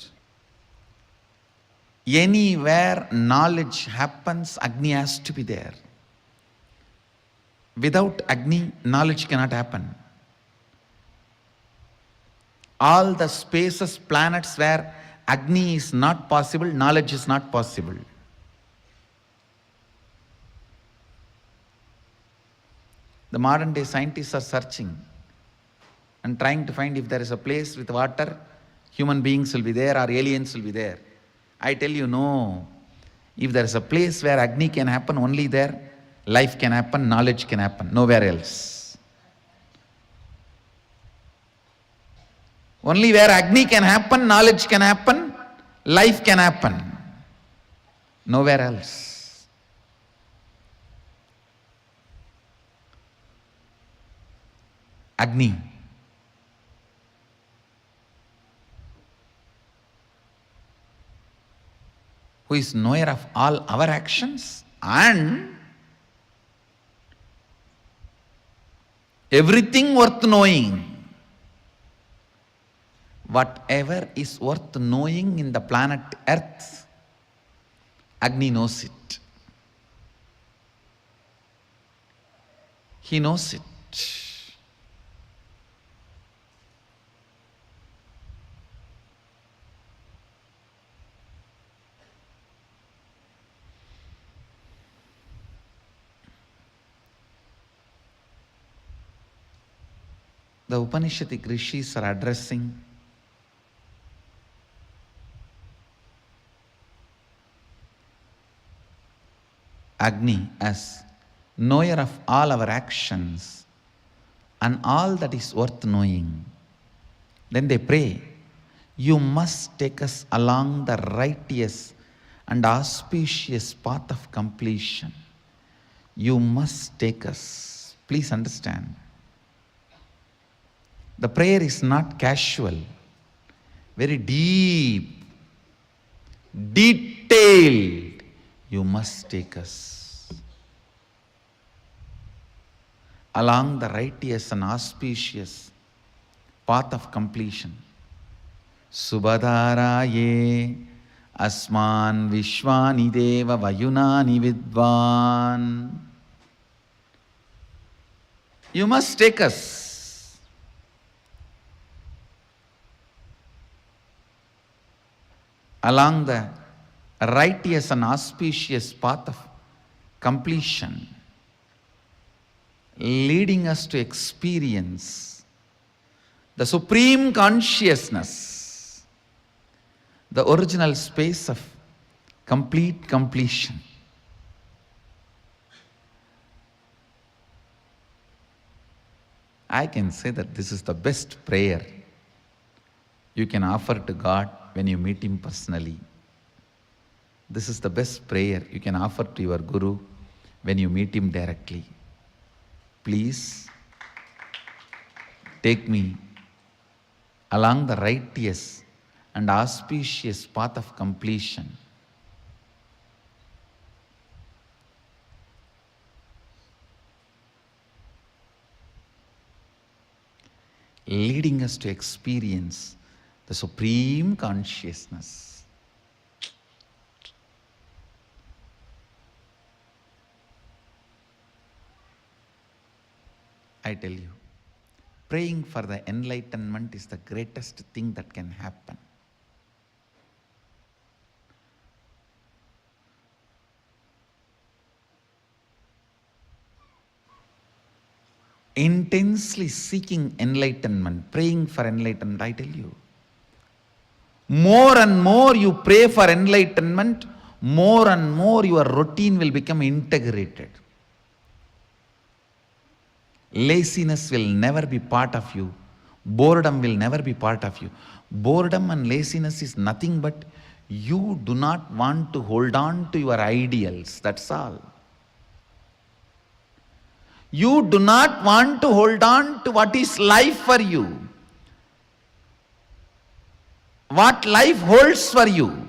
Anywhere knowledge happens, Agni has to be there. Without Agni, knowledge cannot happen. All the spaces, planets where Agni is not possible, knowledge is not possible. The modern day scientists are searching and trying to find if there is a place with water, human beings will be there or aliens will be there. I tell you, no. If there is a place where Agni can happen, only there life can happen, knowledge can happen, nowhere else. Only where Agni can happen, knowledge can happen, life can happen, nowhere else. Agni. Who is knower of all our actions and everything worth knowing. Whatever is worth knowing in the planet Earth, Agni knows it. He knows it. The Upanishadic rishis are addressing Agni as knower of all our actions and all that is worth knowing. Then they pray, you must take us along the righteous and auspicious path of completion. You must take us. Please understand. The prayer is not casual, very deep, detailed. You must take us along the righteous and auspicious path of completion. Subhadharaye Asman Vishwani Deva Vayunani Vidvan. You must take us. Along the righteous and auspicious path of completion, leading us to experience the supreme consciousness, the original space of complete completion. I can say that this is the best prayer you can offer to God when you meet Him personally. This is the best prayer you can offer to your Guru when you meet Him directly. Please take me along the righteous and auspicious path of completion. Leading us to experience the supreme consciousness. I tell you, praying for the enlightenment is the greatest thing that can happen. Intensely seeking enlightenment, praying for enlightenment, I tell you, more and more you pray for enlightenment, more and more your routine will become integrated. Laziness will never be part of you. Boredom will never be part of you. Boredom and laziness is nothing but you do not want to hold on to your ideals, that's all. You do not want to hold on to what is life for you, what life holds for you.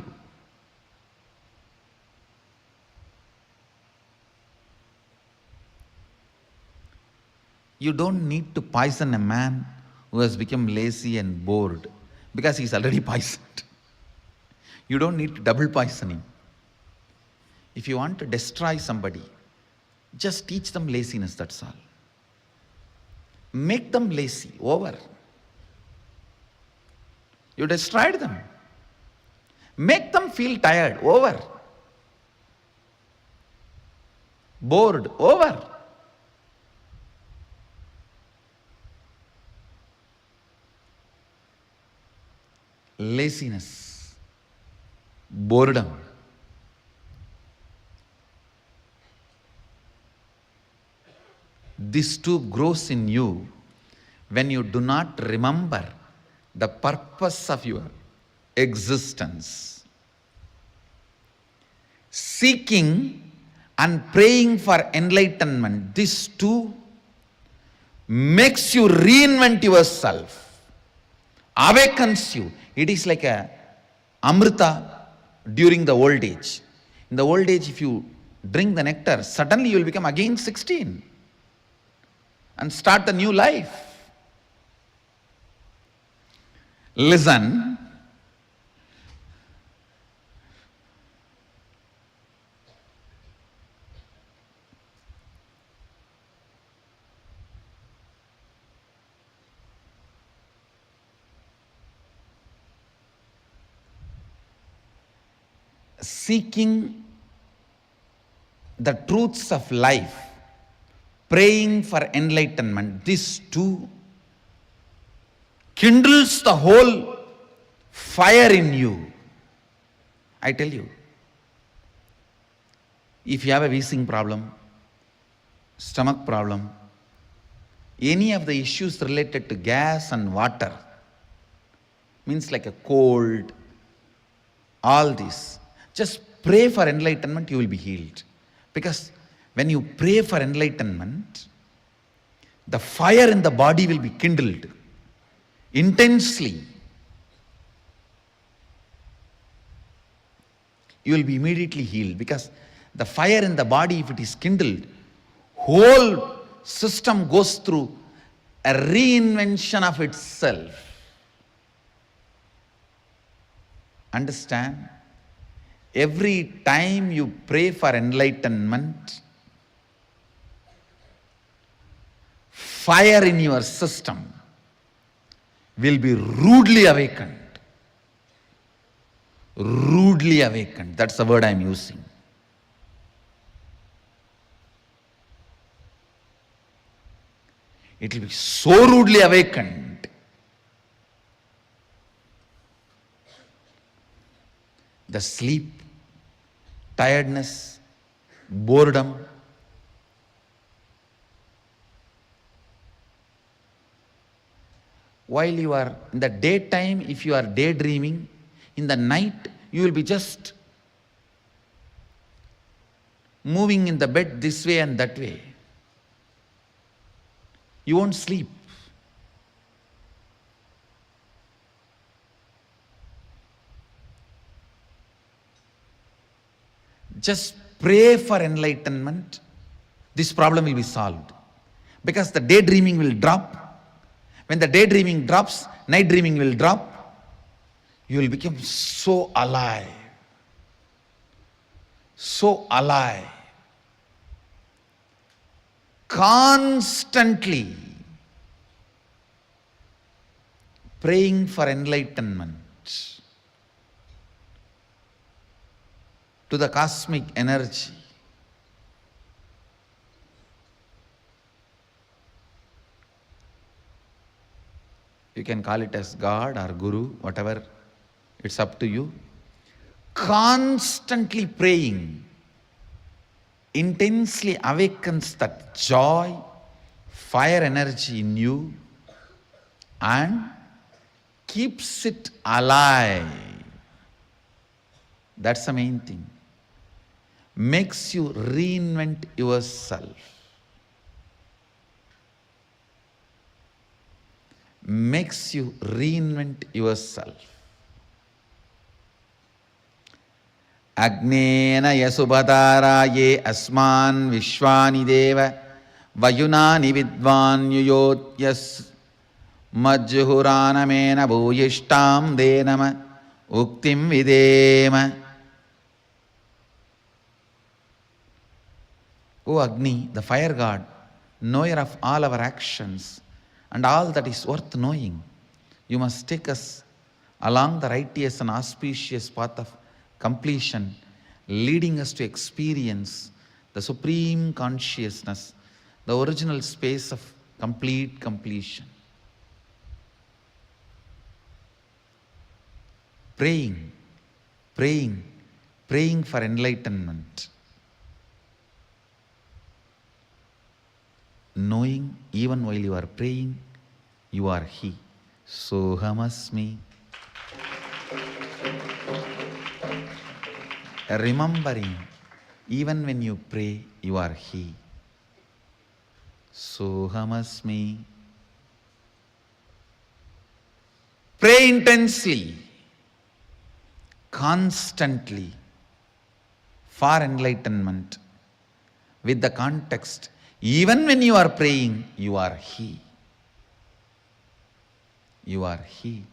You don't need to poison a man who has become lazy and bored because he is already poisoned. You don't need to double poison him. If you want to destroy somebody, just teach them laziness, that's all. Make them lazy, over. You destroyed them. Make them feel tired, over. Bored, over. Laziness, boredom, this too grows in you when you do not remember the purpose of your existence. Seeking and praying for enlightenment, this too makes you reinvent yourself, awakens you. It is like a amrita during the old age. In the old age, if you drink the nectar, suddenly you will become again 16 and start the new life. Listen. Seeking the truths of life, praying for enlightenment, this too kindles the whole fire in you. I tell you, if you have a wheezing problem, stomach problem, any of the issues related to gas and water, means like a cold, all this, just pray for enlightenment, you will be healed. Because when you pray for enlightenment, the fire in the body will be kindled intensely. You will be immediately healed because the fire in the body, if it is kindled, whole system goes through a reinvention of itself. Understand? Every time you pray for enlightenment, fire in your system will be rudely awakened. Rudely awakened. That's the word I am using. It will be so rudely awakened. The sleep, tiredness, boredom, while you are in the daytime, if you are daydreaming, in the night you will be just moving in the bed this way and that way. You won't sleep. Just pray for enlightenment. This problem will be solved. Because the daydreaming will drop. When the daydreaming drops, night dreaming will drop. You will become so alive. So alive. Constantly praying for enlightenment to the cosmic energy. You can call it as God or Guru, whatever, it's up to you. Constantly praying intensely awakens that joy, fire energy in you and keeps it alive. That's the main thing. Makes you reinvent yourself. Makes you reinvent yourself. Agnena yasubhataraye asman vishwani deva vayunani vidvan yuyotyas majjuhuranamena bhuyishtam denama uktim videma. O Agni, the fire god, knower of all our actions and all that is worth knowing, you must take us along the righteous and auspicious path of completion, leading us to experience the supreme consciousness, the original space of complete completion. Praying, praying, praying for enlightenment. Knowing even while you are praying, you are He. Sohamasmi. Remembering, even when you pray, you are He. Sohamasmi. Pray intensely, constantly, for enlightenment, with the context, even when you are praying, you are He. You are He.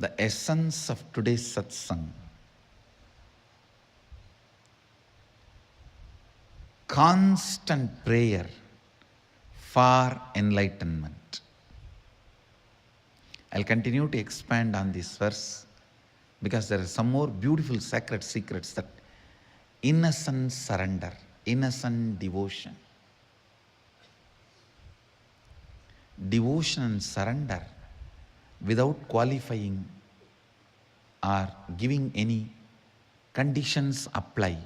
The essence of today's satsang, constant prayer for enlightenment. I'll continue to expand on this verse because there are some more beautiful sacred secrets, that innocent surrender, innocent devotion. Devotion and surrender without qualifying or giving any conditions apply.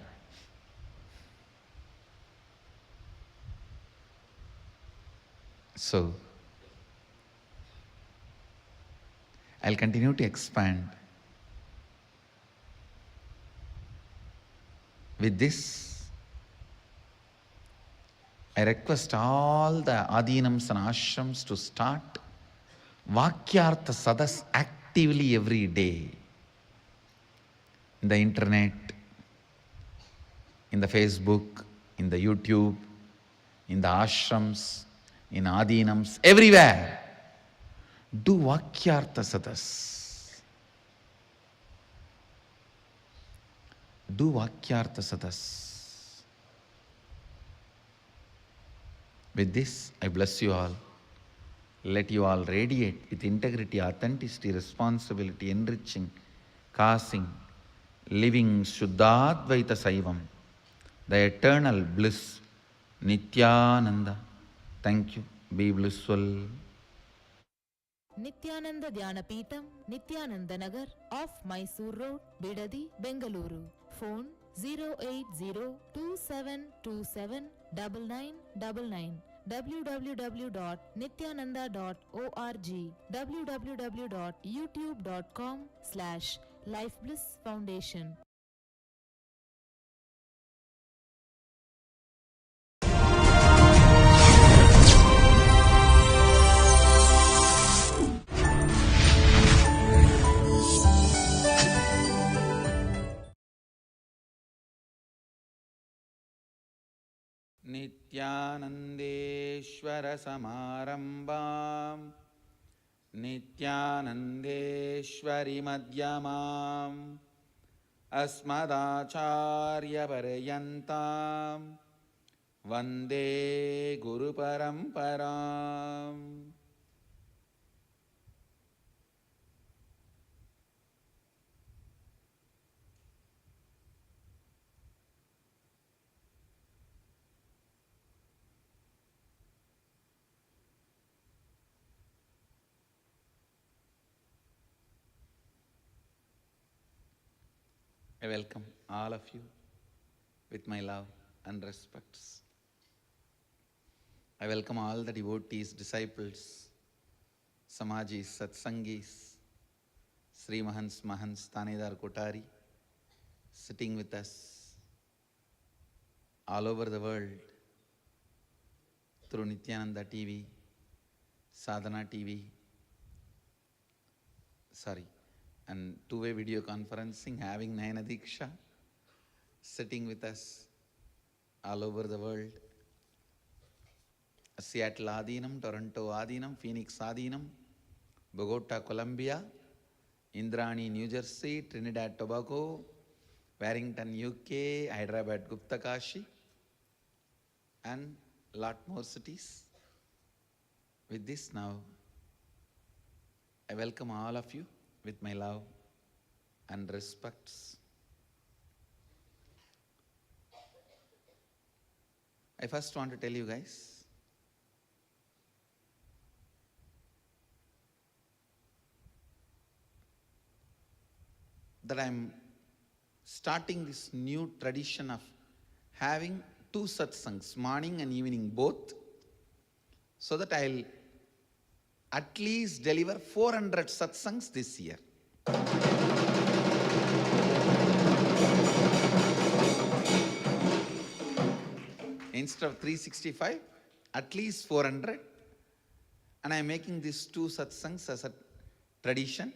So, I'll continue to expand. With this, I request all the adinams and ashrams to start Vakyartha Sadas actively every day. In the internet, in the Facebook, in the YouTube, in the ashrams, in Adinams, everywhere. Do Vakyartha Sadas. Do Vakyartha Sadas. With this, I bless you all. Let you all radiate with integrity, authenticity, responsibility, enriching, causing, living Shuddhadvaita Saivam, the eternal bliss, Nithyananda. Thank you. Be blissful. Nithyananda Dhyanapitham, Nithyananda Nagar, off Mysore Road, Bidadi, Bengaluru. Phone 08027279999. www.nithyananda.org. www.youtube.com/lifeblissfoundation. Nithyanandeshwara Samarambam Nithyanandeshwari Madhyamam Asmadacharya Parayantam Vande Guru Paramparam. I welcome all of you with my love and respects. I welcome all the devotees, disciples, Samajis, Satsangis, Sri Mahants, Tanedar Kotari, sitting with us all over the world through Nithyananda TV, Sadhana TV, and two-way video conferencing, having Nayana Diksha, sitting with us all over the world. Seattle Adinam, Toronto Adinam, Phoenix Adinam, Bogota, Colombia, Indrani, New Jersey, Trinidad, Tobago, Warrington, UK, Hyderabad, Gupta Kashi, and lot more cities. With this now, I welcome all of you with my love and respects. I first want to tell you guys, that I'm starting this new tradition of having two satsangs, morning and evening both, so that I'll at least deliver 400 satsangs this year. Instead of 365, at least 400. And I'm making these two satsangs as a tradition,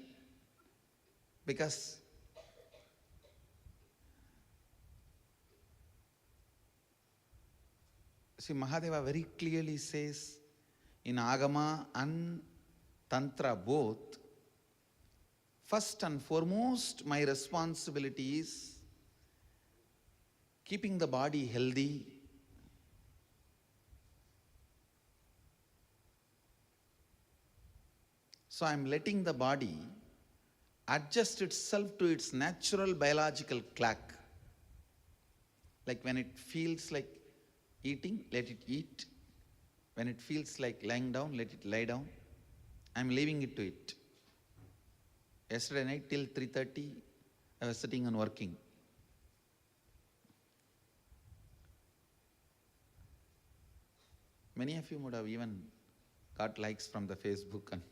because see, Mahadeva very clearly says in Agama and Tantra both, first and foremost, my responsibility is keeping the body healthy, so I'm letting the body adjust itself to its natural biological clock. Like when it feels like eating, let it eat. When it feels like lying down, let it lie down. I'm leaving it to it. Yesterday night till 3:30, I was sitting and working. Many of you would have even got likes from the Facebook and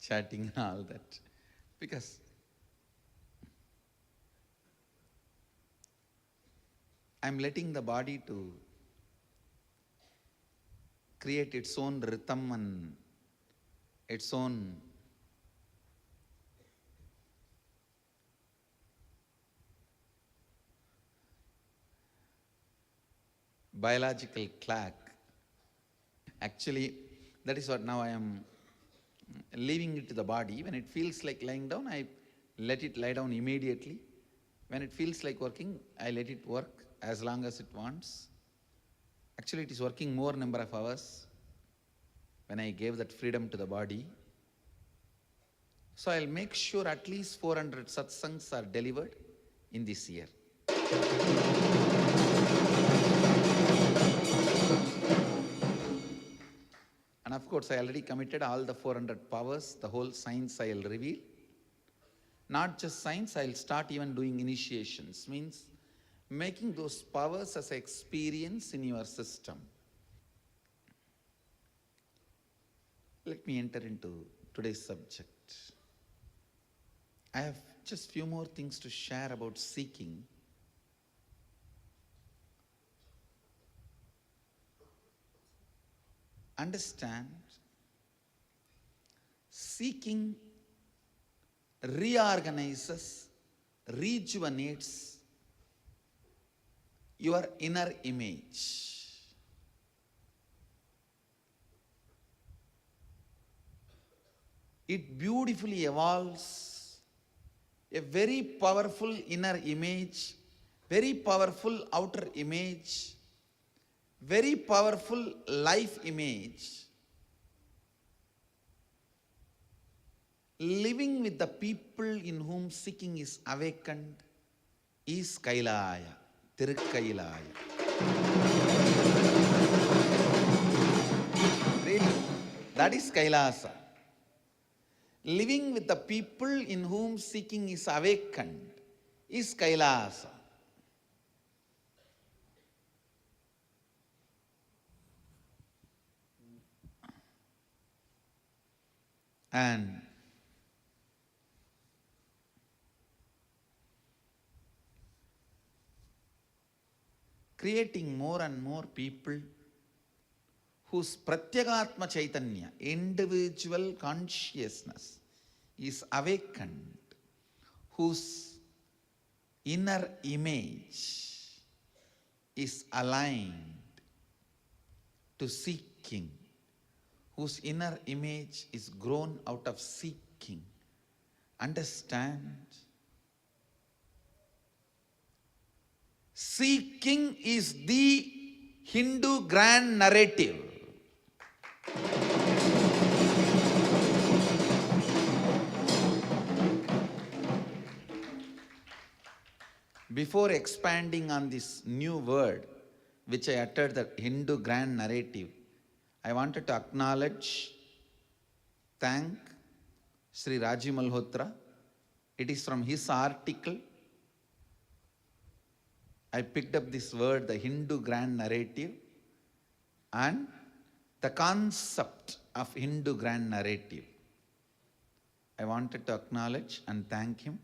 chatting and all that. Because I'm letting the body to create its own rhythm and its own biological clock. Actually, that is what now I am leaving it to the body. When it feels like lying down, I let it lie down immediately. When it feels like working, I let it work as long as it wants. Actually, it is working more number of hours when I gave that freedom to the body. So I'll make sure at least 400 satsangs are delivered in this year. And of course, I already committed all the 400 powers, the whole science I'll reveal. Not just science, I'll start even doing initiations, means making those powers as an experience in your system. Let me enter into today's subject. I have just few more things to share about seeking. Understand, seeking reorganizes, rejuvenates your inner image. It beautifully evolves a very powerful inner image, very powerful outer image, very powerful life image. Living with the people in whom seeking is awakened is Kailaya, Tirukkailaya. Really, that is Kailasa. Living with the people in whom seeking is awakened is Kailasa. And creating more and more people whose Pratyagatma Chaitanya, individual consciousness, is awakened, whose inner image is aligned to seeking, whose inner image is grown out of seeking. Understand? Seeking is the Hindu grand narrative. Before expanding on this new word, which I uttered, the Hindu grand narrative, I wanted to acknowledge, thank Sri Rajiv Malhotra. It is from his article I picked up this word, the Hindu grand narrative, and the concept of Hindu grand narrative. I wanted to acknowledge and thank him.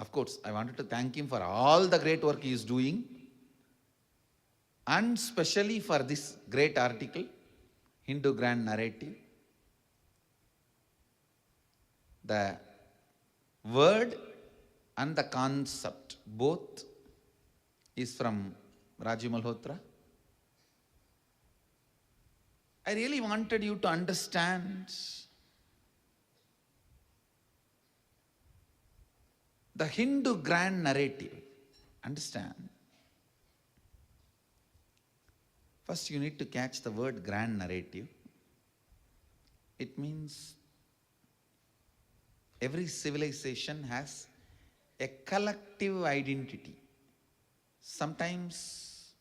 Of course, I wanted to thank him for all the great work he is doing, and especially for this great article, Hindu grand narrative. The word and the concept, both is from Rajiv Malhotra. I really wanted you to understand the Hindu grand narrative. Understand? First, you need to catch the word grand narrative. It means every civilization has a collective identity, sometimes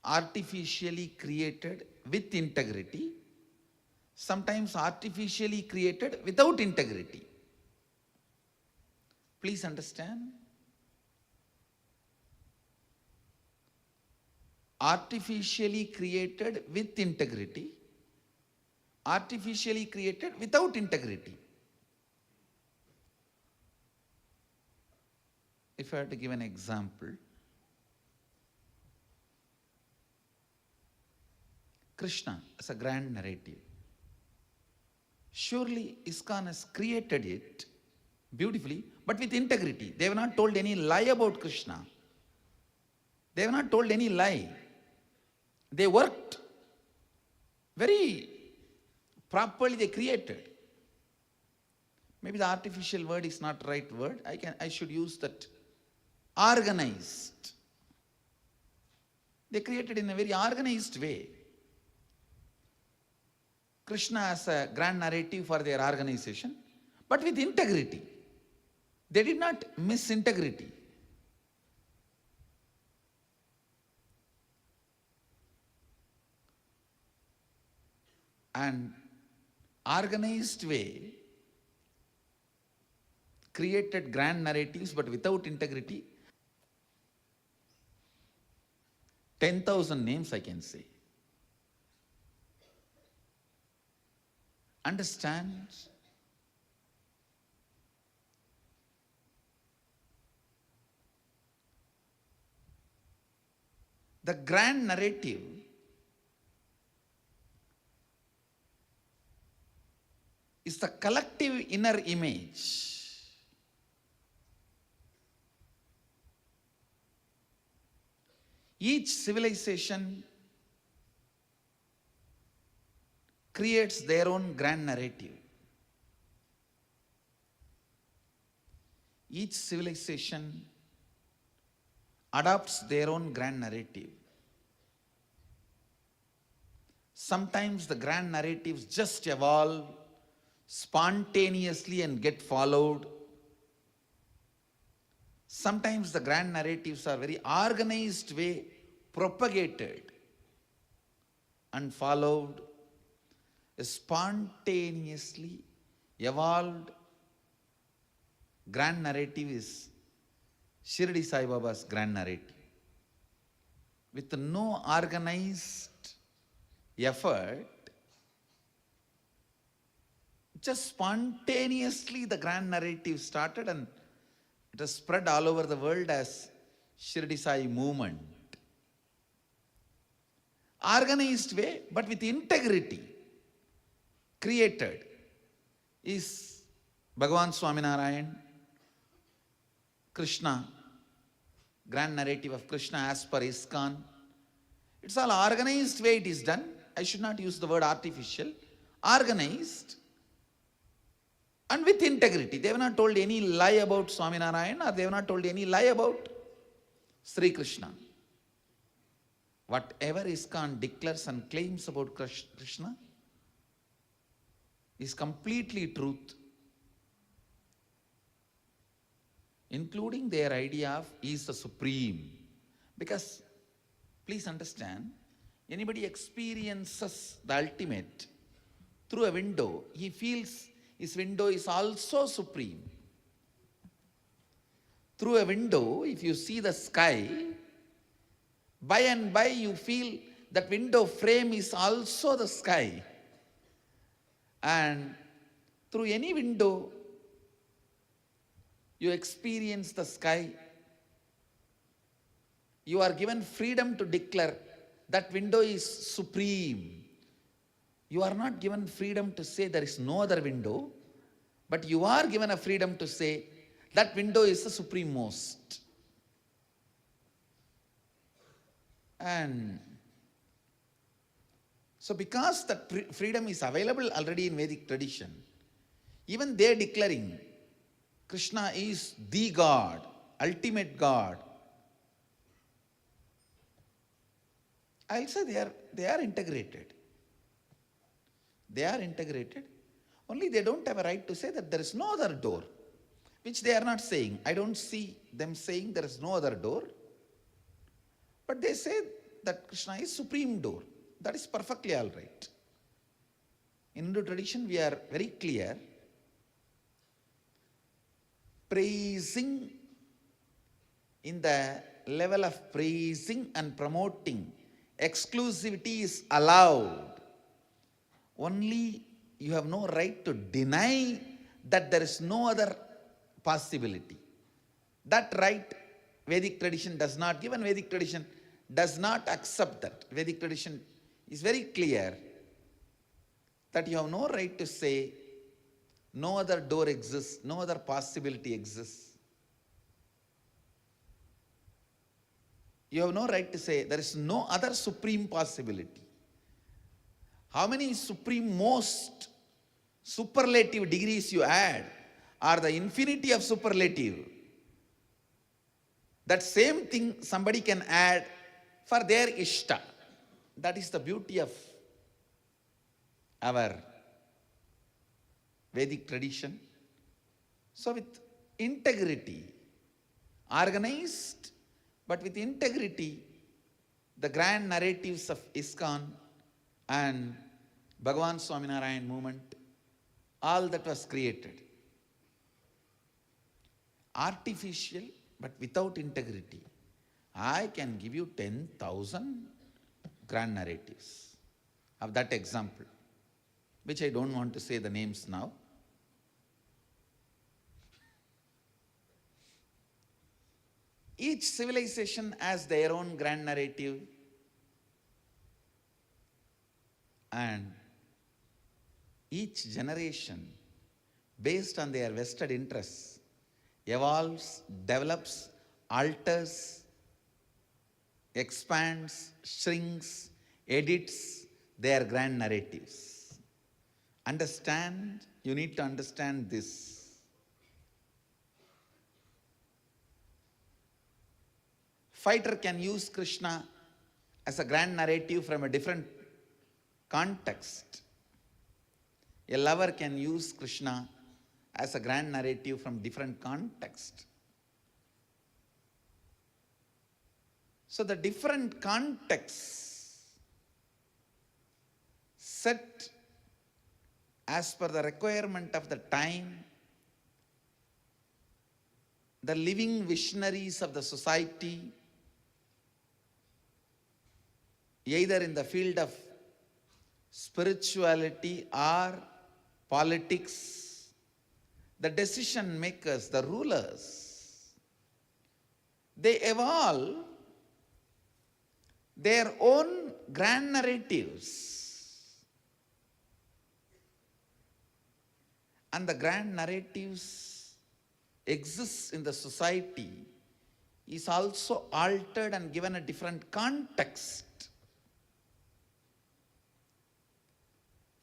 artificially created with integrity, sometimes artificially created without integrity. Please understand. Artificially created with integrity, artificially created without integrity. If I had to give an example, Krishna as a grand narrative. Surely ISKCON has created it beautifully, but with integrity. They have not told any lie about Krishna. They have not told any lie. They worked Very properly they created. Maybe the artificial word is not the right word. I should use that. Organized. They created in a very organized way. Krishna has a grand narrative for their organization, but with integrity. They did not miss integrity. And organized way created grand narratives but without integrity. 10,000 names I can say. Understand? The grand narrative is the collective inner image. Each civilization creates their own grand narrative. Each civilization adopts their own grand narrative. Sometimes the grand narratives just evolve spontaneously and get followed. Sometimes the grand narratives are very organized way propagated and followed. A spontaneously evolved grand narrative is Shirdi Sai Baba's grand narrative. With no organized effort, just spontaneously the grand narrative started and it has spread all over the world as Shirdi Sai movement. Organized way, but with integrity, created is Bhagavan Swaminarayan, Krishna, grand narrative of Krishna as per ISKCON. It's all organized way it is done. I should not use the word artificial. Organized and with integrity. They have not told any lie about Swaminarayan, or they have not told any lie about Sri Krishna. Whatever ISKCON declares and claims about Krishna is completely truth, including their idea of he is the supreme. Because, please understand, anybody experiences the ultimate through a window, he feels his window is also supreme. Through a window, if you see the sky, by and by you feel that window frame is also the sky. And through any window, you experience the sky. You are given freedom to declare that window is supreme. You are not given freedom to say there is no other window, but you are given a freedom to say that window is the suprememost. And so because that freedom is available already in Vedic tradition, even they are declaring Krishna is the God, ultimate God. I'll say they are integrated. They are integrated. Only they don't have a right to say that there is no other door, which they are not saying. I don't see them saying there is no other door. But they say that Krishna is supreme door. That is perfectly all right. In Hindu tradition, we are very clear. Praising in the level of praising and promoting, exclusivity is allowed. Only you have no right to deny that there is no other possibility. That right Vedic tradition does not give, and Vedic tradition does not accept that. Vedic tradition is very clear that you have no right to say no other door exists, no other possibility exists. You have no right to say there is no other supreme possibility. how many supreme most superlative degrees you add, or the infinity of superlative, that same thing somebody can add for their ishta. That is the beauty of our Vedic tradition. So with integrity, organized, but with integrity, the grand narratives of ISKCON and Bhagavan Swaminarayan movement, all that was created. Artificial, but without integrity. I can give you 10,000 grand narratives of that example, which I don't want to say the names now. Each civilization has their own grand narrative, and each generation, based on their vested interests, evolves, develops, alters, expands, shrinks, edits their grand narratives. Understand, you need to understand this. Fighter can use Krishna as a grand narrative from a different context. A lover can use Krishna as a grand narrative from different context. So the different contexts set as per the requirement of the time, the living visionaries of the society, either in the field of spirituality or politics, the decision makers, the rulers, they evolve their own grand narratives. And the grand narratives exist in the society is also altered and given a different context.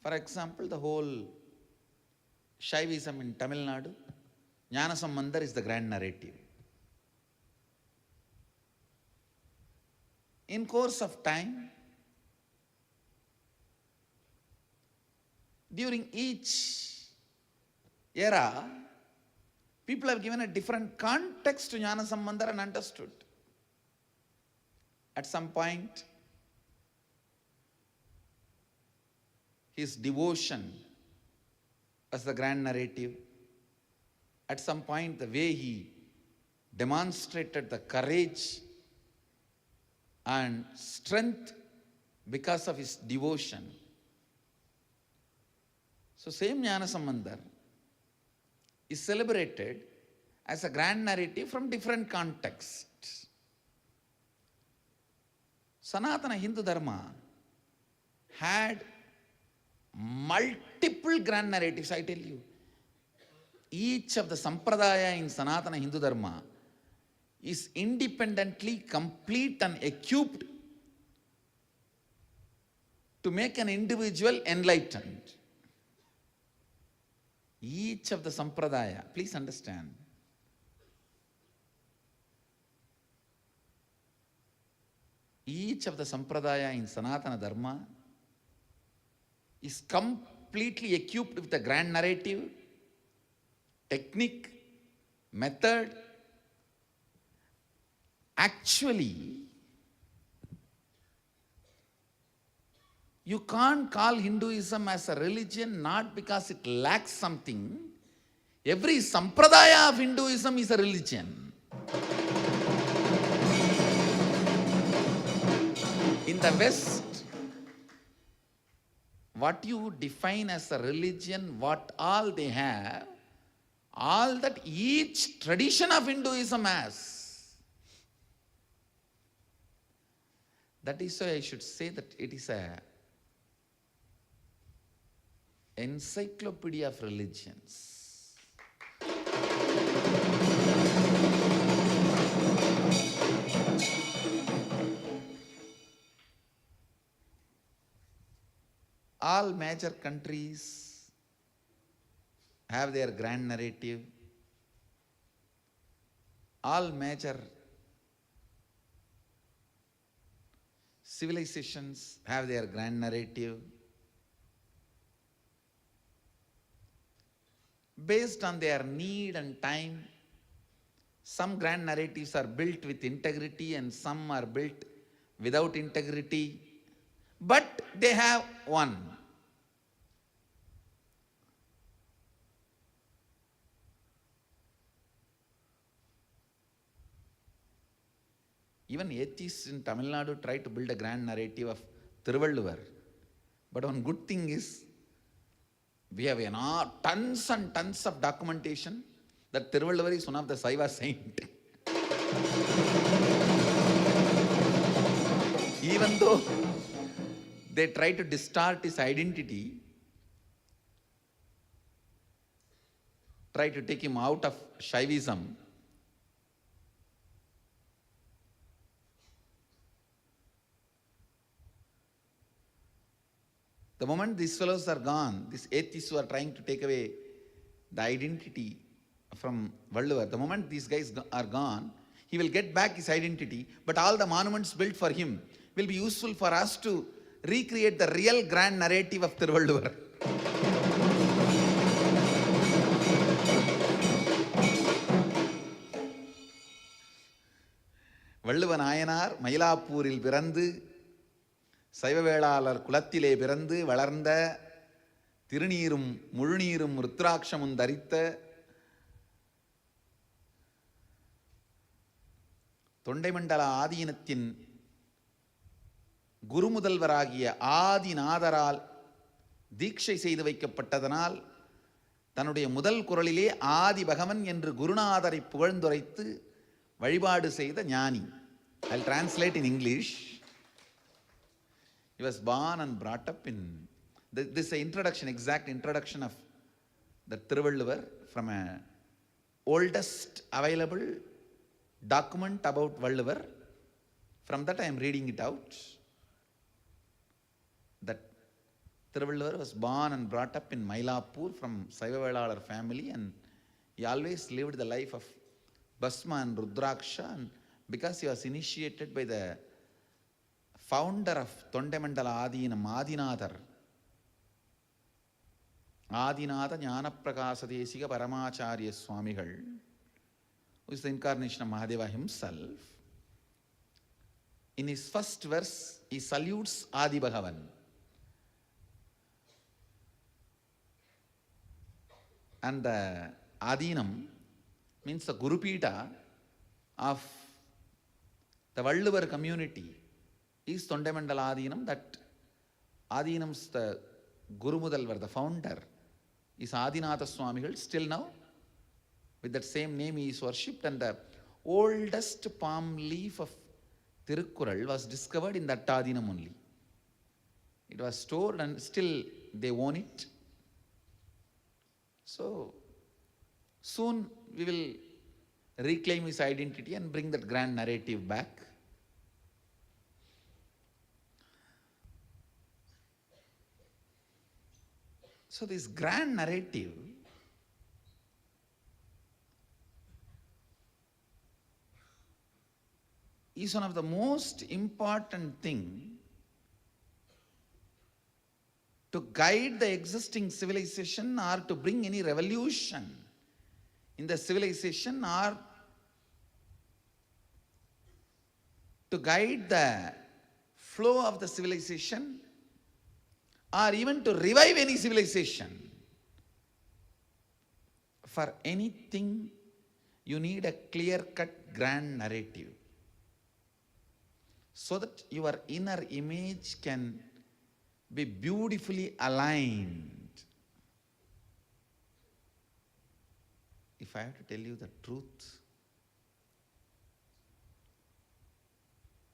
For example, the whole Shaivism in Tamil Nadu, Jnana Sambandhar is the grand narrative. In course of time, during each era, people have given a different context to Jnana Sambandhar and understood. At some point, his devotion was the grand narrative. At some point, the way he demonstrated the courage and strength because of his devotion. So same Jnana Sambandhar is celebrated as a grand narrative from different contexts. Sanatana Hindu Dharma had multiple grand narratives, I tell you. Each of the sampradaya in Sanatana Hindu Dharma is independently complete and equipped to make an individual enlightened. Each of the sampradaya, please understand, each of the sampradaya in Sanatana Dharma is completely equipped with a grand narrative, technique, method. Actually, you can't call Hinduism as a religion not because it lacks something. Every sampradaya of Hinduism is a religion. In the West, what you define as a religion, what all they have, all that each tradition of Hinduism has. That is why I should say that it is a encyclopedia of religions. All major countries have their grand narrative. All major civilizations have their grand narrative. Based on their need and time, some grand narratives are built with integrity and some are built without integrity, but they have one. Even atheists in Tamil Nadu try to build a grand narrative of Thiruvalluvar. But one good thing is, we have tons and tons of documentation that Thiruvalluvar is one of the Saiva saint. Even though they try to distort his identity, try to take him out of Shaivism, the moment these fellows are gone, these atheists who are trying to take away the identity from Valluvar, the moment these guys are gone, he will get back his identity, but all the monuments built for him will be useful for us to recreate the real grand narrative of Thiruvalluvar. வள்ளுவ நாயனார் மயிலாப்பூரில் பிறந்து சைவவேளாளர் குலத்திலே பிறந்து வளர்ந்த, திருநீரும் முழுநீரும் ருத்ராட்சமும் தரித்த, தொண்டைமண்டல ஆதீனத்தின் குருமுதல்வராகிய ஆதிநாதரால் தீட்சை செய்து வைக்கப்பட்டதனால் தன்னுடைய முதல் குரலிலே ஆதி பகவன் என்று குருநாதரை புகழ்ந்துரைத்து வழிபாடு செய்த ஞானி. I'll translate in English. He was born and brought up in, this is an introduction, exact introduction of the Thiruvalluvar from a oldest available document about Valluvar. From that I am reading it out. That Thiruvalluvar was born and brought up in Mylapore from Saivavelalar family, and he always lived the life of Bhasma and Rudraksha, and because he was initiated by the founder of Tondemandala Adinam, Adinathar, Adinatha Jnanaprakasa Desika Paramacharya Swamigal, who is the incarnation of Mahadeva himself. In his first verse, he salutes Adi Bhagavan. And the Adinam means the Gurupita of the Valluvar community is Tondemandala Adinam. That Adinam's the Gurumudalvar, the founder, is Adinatha Swamigal. Still now, with that same name he is worshipped, and the oldest palm leaf of Tirukkural was discovered in that Adinam only. It was stored and still they own it. So, soon we will reclaim his identity and bring that grand narrative back. So this grand narrative is one of the most important thing to guide the existing civilization, or to bring any revolution in the civilization, or to guide the flow of the civilization, or even to revive any civilization. For anything, you need a clear-cut grand narrative, so that your inner image can be beautifully aligned. If I have to tell you the truth,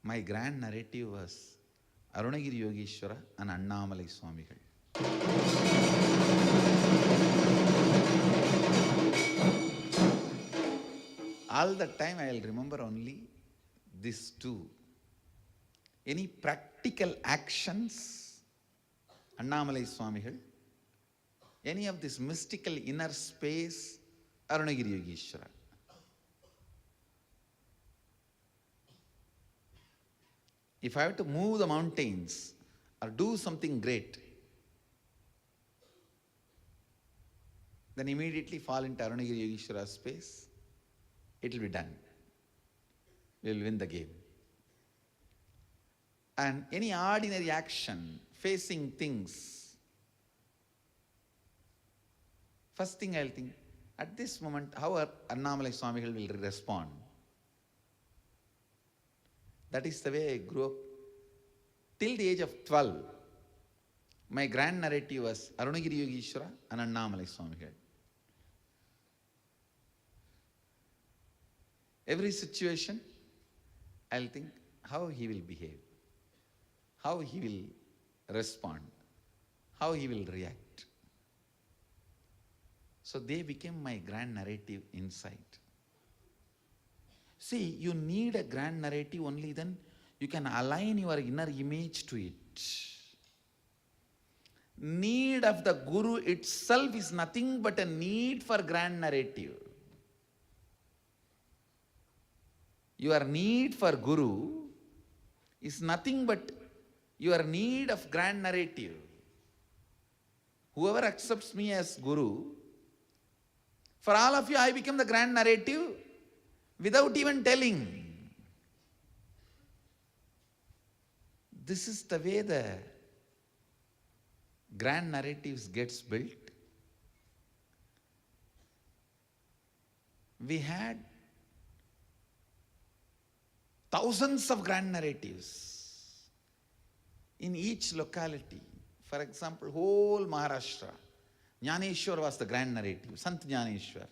my grand narrative was Arunagiri Yogeshwara and Annamalai Swamigal. All the time I will remember only these two. Any practical actions Annamalai Swamigal, any of this mystical inner space, Arunagiri Yogeshwara. If I have to move the mountains or do something great, then immediately fall into Arunagiri Yogeshwara's space, it will be done. We will win the game. And any ordinary action, facing things, first thing I'll think, at this moment, how Annamalai Swamigal will respond. That is the way I grew up. Till the age of 12, my grand narrative was Arunagiri Yogeshwara and Annamalai Swamigal. Every situation, I'll think how he will behave, how he will respond, how he will react. So they became my grand narrative inside. See, you need a grand narrative, only then you can align your inner image to it. Need of the Guru itself is nothing but a need for grand narrative. Your need for Guru is nothing but your need of grand narrative. Whoever accepts me as Guru, for all of you I become the grand narrative without even telling. This is the way the grand narratives gets built. We had thousands of grand narratives in each locality. For example, whole Maharashtra, Jnaneshwar was the grand narrative, Sant Jnaneshwar.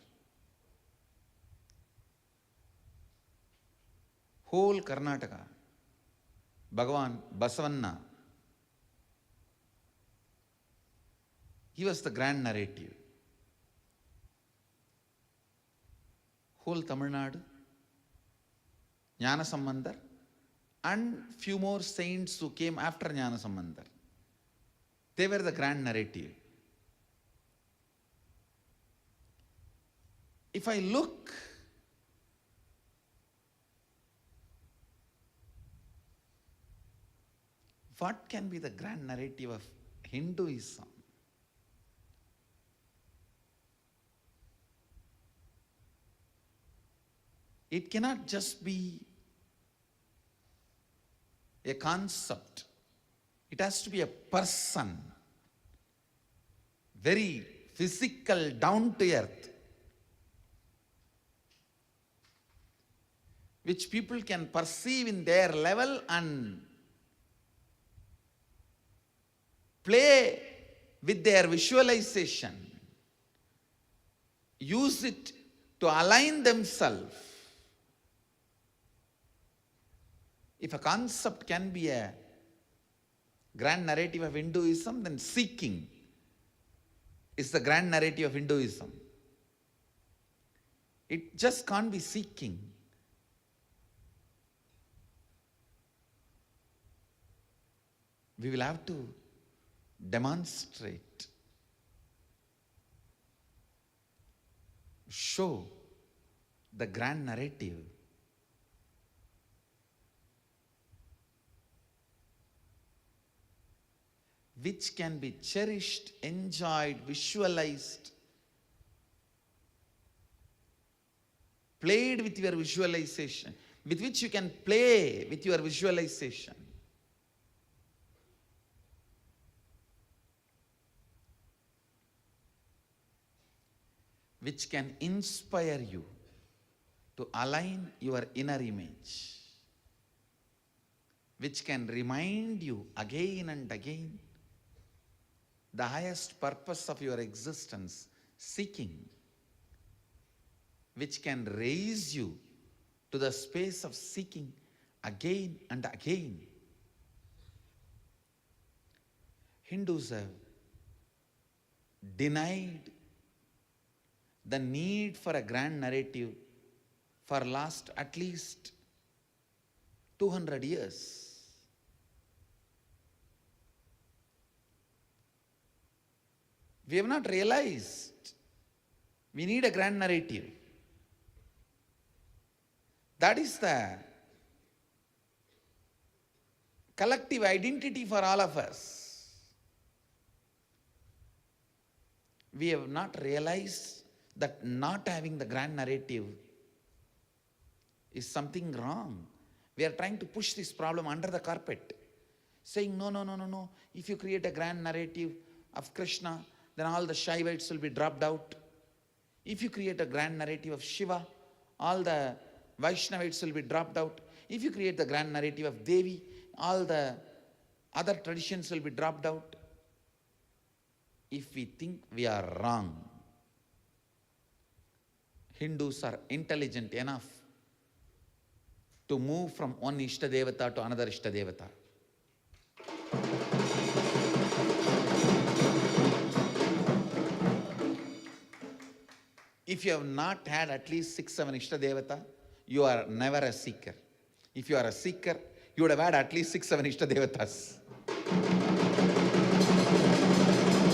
Whole Karnataka, Bhagavan Basavanna, he was the grand narrative. Whole Tamil Nadu, Jnana Sambandar, and few more saints who came after Jnana Sambandar. They were the grand narrative. If I look what can be the grand narrative of Hinduism? It cannot just be a concept. It has to be a person, very physical, down to earth, which people can perceive in their level and play with their visualization, use it to align themselves. If a concept can be a grand narrative of Hinduism, then seeking is the grand narrative of Hinduism. It just can't be seeking. We will have to demonstrate, show the grand narrative. Which can be cherished, enjoyed, visualized, played with your visualization, with which you can play with your visualization. Which can inspire you to align your inner image, which can remind you again and again the highest purpose of your existence, seeking, which can raise you to the space of seeking again and again. Hindus have denied the need for a grand narrative for last at least 200 years. We have not realized we need a grand narrative. That is the collective identity for all of us. We have not realized that not having the grand narrative is something wrong. We are trying to push this problem under the carpet, saying, no. If you create a grand narrative of Krishna, then all the Shaivites will be dropped out. If you create a grand narrative of Shiva, all the Vaishnavites will be dropped out. If you create the grand narrative of Devi, all the other traditions will be dropped out. If we think we are wrong, Hindus are intelligent enough to move from one Ishtadevata to another Ishtadevata. If you have not had at least 6-7 Ishtadevata, you are never a seeker. If you are a seeker, you would have had at least 6-7 Ishtadevatas.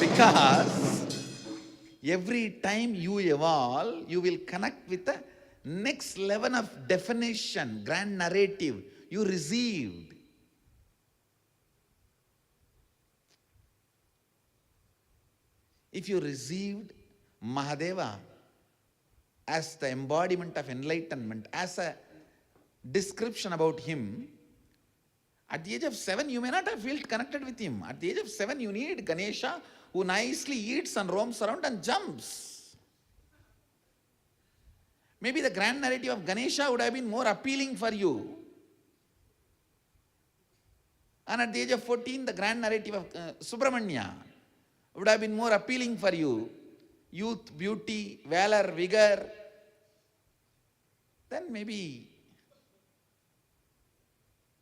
Because every time you evolve, you will connect with the next level of definition, grand narrative you received. If you received Mahadeva as the embodiment of enlightenment, as a description about him, at the age of 7, you may not have felt connected with him. At the age of 7, you need Ganesha who nicely eats and roams around and jumps. Maybe the grand narrative of Ganesha would have been more appealing for you. And at the age of 14, the grand narrative of Subramanya would have been more appealing for you. Youth, beauty, valor, vigor. Then maybe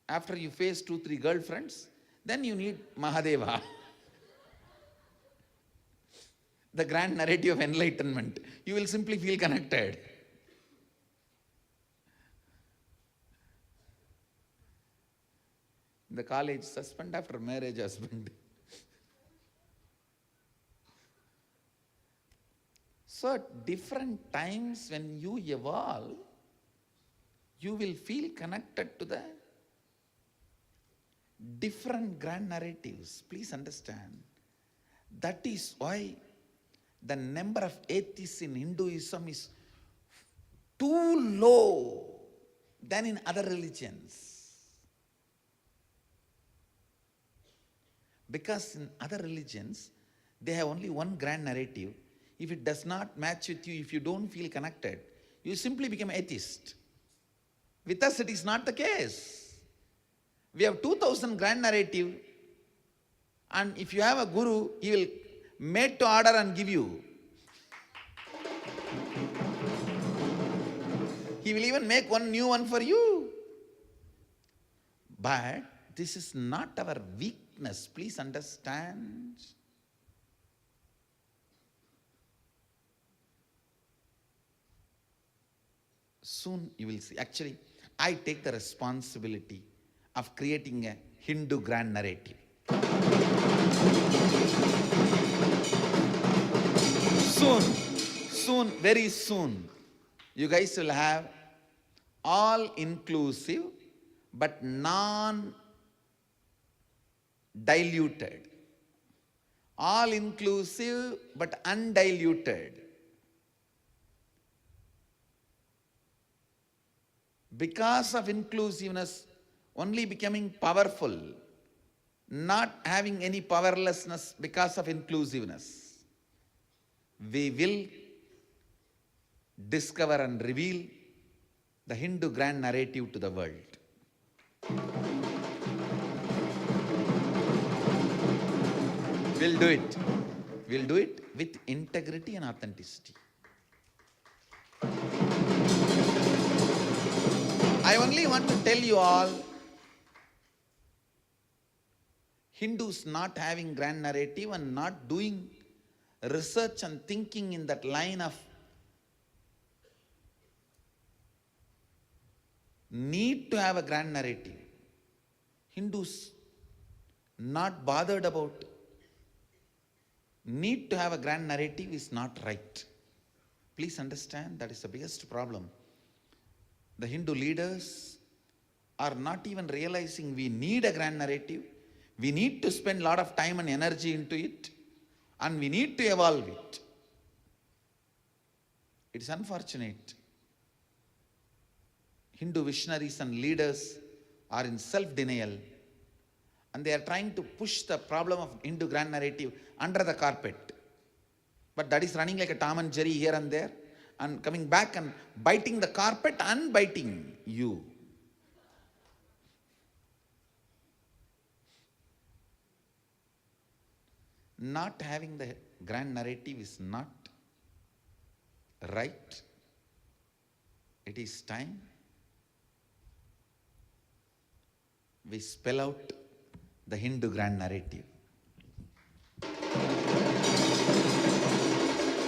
after you face 2-3 girlfriends, then you need Mahadeva. The grand narrative of enlightenment. You will simply feel connected. In the college, suspend after marriage husband. So at different times when you evolve, you will feel connected to the different grand narratives. Please understand. That is why the number of atheists in Hinduism is too low than in other religions. Because in other religions, they have only one grand narrative. If it does not match with you, if you don't feel connected, you simply become atheist. With us, it is not the case. We have 2000 grand narrative, and if you have a guru, he will made to order and give you. He will even make one new one for you. But this is not our weakness. Please understand. Soon you will see. Actually, I take the responsibility of creating a Hindu grand narrative. Soon, very soon, you guys will have all-inclusive but non-diluted. All-inclusive but undiluted. Because of inclusiveness, only becoming powerful, not having any powerlessness because of inclusiveness. We will discover and reveal the Hindu grand narrative to the world. We'll do it. We'll do it with integrity and authenticity. I only want to tell you all, Hindus not having grand narrative and not doing research and thinking in that line of need to have a grand narrative. Hindus not bothered about need to have a grand narrative is not right. Please understand, that is the biggest problem. The Hindu leaders are not even realizing we need a grand narrative. We need to spend a lot of time and energy into it, and we need to evolve it. It is unfortunate. Hindu visionaries and leaders are in self-denial, and they are trying to push the problem of Hindu grand narrative under the carpet. But that is running like a Tom and Jerry here and there, and coming back and biting the carpet and biting you. Not having the grand narrative is not right. It is time we spell out the Hindu grand narrative.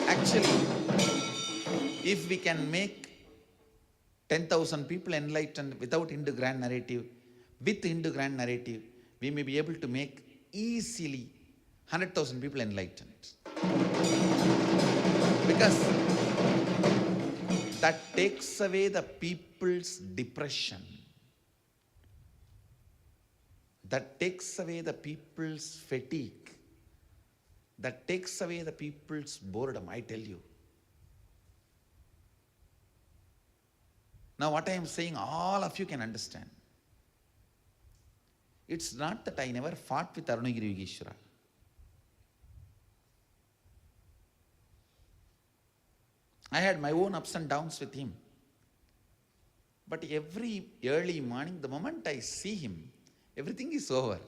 Actually, if we can make 10,000 people enlightened without Hindu grand narrative, with Hindu grand narrative, we may be able to make easily 100,000 people enlightened. Because that takes away the people's depression. That takes away the people's fatigue. That takes away the people's boredom, I tell you. Now what I am saying, all of you can understand. It's not that I never fought with Arunagiri Yogeshwara. I had my own ups and downs with him. But every early morning, the moment I see him, everything is over.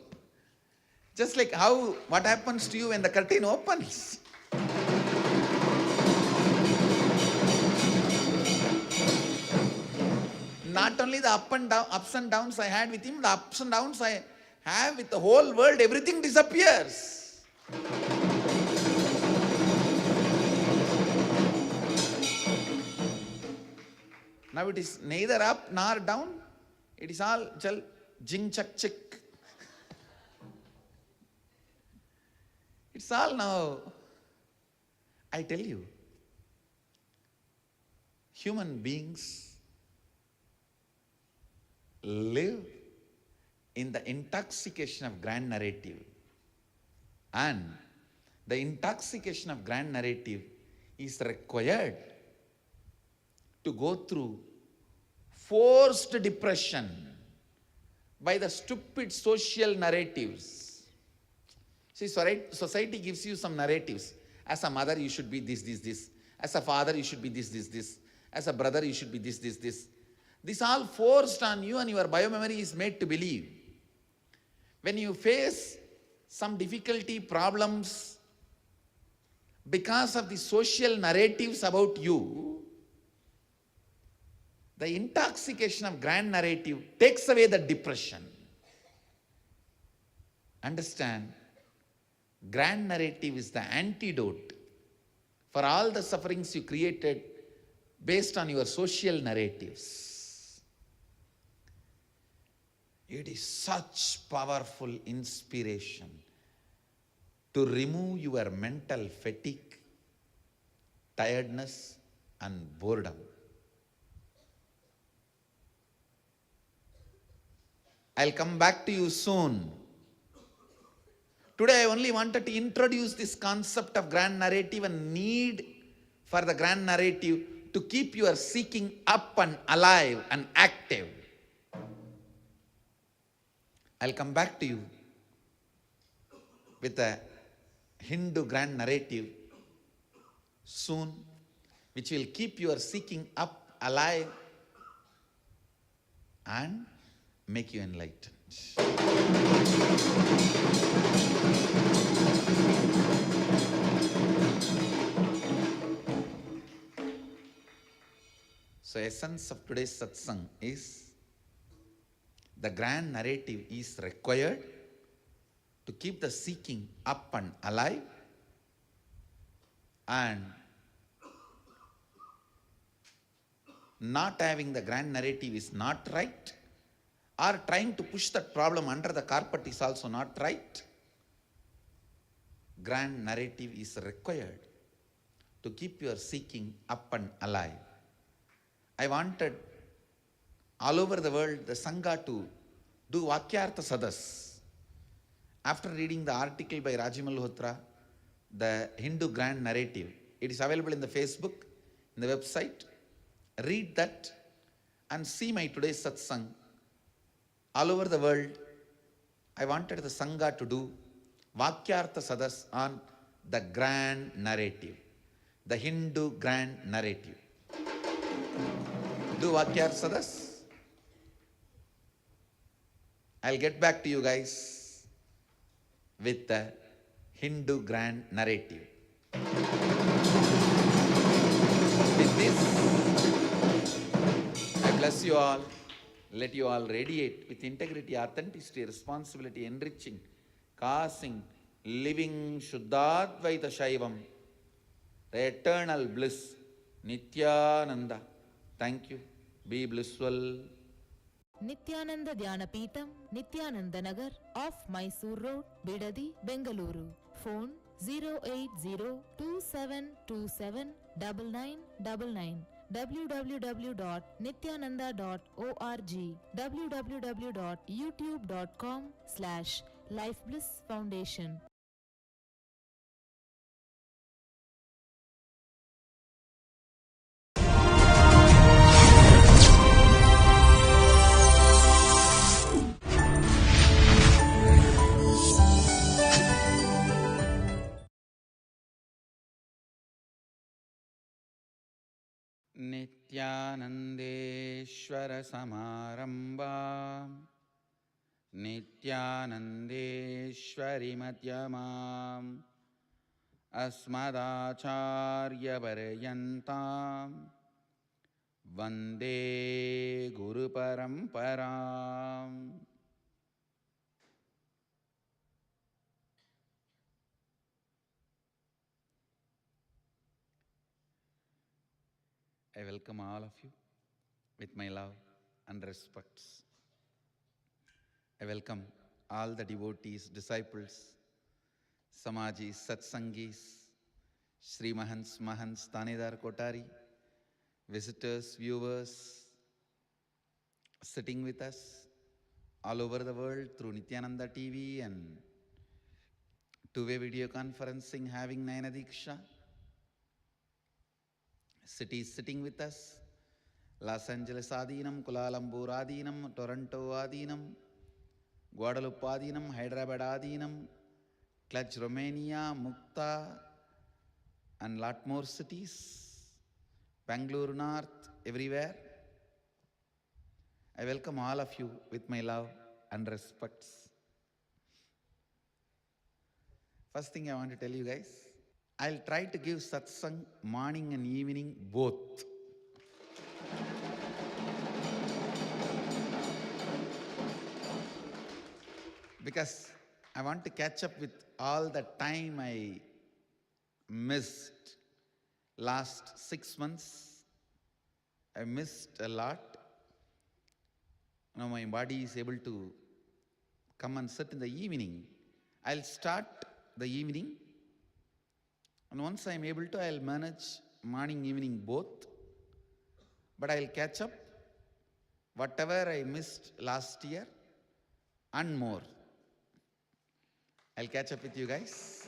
Just like what happens to you when the curtain opens. Not only the ups and downs I had with him, the ups and downs I have with the whole world, everything disappears. Now it is neither up nor down. It is all jing chak chick. It's all now. I tell you, human beings live in the intoxication of grand narrative. And the intoxication of grand narrative is required to go through forced depression by the stupid social narratives. See, society gives you some narratives. As a mother, you should be this, this, this. As a father, you should be this, this, this. As a brother, you should be this, this, this. This all forced on you, and your biomemory is made to believe. When you face some difficulty, problems, because of the social narratives about you, the intoxication of grand narrative takes away the depression. Understand, grand narrative is the antidote for all the sufferings you created based on your social narratives. It is such powerful inspiration to remove your mental fatigue, tiredness, and boredom. I'll come back to you soon. Today I only wanted to introduce this concept of grand narrative and need for the grand narrative to keep your seeking up and alive and active. I'll come back to you with a Hindu grand narrative soon, which will keep your seeking up alive and make you enlightened. So essence of today's satsang is the grand narrative is required to keep the seeking up and alive, and not having the grand narrative is not right, or trying to push that problem under the carpet is also not right. grand narrative is required to keep your seeking up and alive. I wanted all over the world the Sangha to do Vakyartha Sadas. After reading the article by Raji Malhotra, the Hindu grand narrative, it is available in the Facebook, in the website. Read that and see my today's satsang. All over the world, I wanted the Sangha to do Vakyartha Sadas on the grand narrative, the Hindu grand narrative. Do Vakyartha Sadas. I'll get back to you guys with the Hindu grand narrative. With this, I bless you all. Let you all radiate with integrity, authenticity, responsibility, enriching, causing, living Shuddhadvaita Shaivam, the eternal bliss, Nithyananda. Thank you. Be blissful. Nithyananda Dhyanapitham, Nithyananda Nagar, off Mysore Road, Bidadi, Bengaluru. Phone 08027279999. www.nithyananda.org, www.youtube.com/lifeblissfoundation. Nithyanandeshwara Samarambha Nithyanandeshwari Madhyamam Asmadacharya Paryantam Vande Guru Paramparam. I welcome all of you with my love and respects. I welcome all the devotees, disciples, Samajis, Satsangis, Sri Mahants, Mahants, Tanedar Kotari, visitors, viewers, sitting with us all over the world through Nithyananda TV and two-way video conferencing, having Nayana Diksha. Cities sitting with us, Los Angeles Adinam, Kuala Lumpur Adinam, Toronto Adinam, Guadalupe Adinam, Hyderabad Adinam, Clutch Romania, Mukta, and lot more cities, Bangalore North, everywhere. I welcome all of you with my love and respects. First thing I want to tell you guys, I'll try to give satsang morning and evening both. Because I want to catch up with all the time I missed last 6 months. I missed a lot. Now my body is able to come and sit in the evening. I'll start the evening, and once I'm able to, I'll manage morning, evening both. But I'll catch up whatever I missed last year and more. I'll catch up with you guys.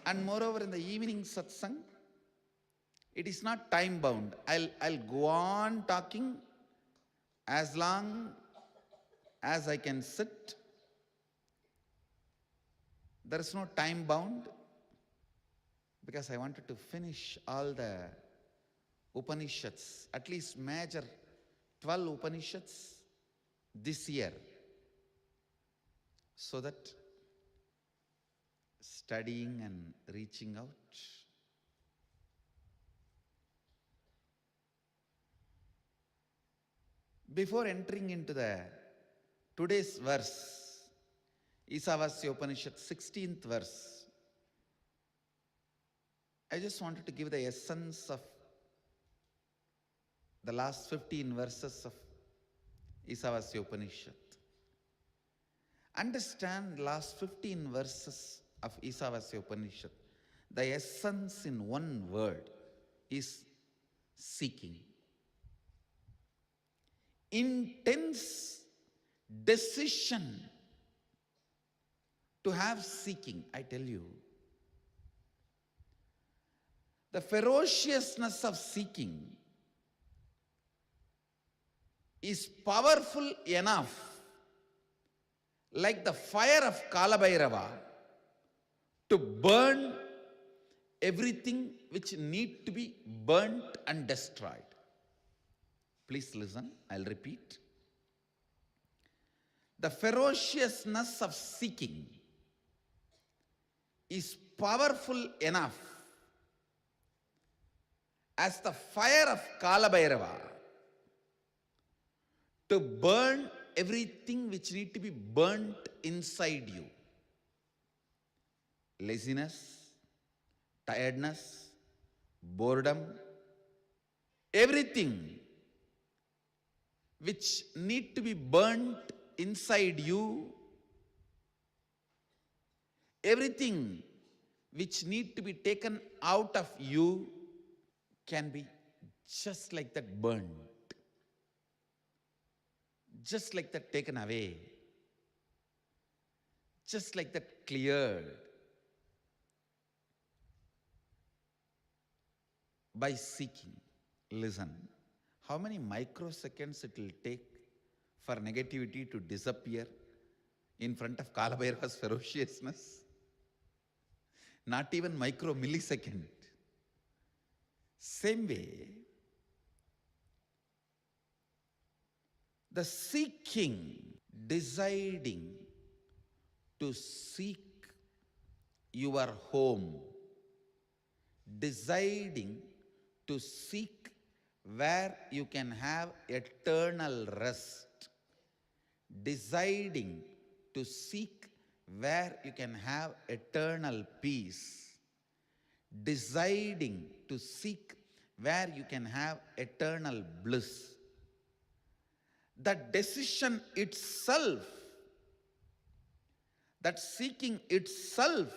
And moreover, in the evening satsang, it is not time bound. I'll go on talking as long as I can sit. There is no time bound, because I wanted to finish all the Upanishads, at least major 12 Upanishads this year, so that studying and reaching out. Before entering into the today's verse, Isavasya Upanishad, 16th verse, I just wanted to give the essence of the last 15 verses of Isavasya Upanishad. Understand last 15 verses of Isavasya Upanishad. The essence in one word is seeking. Intense decision to have seeking, I tell you. The ferociousness of seeking is powerful enough, like the fire of Kalabhairava, to burn everything which need to be burnt and destroyed. Please listen, I'll repeat. The ferociousness of seeking is powerful enough as the fire of Kalabhairava to burn everything which need to be burnt inside you. Laziness, tiredness, boredom, everything which need to be burnt inside you, everything which need to be taken out of you can be just like that burned, just like that taken away, just like that cleared by seeking. Listen, how many microseconds it will take for negativity to disappear in front of Kalabhairava's ferociousness? Not even micro millisecond. Same way, the seeking, deciding to seek your home, deciding to seek where you can have eternal rest, deciding to seek where you can have eternal peace, deciding to seek where you can have eternal bliss. That decision itself, that seeking itself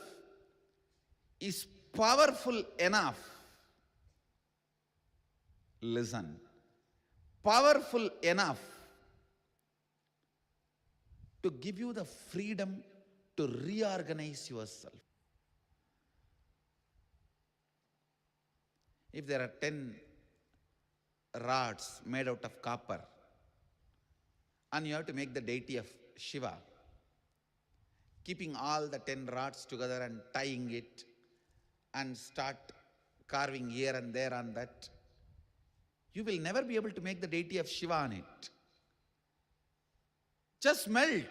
is powerful enough. Listen, powerful enough to give you the freedom to reorganize yourself. If there are 10 rods made out of copper and you have to make the deity of Shiva, keeping all the 10 rods together and tying it and start carving here and there on that, you will never be able to make the deity of Shiva on it. Just melt.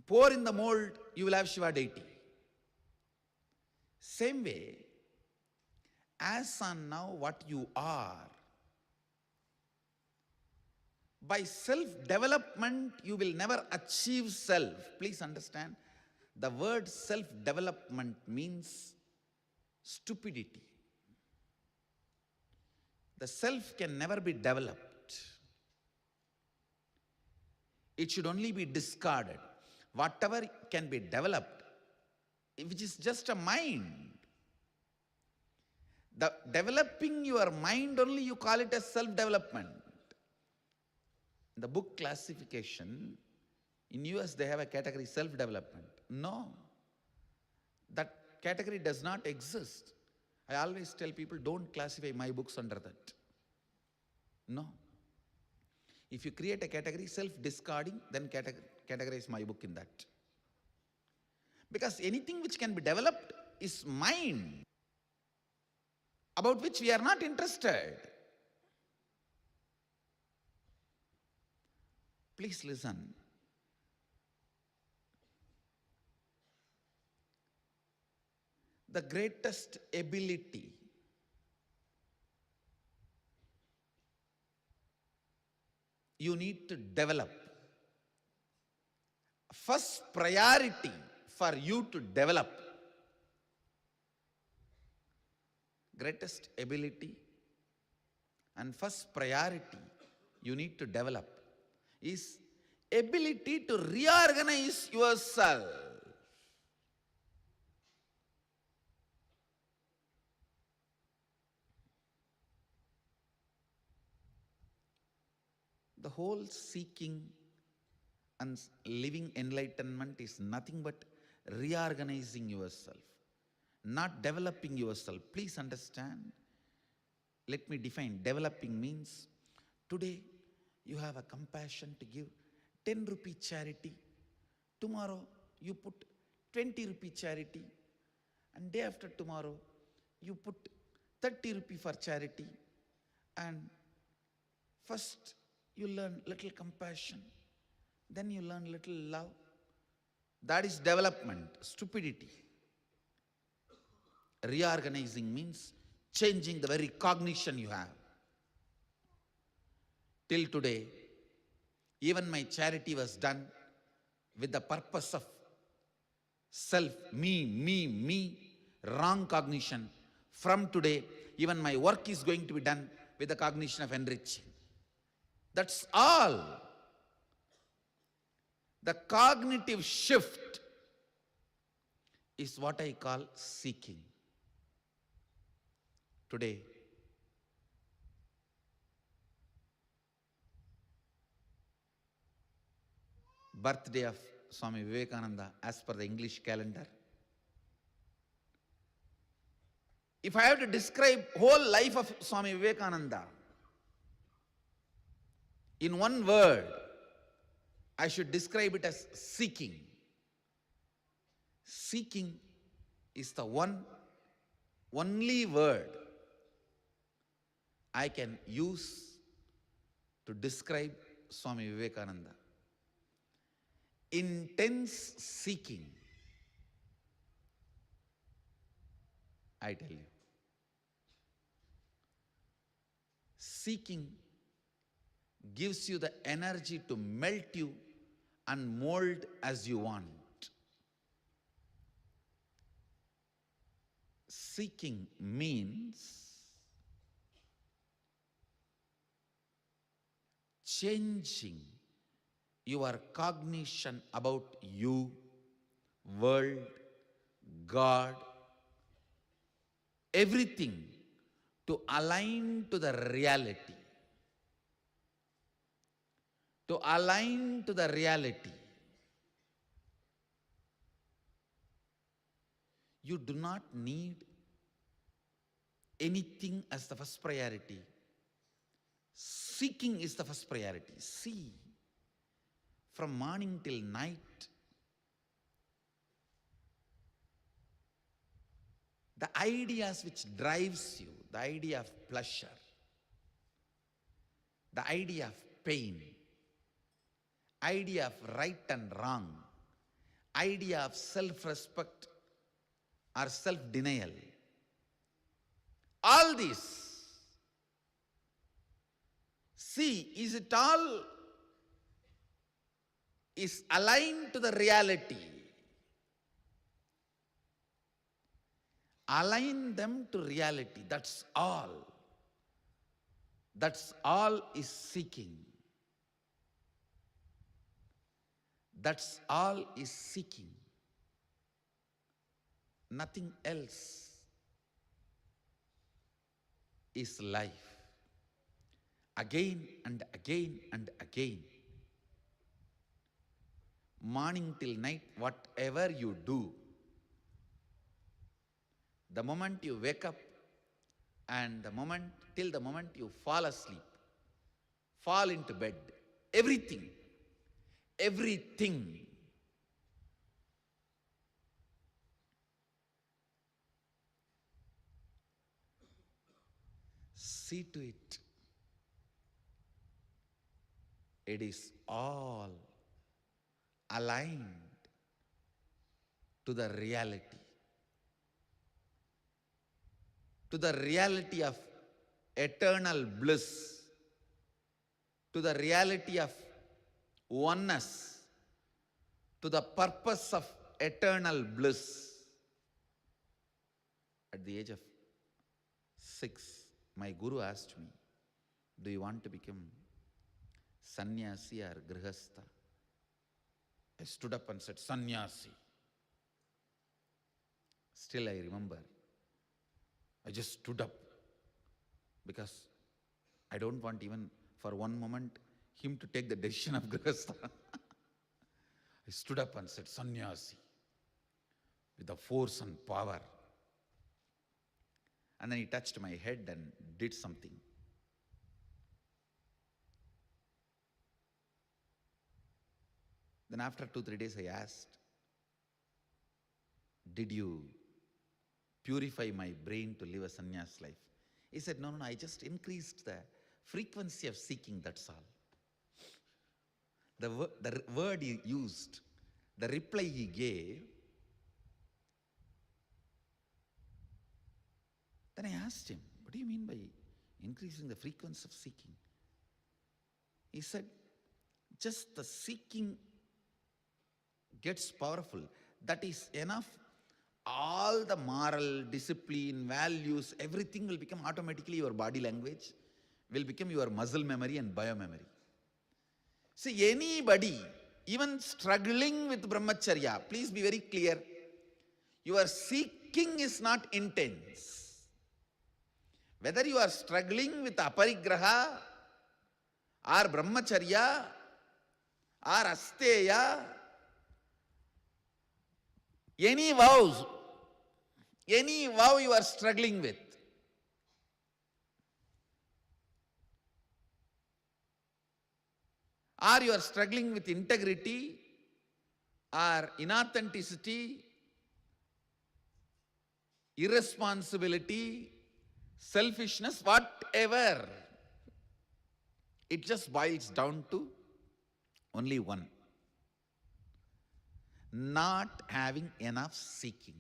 Pour in the mold, you will have Shiva deity. Same way, as on now what you are, by self-development you will never achieve self. Please understand, the word self-development means stupidity. The self can never be developed. It should only be discarded. Whatever can be developed, which is just a mind. The developing your mind only, you call it as self-development. In the book classification, in US they have a category self-development. No, that category does not exist. I always tell people, don't classify my books under that. No. If you create a category self-discarding, then categorize my book in that. Because anything which can be developed is mind, about which we are not interested. Please listen. The greatest ability you need to develop, first priority for you to develop, greatest ability and first priority you need to develop is ability to reorganize yourself. The whole seeking and living enlightenment is nothing but reorganizing yourself, not developing yourself. Please understand. Let me define. Developing means today you have a compassion to give 10 rupee charity. Tomorrow you put 20 rupee charity. And day after tomorrow you put 30 rupee for charity. And first you learn little compassion. Then you learn little love. That is development. Stupidity. Reorganizing means changing the very cognition you have. Till today, even my charity was done with the purpose of self, me, wrong cognition. From today, even my work is going to be done with the cognition of enriching. That's all. The cognitive shift is what I call seeking. Today, birthday of Swami Vivekananda as per the English calendar. If I have to describe whole life of Swami Vivekananda in one word, I should describe it as seeking. Seeking is the only word I can use to describe Swami Vivekananda. Intense seeking, I tell you. Seeking gives you the energy to melt you and mold as you want. Seeking means changing your cognition about you, world, God, everything to align to the reality. To align to the reality. You do not need anything as the first priority. Seeking is the first priority. See, from morning till night, the ideas which drives you, the idea of pleasure, the idea of pain, idea of right and wrong, idea of self-respect or self-denial, all this, see, is it all is aligned to the reality. Align them to reality. That's all. That's all is seeking. That's all is seeking. Nothing else is life. Again and again and again. Morning till night, whatever you do, the moment you wake up and till the moment you fall asleep, fall into bed, everything, see to it. It is all aligned to the reality. To the reality of eternal bliss. To the reality of oneness. To the purpose of eternal bliss. At the age of 6, my guru asked me, do you want to become sannyasi or grihastha? I stood up and said, "Sannyasi." Still I remember, I just stood up because I don't want even for one moment him to take the decision of Grihastha. I stood up and said, "Sannyasi," with the force and power. And then he touched my head and did something. Then after 2-3 days I asked, "Did you purify my brain to live a sannyas life?" He said, "No, I just increased the frequency of seeking, that's all." The word he used, the reply he gave, then I asked him, "What do you mean by increasing the frequency of seeking?" He said, "Just the seeking gets powerful. That is enough. All the moral, discipline, values, everything will become automatically your body language, will become your muscle memory and biomemory." See, anybody, even struggling with brahmacharya, please be very clear, your seeking is not intense. Whether you are struggling with aparigraha or brahmacharya or asteya, any vow you are struggling with, or you are struggling with integrity or inauthenticity, irresponsibility, selfishness, whatever, it just boils down to only one: not having enough seeking.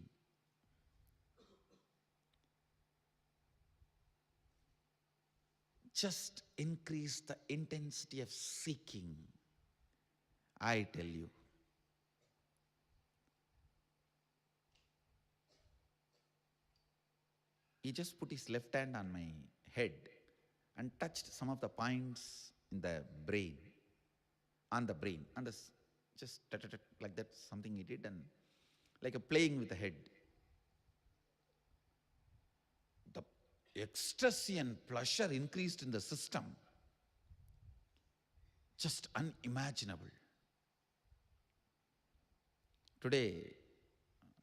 Just increase the intensity of seeking. I tell you, he just put his left hand on my head and touched some of the points in the brain, on the brain, and just like that, something he did, and like a playing with the head. The ecstasy and pleasure increased in the system, just unimaginable. Today,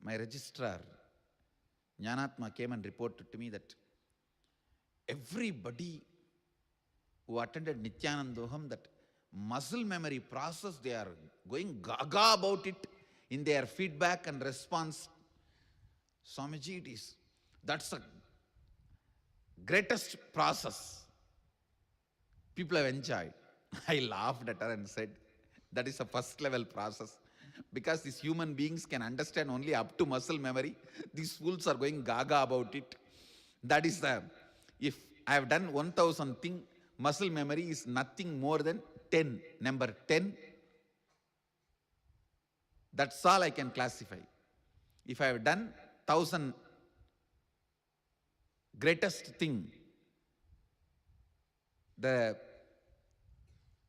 my registrar, Jnanatma, came and reported to me that everybody who attended Nithyanandam, that muscle memory process, they are going gaga about it in their feedback and response. Swamiji, that's the greatest process. People have enjoyed. I laughed at her and said, that is a first level process. Because these human beings can understand only up to muscle memory. These fools are going gaga about it. That is if I have done 1000 things, muscle memory is nothing more than 10. Number 10. That's all I can classify. If I have done 1000 greatest thing, the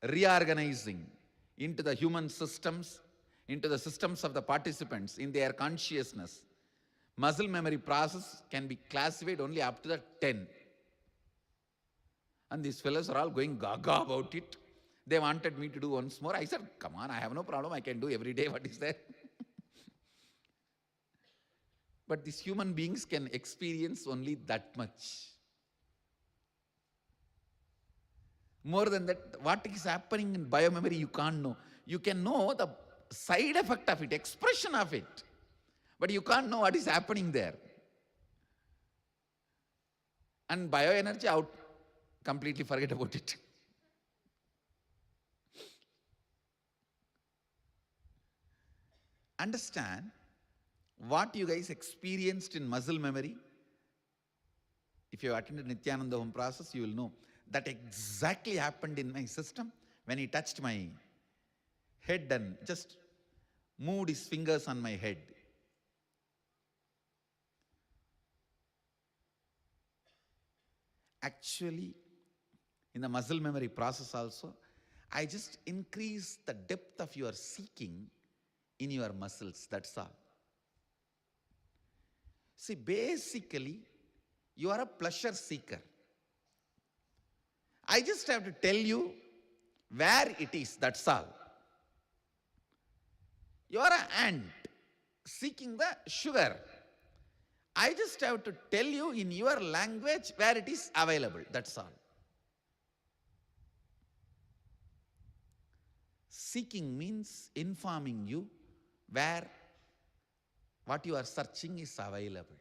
reorganizing into the human systems, into the systems of the participants, in their consciousness, muscle memory process can be classified only up to the 10. And these fellows are all going gaga about it. They wanted me to do once more. I said, come on, I have no problem. I can do every day. What is there? But these human beings can experience only that much. More than that, what is happening in biomemory, you can't know. You can know the side effect of it, expression of it. But you can't know what is happening there. And bioenergy out, completely forget about it. Understand what you guys experienced in muscle memory. If you attended Nithyananda Home process, you will know that exactly happened in my system when he touched my head and just moved his fingers on my head. Actually, in the muscle memory process also, I just increase the depth of your seeking in your muscles, that's all. See, basically, you are a pleasure seeker. I just have to tell you where it is, that's all. You are an ant seeking the sugar. I just have to tell you in your language where it is available, that's all. Seeking means informing you where what you are searching is available.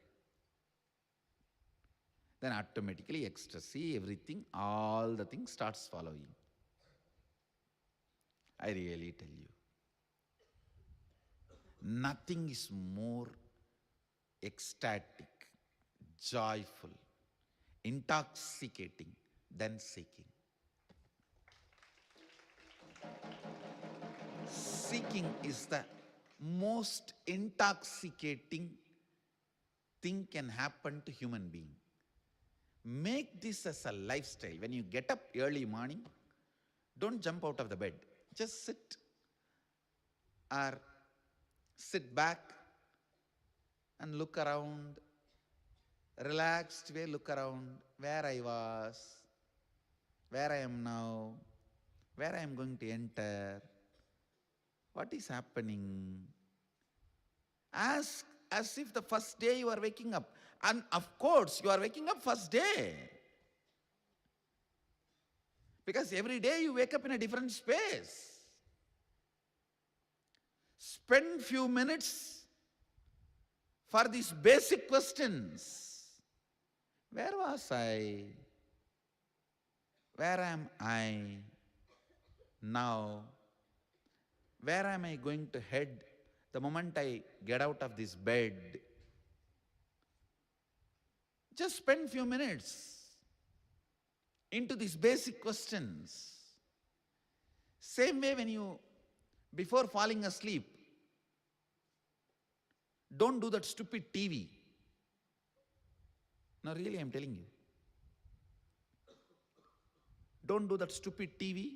Then automatically ecstasy, everything, all the things starts following. I really tell you. Nothing is more ecstatic, joyful, intoxicating than seeking. Seeking is the most intoxicating thing can happen to human being. Make this as a lifestyle. When you get up early morning, don't jump out of the bed. Just sit or sit back and look around, relaxed way, look around where I was, where I am now, where I am going to enter, what is happening. Ask as if the first day you are waking up. And of course, you are waking up first day. Because every day you wake up in a different space. Spend few minutes for these basic questions. Where was I? Where am I now? Where am I going to head the moment I get out of this bed? Just spend few minutes into these basic questions. Same way when you, before falling asleep, don't do that stupid TV. No, really, I'm telling you. Don't do that stupid TV,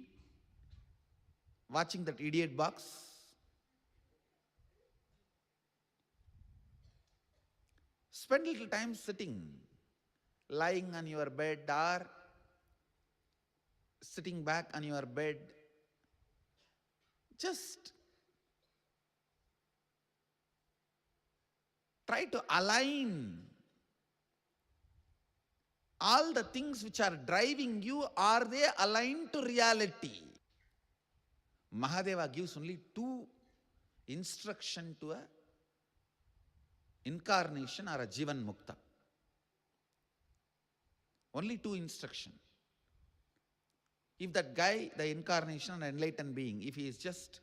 watching that idiot box. Spend little time sitting, lying on your bed or sitting back on your bed. Just try to align all the things which are driving you, are they aligned to reality? Mahadeva gives only two instruction to a incarnation or a Jivan Mukta. Only two instruction. If that guy, the incarnation, an enlightened being, if he is just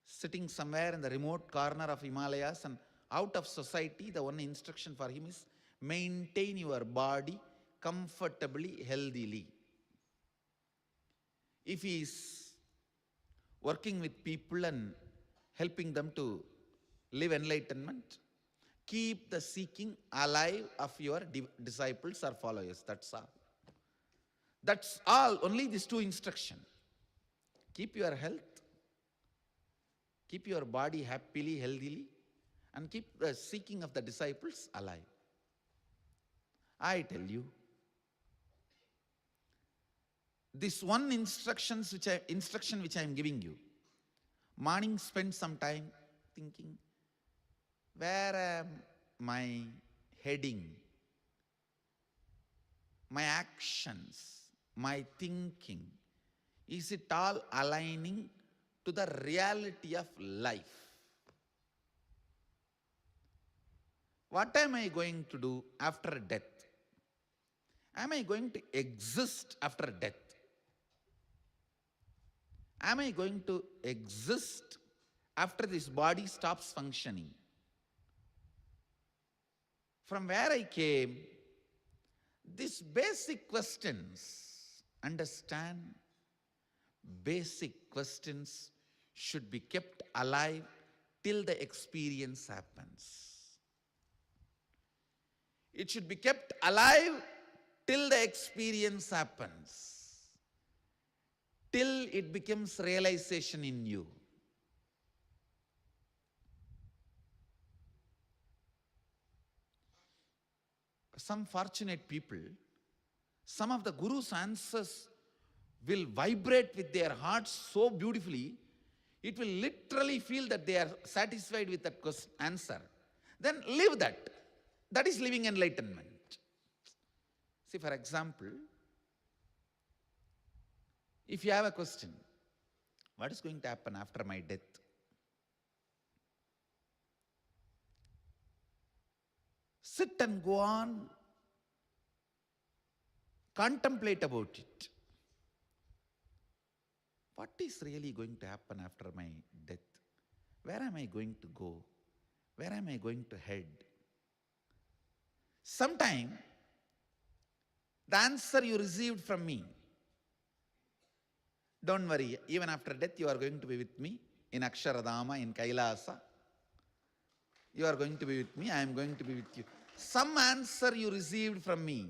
sitting somewhere in the remote corner of Himalayas and out of society, the one instruction for him is maintain your body comfortably, healthily. If he is working with people and helping them to live enlightenment, keep the seeking alive of your disciples or followers. That's all. That's all. Only these two instructions. Keep your health, keep your body happily, healthily, and keep the seeking of the disciples alive. I tell you, this one instruction which I am giving you, morning spend some time thinking, where am I heading? My actions, my thinking, is it all aligning to the reality of life? What am I going to do after death? Am I going to exist after death? Am I going to exist after this body stops functioning? From where I came, these basic questions, understand, basic questions should be kept alive till the experience happens. It should be kept alive till the experience happens, till it becomes realization in you. some fortunate people, some of the Guru's answers will vibrate with their hearts so beautifully, it will literally feel that they are satisfied with that answer. Then live that. That is living enlightenment. See, for example, if you have a question, what is going to happen after my death? Sit and go on, contemplate about it. What is really going to happen after my death? Where am I going to go? Where am I going to head? Sometime, the answer you received from me, don't worry, even after death you are going to be with me in Aksharadama, in Kailasa. You are going to be with me, I am going to be with you. Some answer you received from me.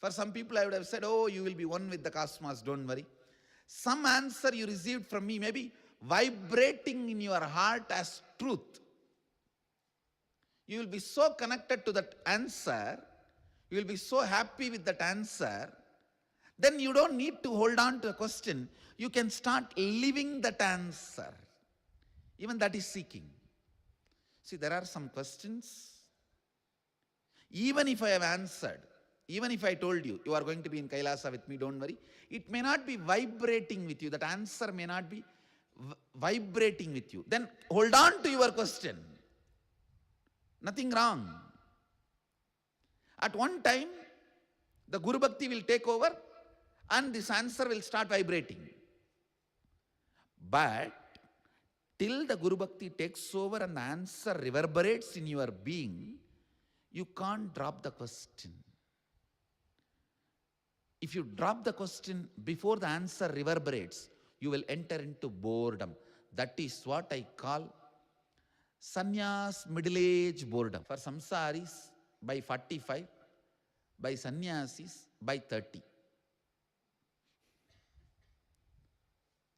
For some people I would have said, oh, you will be one with the cosmos, don't worry. Some answer you received from me may be vibrating in your heart as truth. You will be so connected to that answer, you will be so happy with that answer, then you don't need to hold on to a question. You can start living that answer. Even that is seeking. See, there are some questions, even if I have answered, even if I told you, you are going to be in Kailasa with me, don't worry, it may not be vibrating with you. That answer may not be vibrating with you. Then hold on to your question. Nothing wrong. At one time, the Guru Bhakti will take over and this answer will start vibrating. But till the Guru Bhakti takes over and the answer reverberates in your being, you can't drop the question. If you drop the question before the answer reverberates, you will enter into boredom. That is what I call sannyas middle-age boredom. For samsaris by 45, by sannyasis by 30.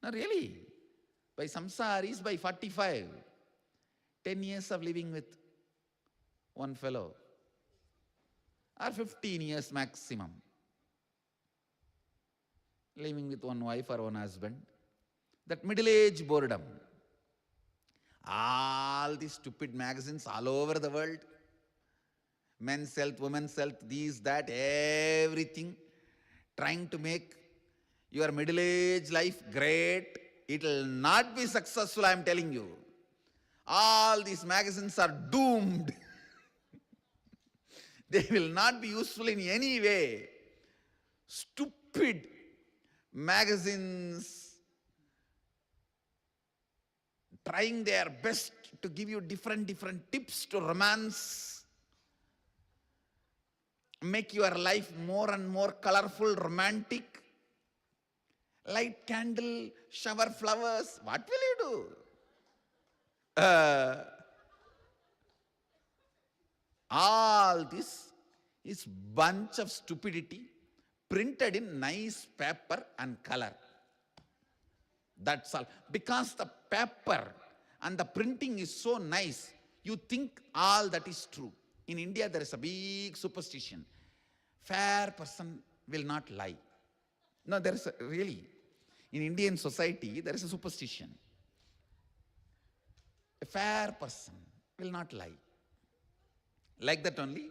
No, really. By samsaris by 45. 10 years of living with one fellow. Or 15 years maximum. Living with one wife or one husband. That middle-age boredom. All these stupid magazines all over the world. Men's health, women's health, these, that, everything. Trying to make your middle-age life great. It will not be successful, I am telling you. All these magazines are doomed. They will not be useful in any way. Stupid magazines trying their best to give you different tips to romance, make your life more and more colorful, romantic. Light candle, shower flowers. What will you do? All this is bunch of stupidity printed in nice paper and color. That's all. Because the paper and the printing is so nice, you think all that is true. In India, there is a big superstition. Fair person will not lie. No, there is really. In Indian society, there is a superstition. A fair person will not lie. Like that only,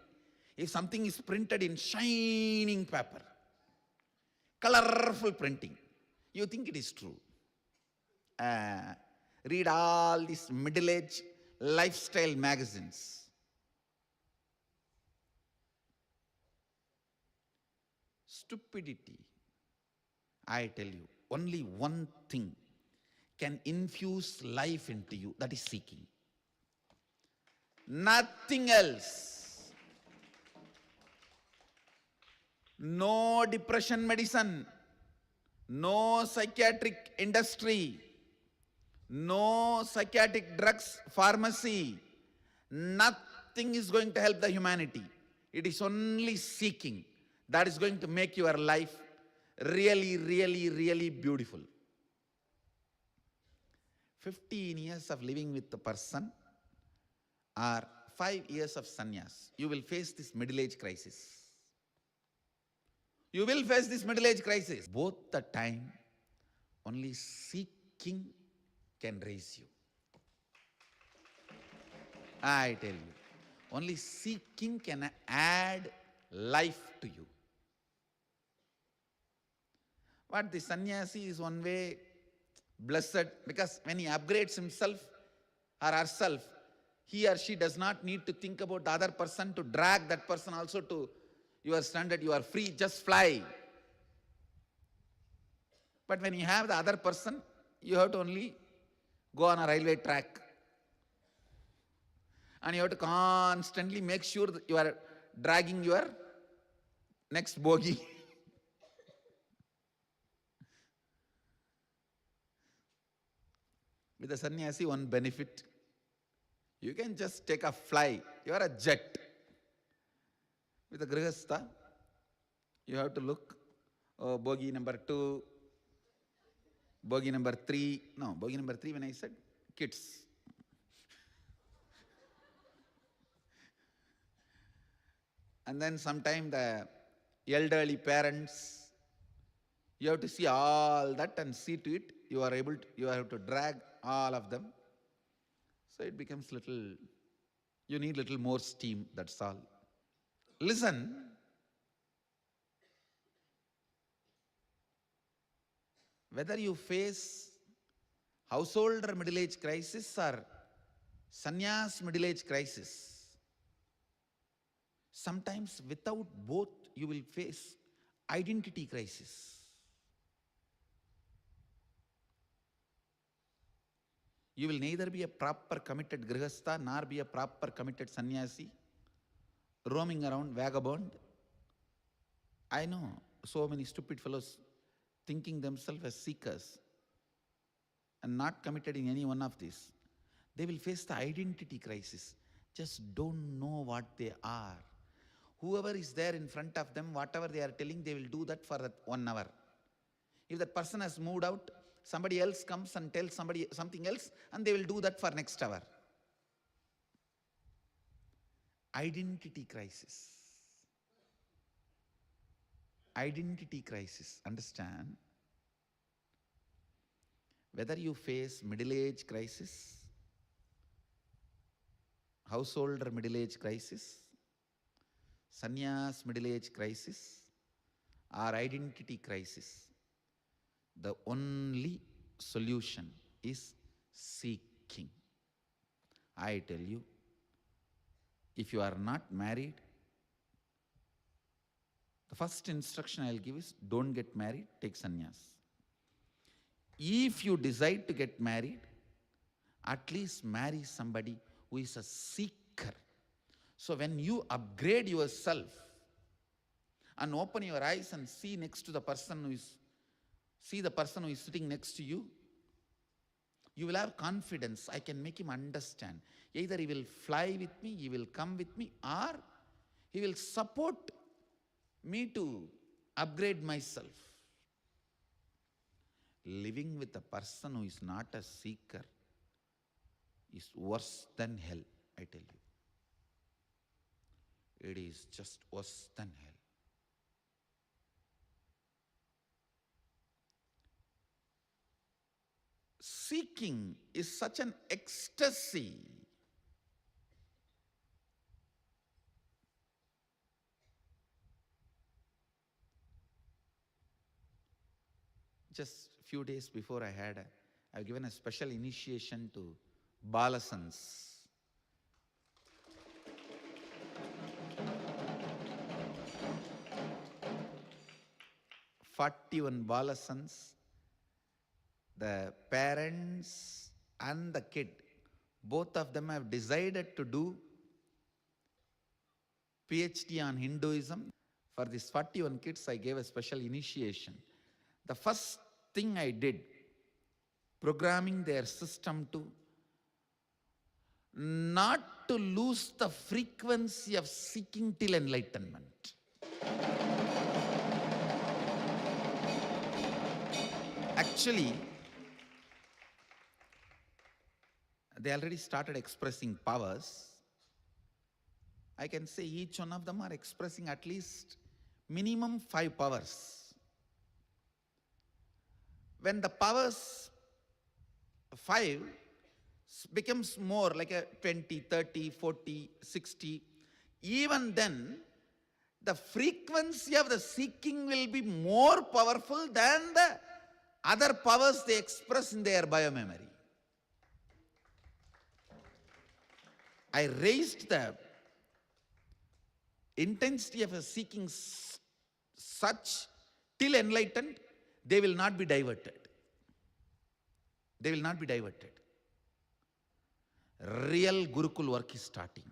if something is printed in shining paper, colorful printing, you think it is true. Read all these middle-age lifestyle magazines. Stupidity. I tell you, only one thing can infuse life into you, that is seeking. Nothing else. No depression medicine, no psychiatric industry, no psychiatric drugs pharmacy. Nothing is going to help the humanity. It is only seeking that is going to make your life really beautiful. 15 years of living with the person or 5 years of sannyas, you will face this middle-age crisis. You will face this middle-age crisis. Both the time, only seeking can raise you. I tell you, only seeking can add life to you. But the sannyasi is one way blessed, because when he upgrades himself or herself, he or she does not need to think about the other person to drag that person also to your standard. You are free, just fly. But when you have the other person, you have to only go on a railway track. And you have to constantly make sure that you are dragging your next bogie. With the sannyasi, one benefit, you can just take a fly. You are a jet. With the grihastha, you have to look, oh, bogie number 2, bogie number 3. No, bogie number 3 when I said kids. And then sometime the elderly parents, you have to see all that and see to it. You have to drag all of them. So it becomes little, you need little more steam, that's all. Listen, whether you face householder middle-age crisis or sannyas middle-age crisis, sometimes without both you will face identity crisis. You will neither be a proper committed grihastha nor be a proper committed sannyasi, roaming around vagabond. I know so many stupid fellows thinking themselves as seekers and not committed in any one of these. They will face the identity crisis, just don't know what they are. Whoever is there in front of them, whatever they are telling, they will do that for that 1 hour. If that person has moved out, somebody else comes and tells somebody something else, and they will do that for next hour. Identity crisis. Identity crisis. Understand? Whether you face middle-age crisis, householder middle-age crisis, sannyas middle-age crisis, or identity crisis, the only solution is seeking. I tell you, if you are not married, the first instruction I will give is don't get married, take sannyas. If you decide to get married, at least marry somebody who is a seeker. So when you upgrade yourself and open your eyes and see next to the person who is sitting next to you, you will have confidence. I can make him understand. Either he will fly with me, he will come with me, or he will support me to upgrade myself. Living with a person who is not a seeker is worse than hell, I tell you. It is just worse than hell. Seeking is such an ecstasy. Just a few days before I've given a special initiation to Balasans. "41 Balasans, the parents and the kid, both of them have decided to do PhD on Hinduism. For these 41 kids, I gave a special initiation. The first thing I did, programming their system to not to lose the frequency of seeking till enlightenment. Actually, they already started expressing powers. I can say each one of them are expressing at least minimum 5 powers. When the powers 5 becomes more like a 20, 30, 40, 60, even then the frequency of the seeking will be more powerful than the other powers they express in their biomemory. I raised the intensity of a seeking such till enlightened, they will not be diverted. They will not be diverted. Real Gurukul work is starting.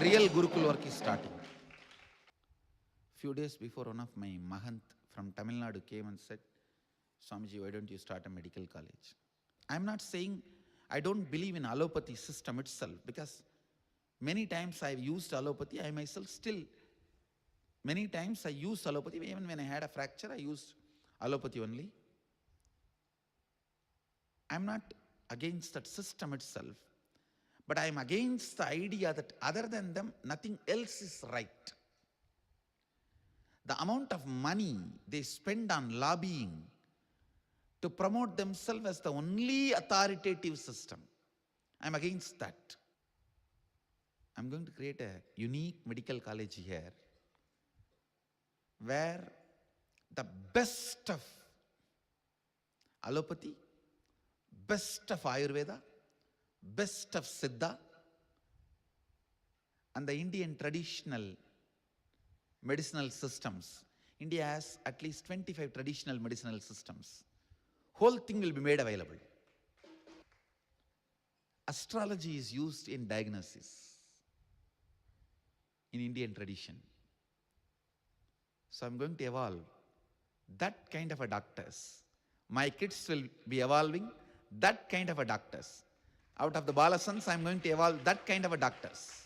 Real Gurukul work is starting. Few days before, one of my Mahant from Tamil Nadu came and said, Swamiji, why don't you start a medical college? I'm not saying I don't believe in allopathy system itself, because many times I've used allopathy. I myself still, many times I use allopathy. Even when I had a fracture, I used allopathy only. I'm not against that system itself, but I'm against the idea that other than them, nothing else is right. The amount of money they spend on lobbying to promote themselves as the only authoritative system, I'm against that. I'm going to create a unique medical college here where the best of allopathy, best of Ayurveda, best of Siddha, and the Indian traditional medicinal systems. India has at least 25 traditional medicinal systems. Whole thing will be made available. Astrology is used in diagnosis in Indian tradition. So I'm going to evolve that kind of a doctors. My kids will be evolving that kind of a doctors. Out of the Balasans, I'm going to evolve that kind of a doctors.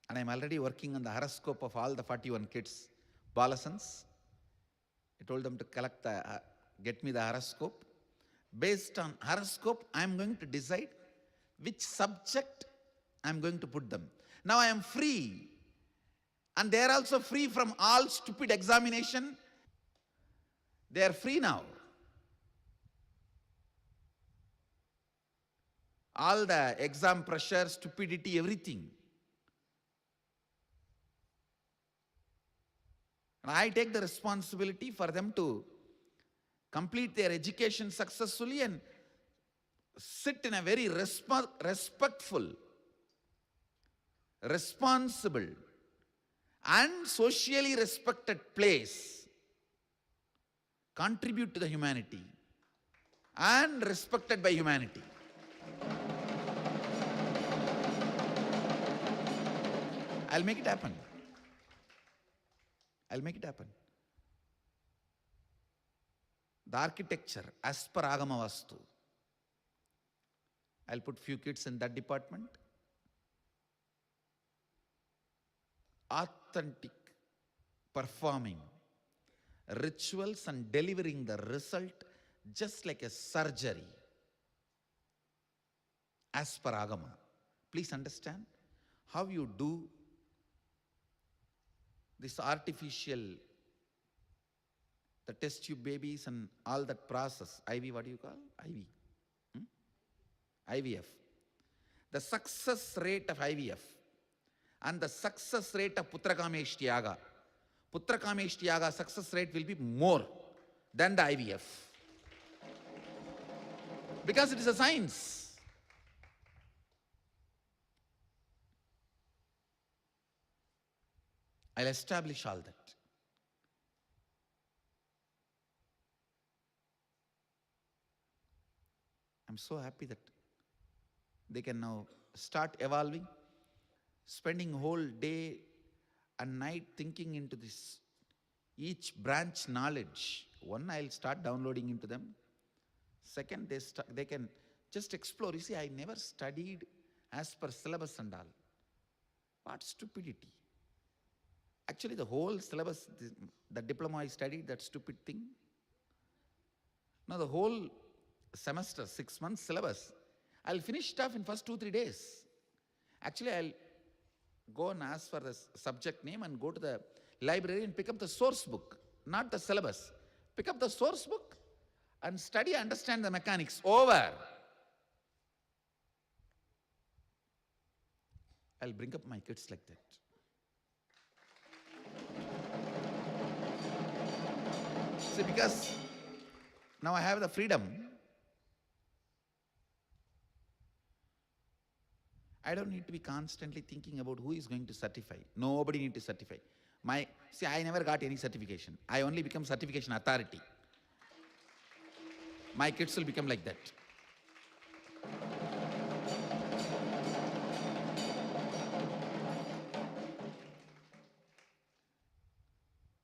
And I'm already working on the horoscope of all the 41 kids. Balasans, I told them to get me the horoscope. Based on horoscope, I'm going to decide which subject I'm going to put them. Now I am free. And they are also free from all stupid examination. They are free now. All the exam pressure, stupidity, everything. And I take the responsibility for them to complete their education successfully and sit in a very respectful, responsible, and socially respected place. Contribute to the humanity and respected by humanity. I'll make it happen. I'll make it happen. The architecture, as per Agama Vastu, I'll put few kids in that department. Authentic, performing rituals and delivering the result just like a surgery, as per Agama. Please understand how you do this artificial, the test tube babies and all that process. IV, what do you call? IV. IVF. The success rate of IVF and the success rate of Putrakamesh Yaga. Putrakamesh Yaga success rate will be more than the IVF. Because it is a science. I'll establish all that. I'm so happy that they can now start evolving, spending whole day and night thinking into this, each branch knowledge. One, I'll start downloading into them. Second, they can just explore. You see, I never studied as per syllabus and all. What stupidity. Actually, the whole syllabus, the diploma I studied, that stupid thing. Now the whole semester, 6 months syllabus, I'll finish it off in first 2-3 days. Actually, I'll go and ask for the subject name and go to the library and pick up the source book, not the syllabus. Pick up the source book and study, understand the mechanics. Over. I'll bring up my kids like that. See, because now I have the freedom, I don't need to be constantly thinking about who is going to certify. Nobody need to certify. I never got any certification. I only become certification authority. My kids will become like that.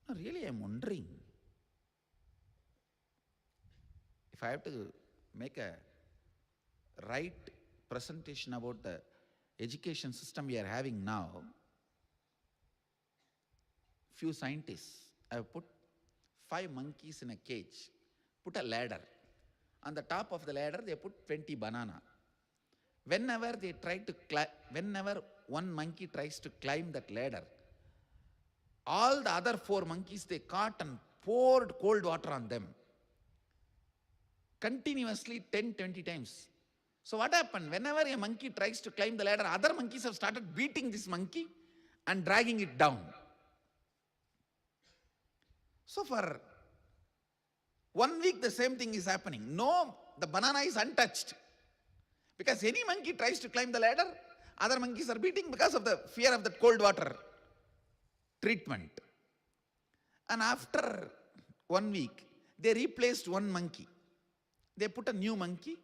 No, really, I'm wondering if I have to make a right presentation about the education system we are having now. Few scientists have put 5 monkeys in a cage, put a ladder. On the top of the ladder, they put 20 banana. Whenever one monkey tries to climb that ladder, all the other 4 monkeys they caught and poured cold water on them. Continuously 10-20 times. So what happened? Whenever a monkey tries to climb the ladder, other monkeys have started beating this monkey and dragging it down. So for 1 week the same thing is happening. No, the banana is untouched. Because any monkey tries to climb the ladder, other monkeys are beating because of the fear of that cold water treatment. And after 1 week, they replaced one monkey. They put a new monkey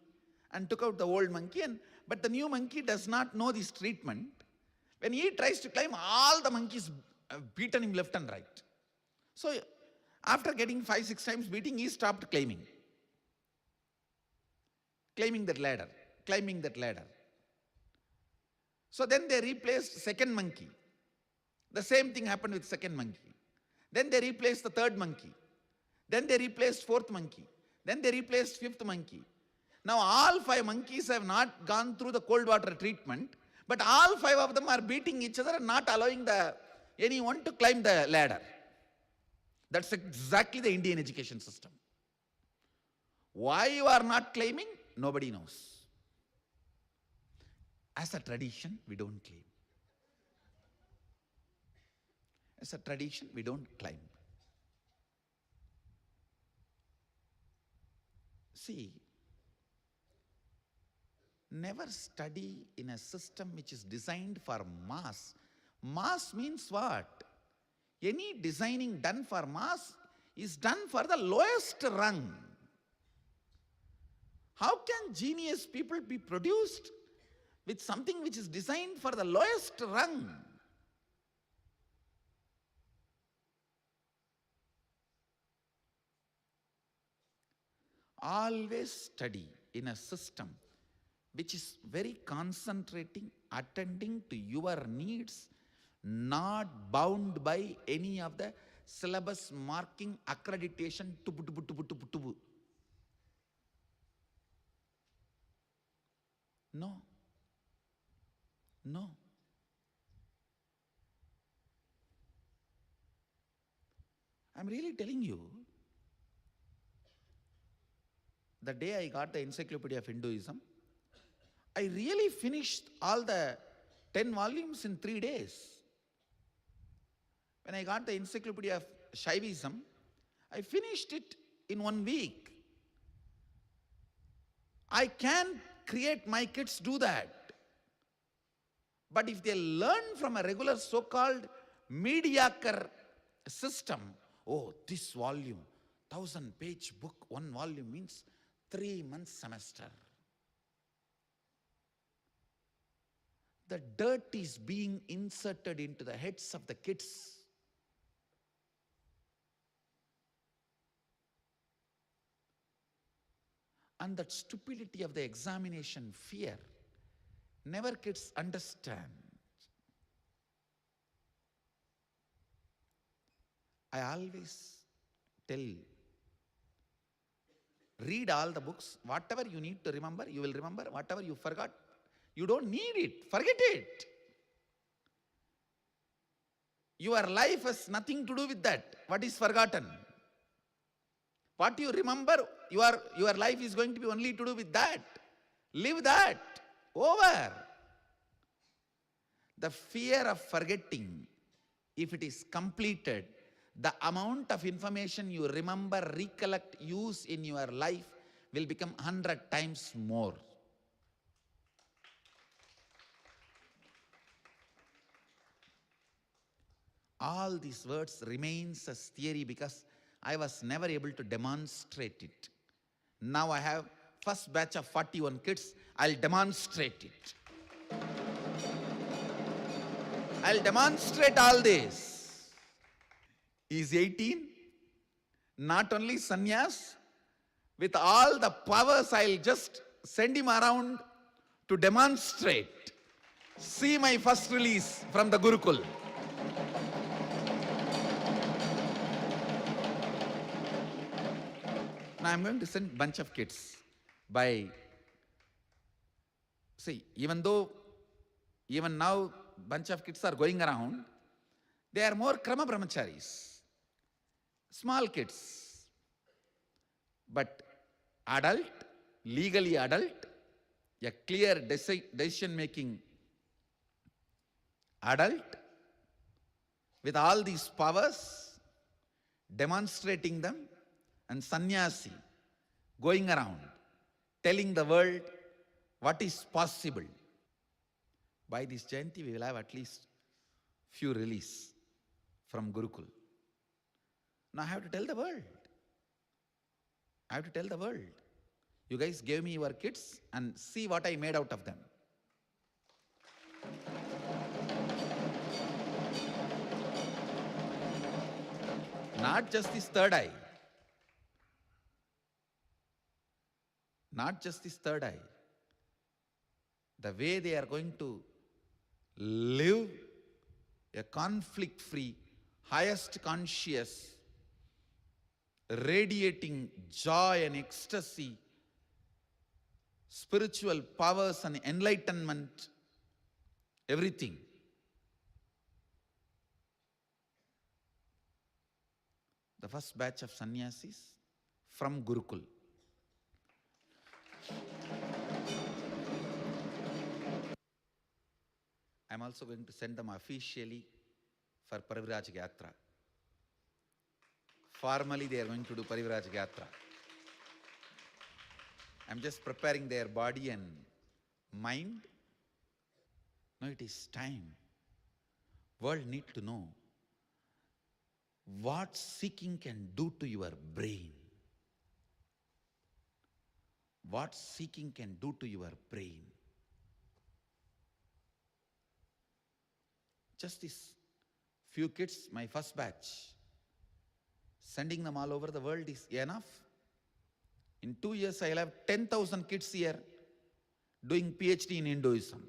and took out the old monkey, but the new monkey does not know this treatment. When he tries to climb, all the monkeys have beaten him left and right. So after getting 5-6 times beating, he stopped climbing that ladder. So then they replaced second monkey. The same thing happened with second monkey. Then they replaced the third monkey. Then they replaced fourth monkey. Then they replaced fifth monkey. Now all 5 monkeys have not gone through the cold water treatment, but all 5 of them are beating each other and not allowing anyone to climb the ladder. That's exactly the Indian education system. Why you are not claiming? Nobody knows. As a tradition, we don't claim. As a tradition, we don't climb. See, never study in a system which is designed for mass. Mass means what? Any designing done for mass is done for the lowest rung. How can genius people be produced with something which is designed for the lowest rung? Always study in a system which is very concentrating, attending to your needs, not bound by any of the syllabus marking accreditation. No. I'm really telling you, the day I got the Encyclopedia of Hinduism, I really finished all the 10 volumes in 3 days. When I got the Encyclopedia of Shaivism, I finished it in 1 week. I can create my kids do that. But if they learn from a regular so-called mediocre system, this volume, 1,000-page book, 1 volume means 3 months semester. The dirt is being inserted into the heads of the kids. And that stupidity of the examination fear, never kids understand. I always tell Read all the books. Whatever you need to remember, you will remember. Whatever you forgot, you don't need it. Forget it. Your life has nothing to do with that. What is forgotten? What you remember, your life is going to be only to do with that. Live that. Over. The fear of forgetting, if it is completed, the amount of information you remember, recollect, use in your life will become 100 times more. All these words remains as theory because I was never able to demonstrate it. Now I have first batch of 41 kids, I'll demonstrate it. I'll demonstrate all this. Is 18, not only sannyas, with all the powers I'll just send him around to demonstrate. See my first release from the Gurukul. Now I'm going to send a bunch of kids by, see, even now bunch of kids are going around, they are more krama brahmacharis, small kids, but adult, legally adult, a clear decision making adult with all these powers, demonstrating them, and sannyasi going around telling the world what is possible. By this Jayanti, we will have at least few release from Gurukul. Now I have to tell the world. I have to tell the world. You guys gave me your kids and see what I made out of them. Not just this third eye. Not just this third eye. The way they are going to live a conflict-free, highest conscious, radiating joy and ecstasy, spiritual powers and enlightenment, everything. The first batch of sannyasis from Gurukul. I'm also going to send them officially for Parivraj Yatra. Formally, they are going to do Parivraj Yatra. I'm just preparing their body and mind. Now it is time. World need to know what seeking can do to your brain. What seeking can do to your brain. Just these few kids, my first batch, sending them all over the world is enough. In 2 years, I'll have 10,000 kids here doing PhD in Hinduism.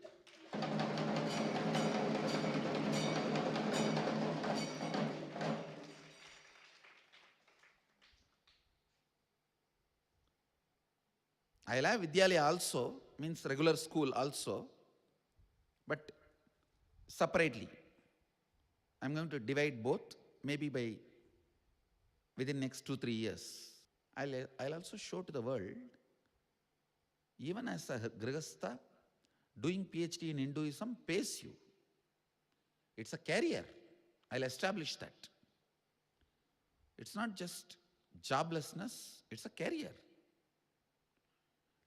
I'll have Vidyalaya also, means regular school also, but separately. I'm going to divide both, maybe within next 2-3 years. I'll also show to the world, even as a Grihastha, doing PhD in Hinduism pays you. It's a career. I'll establish that. It's not just joblessness, it's a career.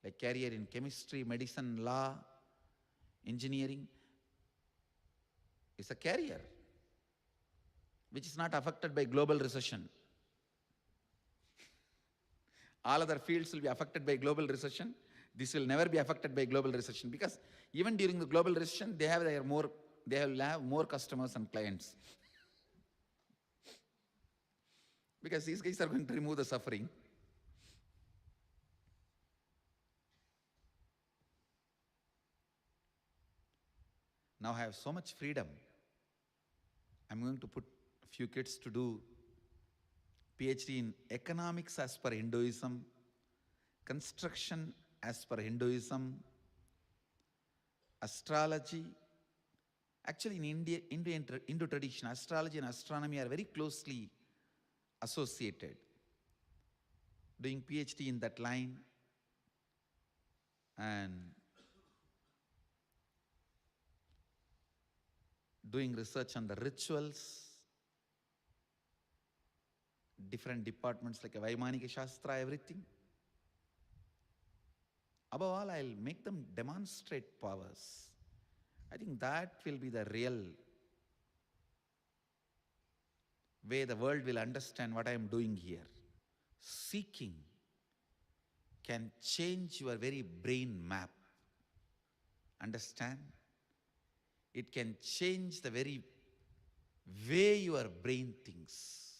Like career in chemistry, medicine, law, engineering. It's a career which is not affected by global recession. All other fields will be affected by global recession. This will never be affected by global recession because even during the global recession, they will have more customers and clients. Because these guys are going to remove the suffering. Now I have so much freedom. I'm going to put a few kids to do PhD in economics as per Hinduism, construction as per Hinduism, astrology. Actually, in Hindu tradition, astrology and astronomy are very closely associated. Doing PhD in that line and doing research on the rituals, different departments like Vaimanika Shastra, everything. Above all, I'll make them demonstrate powers. I think that will be the real way the world will understand what I am doing here. Seeking can change your very brain map. Understand? It can change the very way your brain thinks.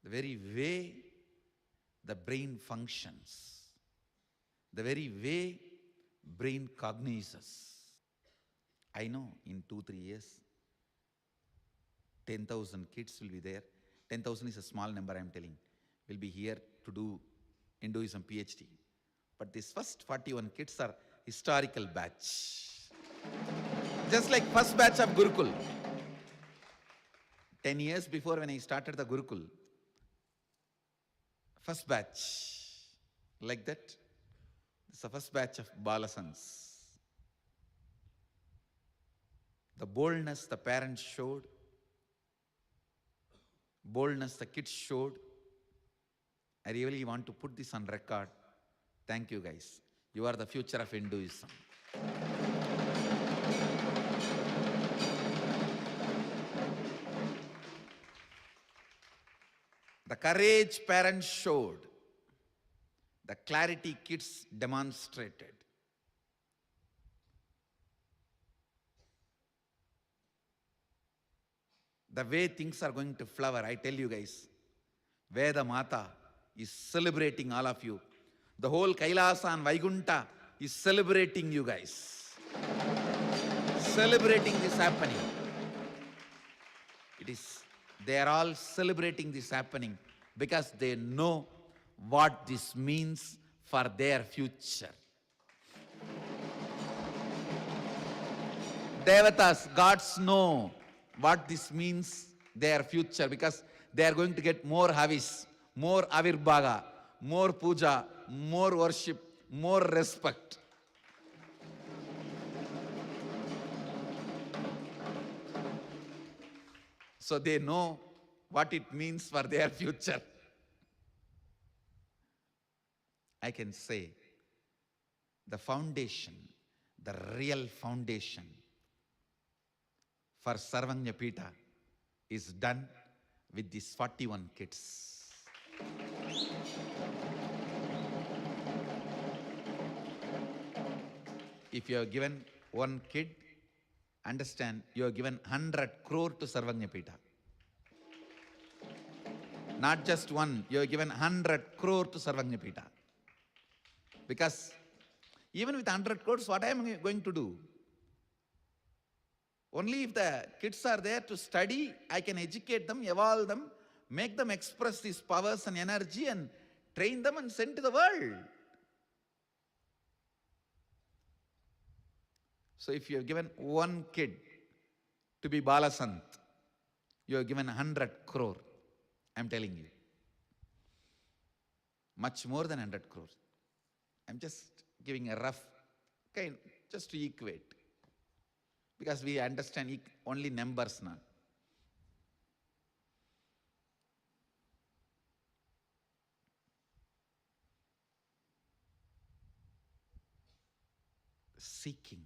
The very way the brain functions. The very way brain cognizes. I know in 2-3 years, 10,000 kids will be there. 10,000 is a small number, I am telling. Will be here to do Hinduism PhD. But these first 41 kids are historical batch. Just like first batch of Gurukul. 10 years before when I started the Gurukul, first batch, like that, this is the first batch of Balasans. The boldness the parents showed, boldness the kids showed. I really want to put this on record. Thank you guys. You are the future of Hinduism. The courage parents showed, the clarity kids demonstrated. The way things are going to flower, I tell you guys, Veda Mata is celebrating all of you. The whole Kailasa and Vaikunta is celebrating you guys. Celebrating this happening. They are all celebrating this happening because they know what this means for their future. Devatas, gods know what this means their future because they are going to get more havis, more avirbhaga, more puja, more worship, more respect. So they know what it means for their future. I can say the foundation, the real foundation for Sarvanya Pita is done with these 41 kids. If you are given one kid, understand, you are given 100 crore to Sarvanya Pita. Not just one, you are given 100 crore to Sarvanya Pita. Because even with 100 crores, what I am going to do? Only if the kids are there to study, I can educate them, evolve them, make them express these powers and energy and train them and send to the world. So if you have given one kid to be Balasant, you have given 100 crore. I am telling you. Much more than 100 crores. I am just giving a rough kind, just to equate. Because we understand only numbers now. Seeking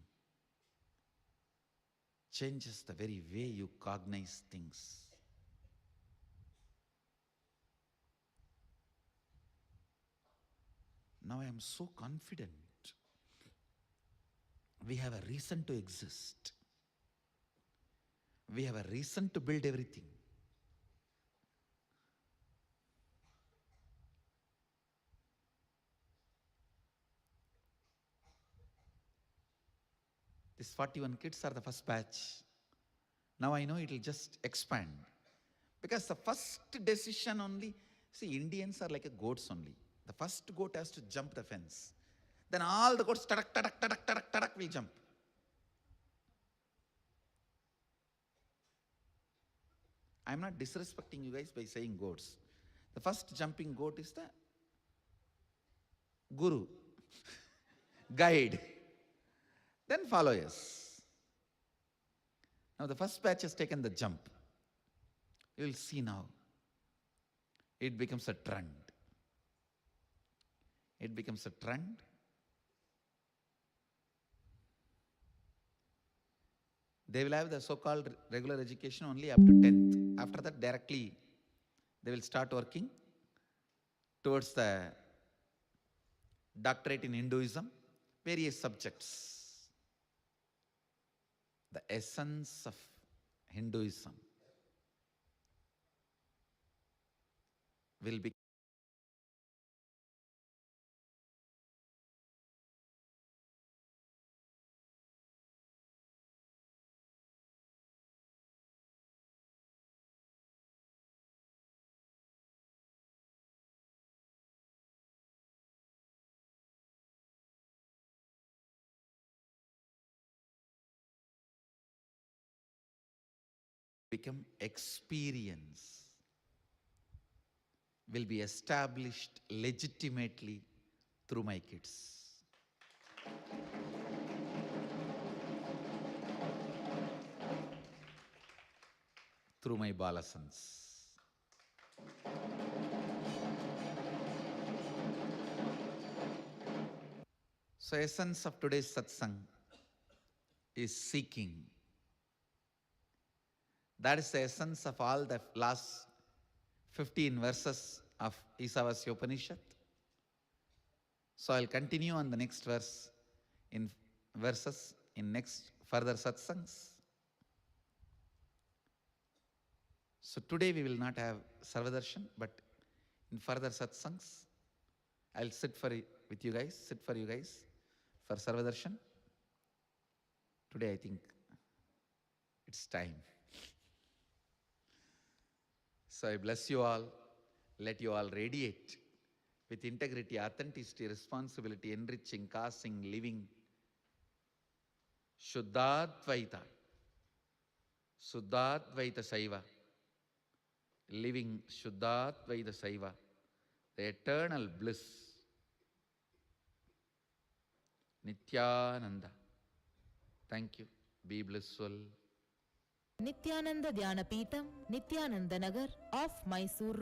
changes the very way you cognize things. Now I am so confident. We have a reason to exist. We have a reason to build everything. These 41 kids are the first batch. Now I know it will just expand. Because the first decision only See, Indians are like a goats only. The first goat has to jump the fence. Then all the goats, tadak, tadak, tadak, tadak, tadak, will jump. I'm not disrespecting you guys by saying goats. The first jumping goat is the guru, guide, then followers. Now the first batch has taken the jump. You will see now. It becomes a trend. It becomes a trend. They will have the so-called regular education only up to 10th. After that, directly, they will start working towards the doctorate in Hinduism, various subjects. The essence of Hinduism will become experience, will be established legitimately through my kids. Through my balasans. So essence of today's satsang is seeking. That is the essence of all the last 15 verses of Isavasya Upanishad. So I'll continue on the next verses in next further satsangs. So today we will not have Sarvadarshan, but in further satsangs, I'll sit for you guys for Sarvadarshan. Today I think it's time. So I bless you all. Let you all radiate with integrity, authenticity, responsibility, enriching, causing, living Shuddhadvaita, Suddhadvaita Saiva, living Shuddhadvaita Saiva, the eternal bliss, Nithyananda. Thank you. Be blissful. Nithyananda Dhyana Peetham, Nithyananda Nagar of Mysore.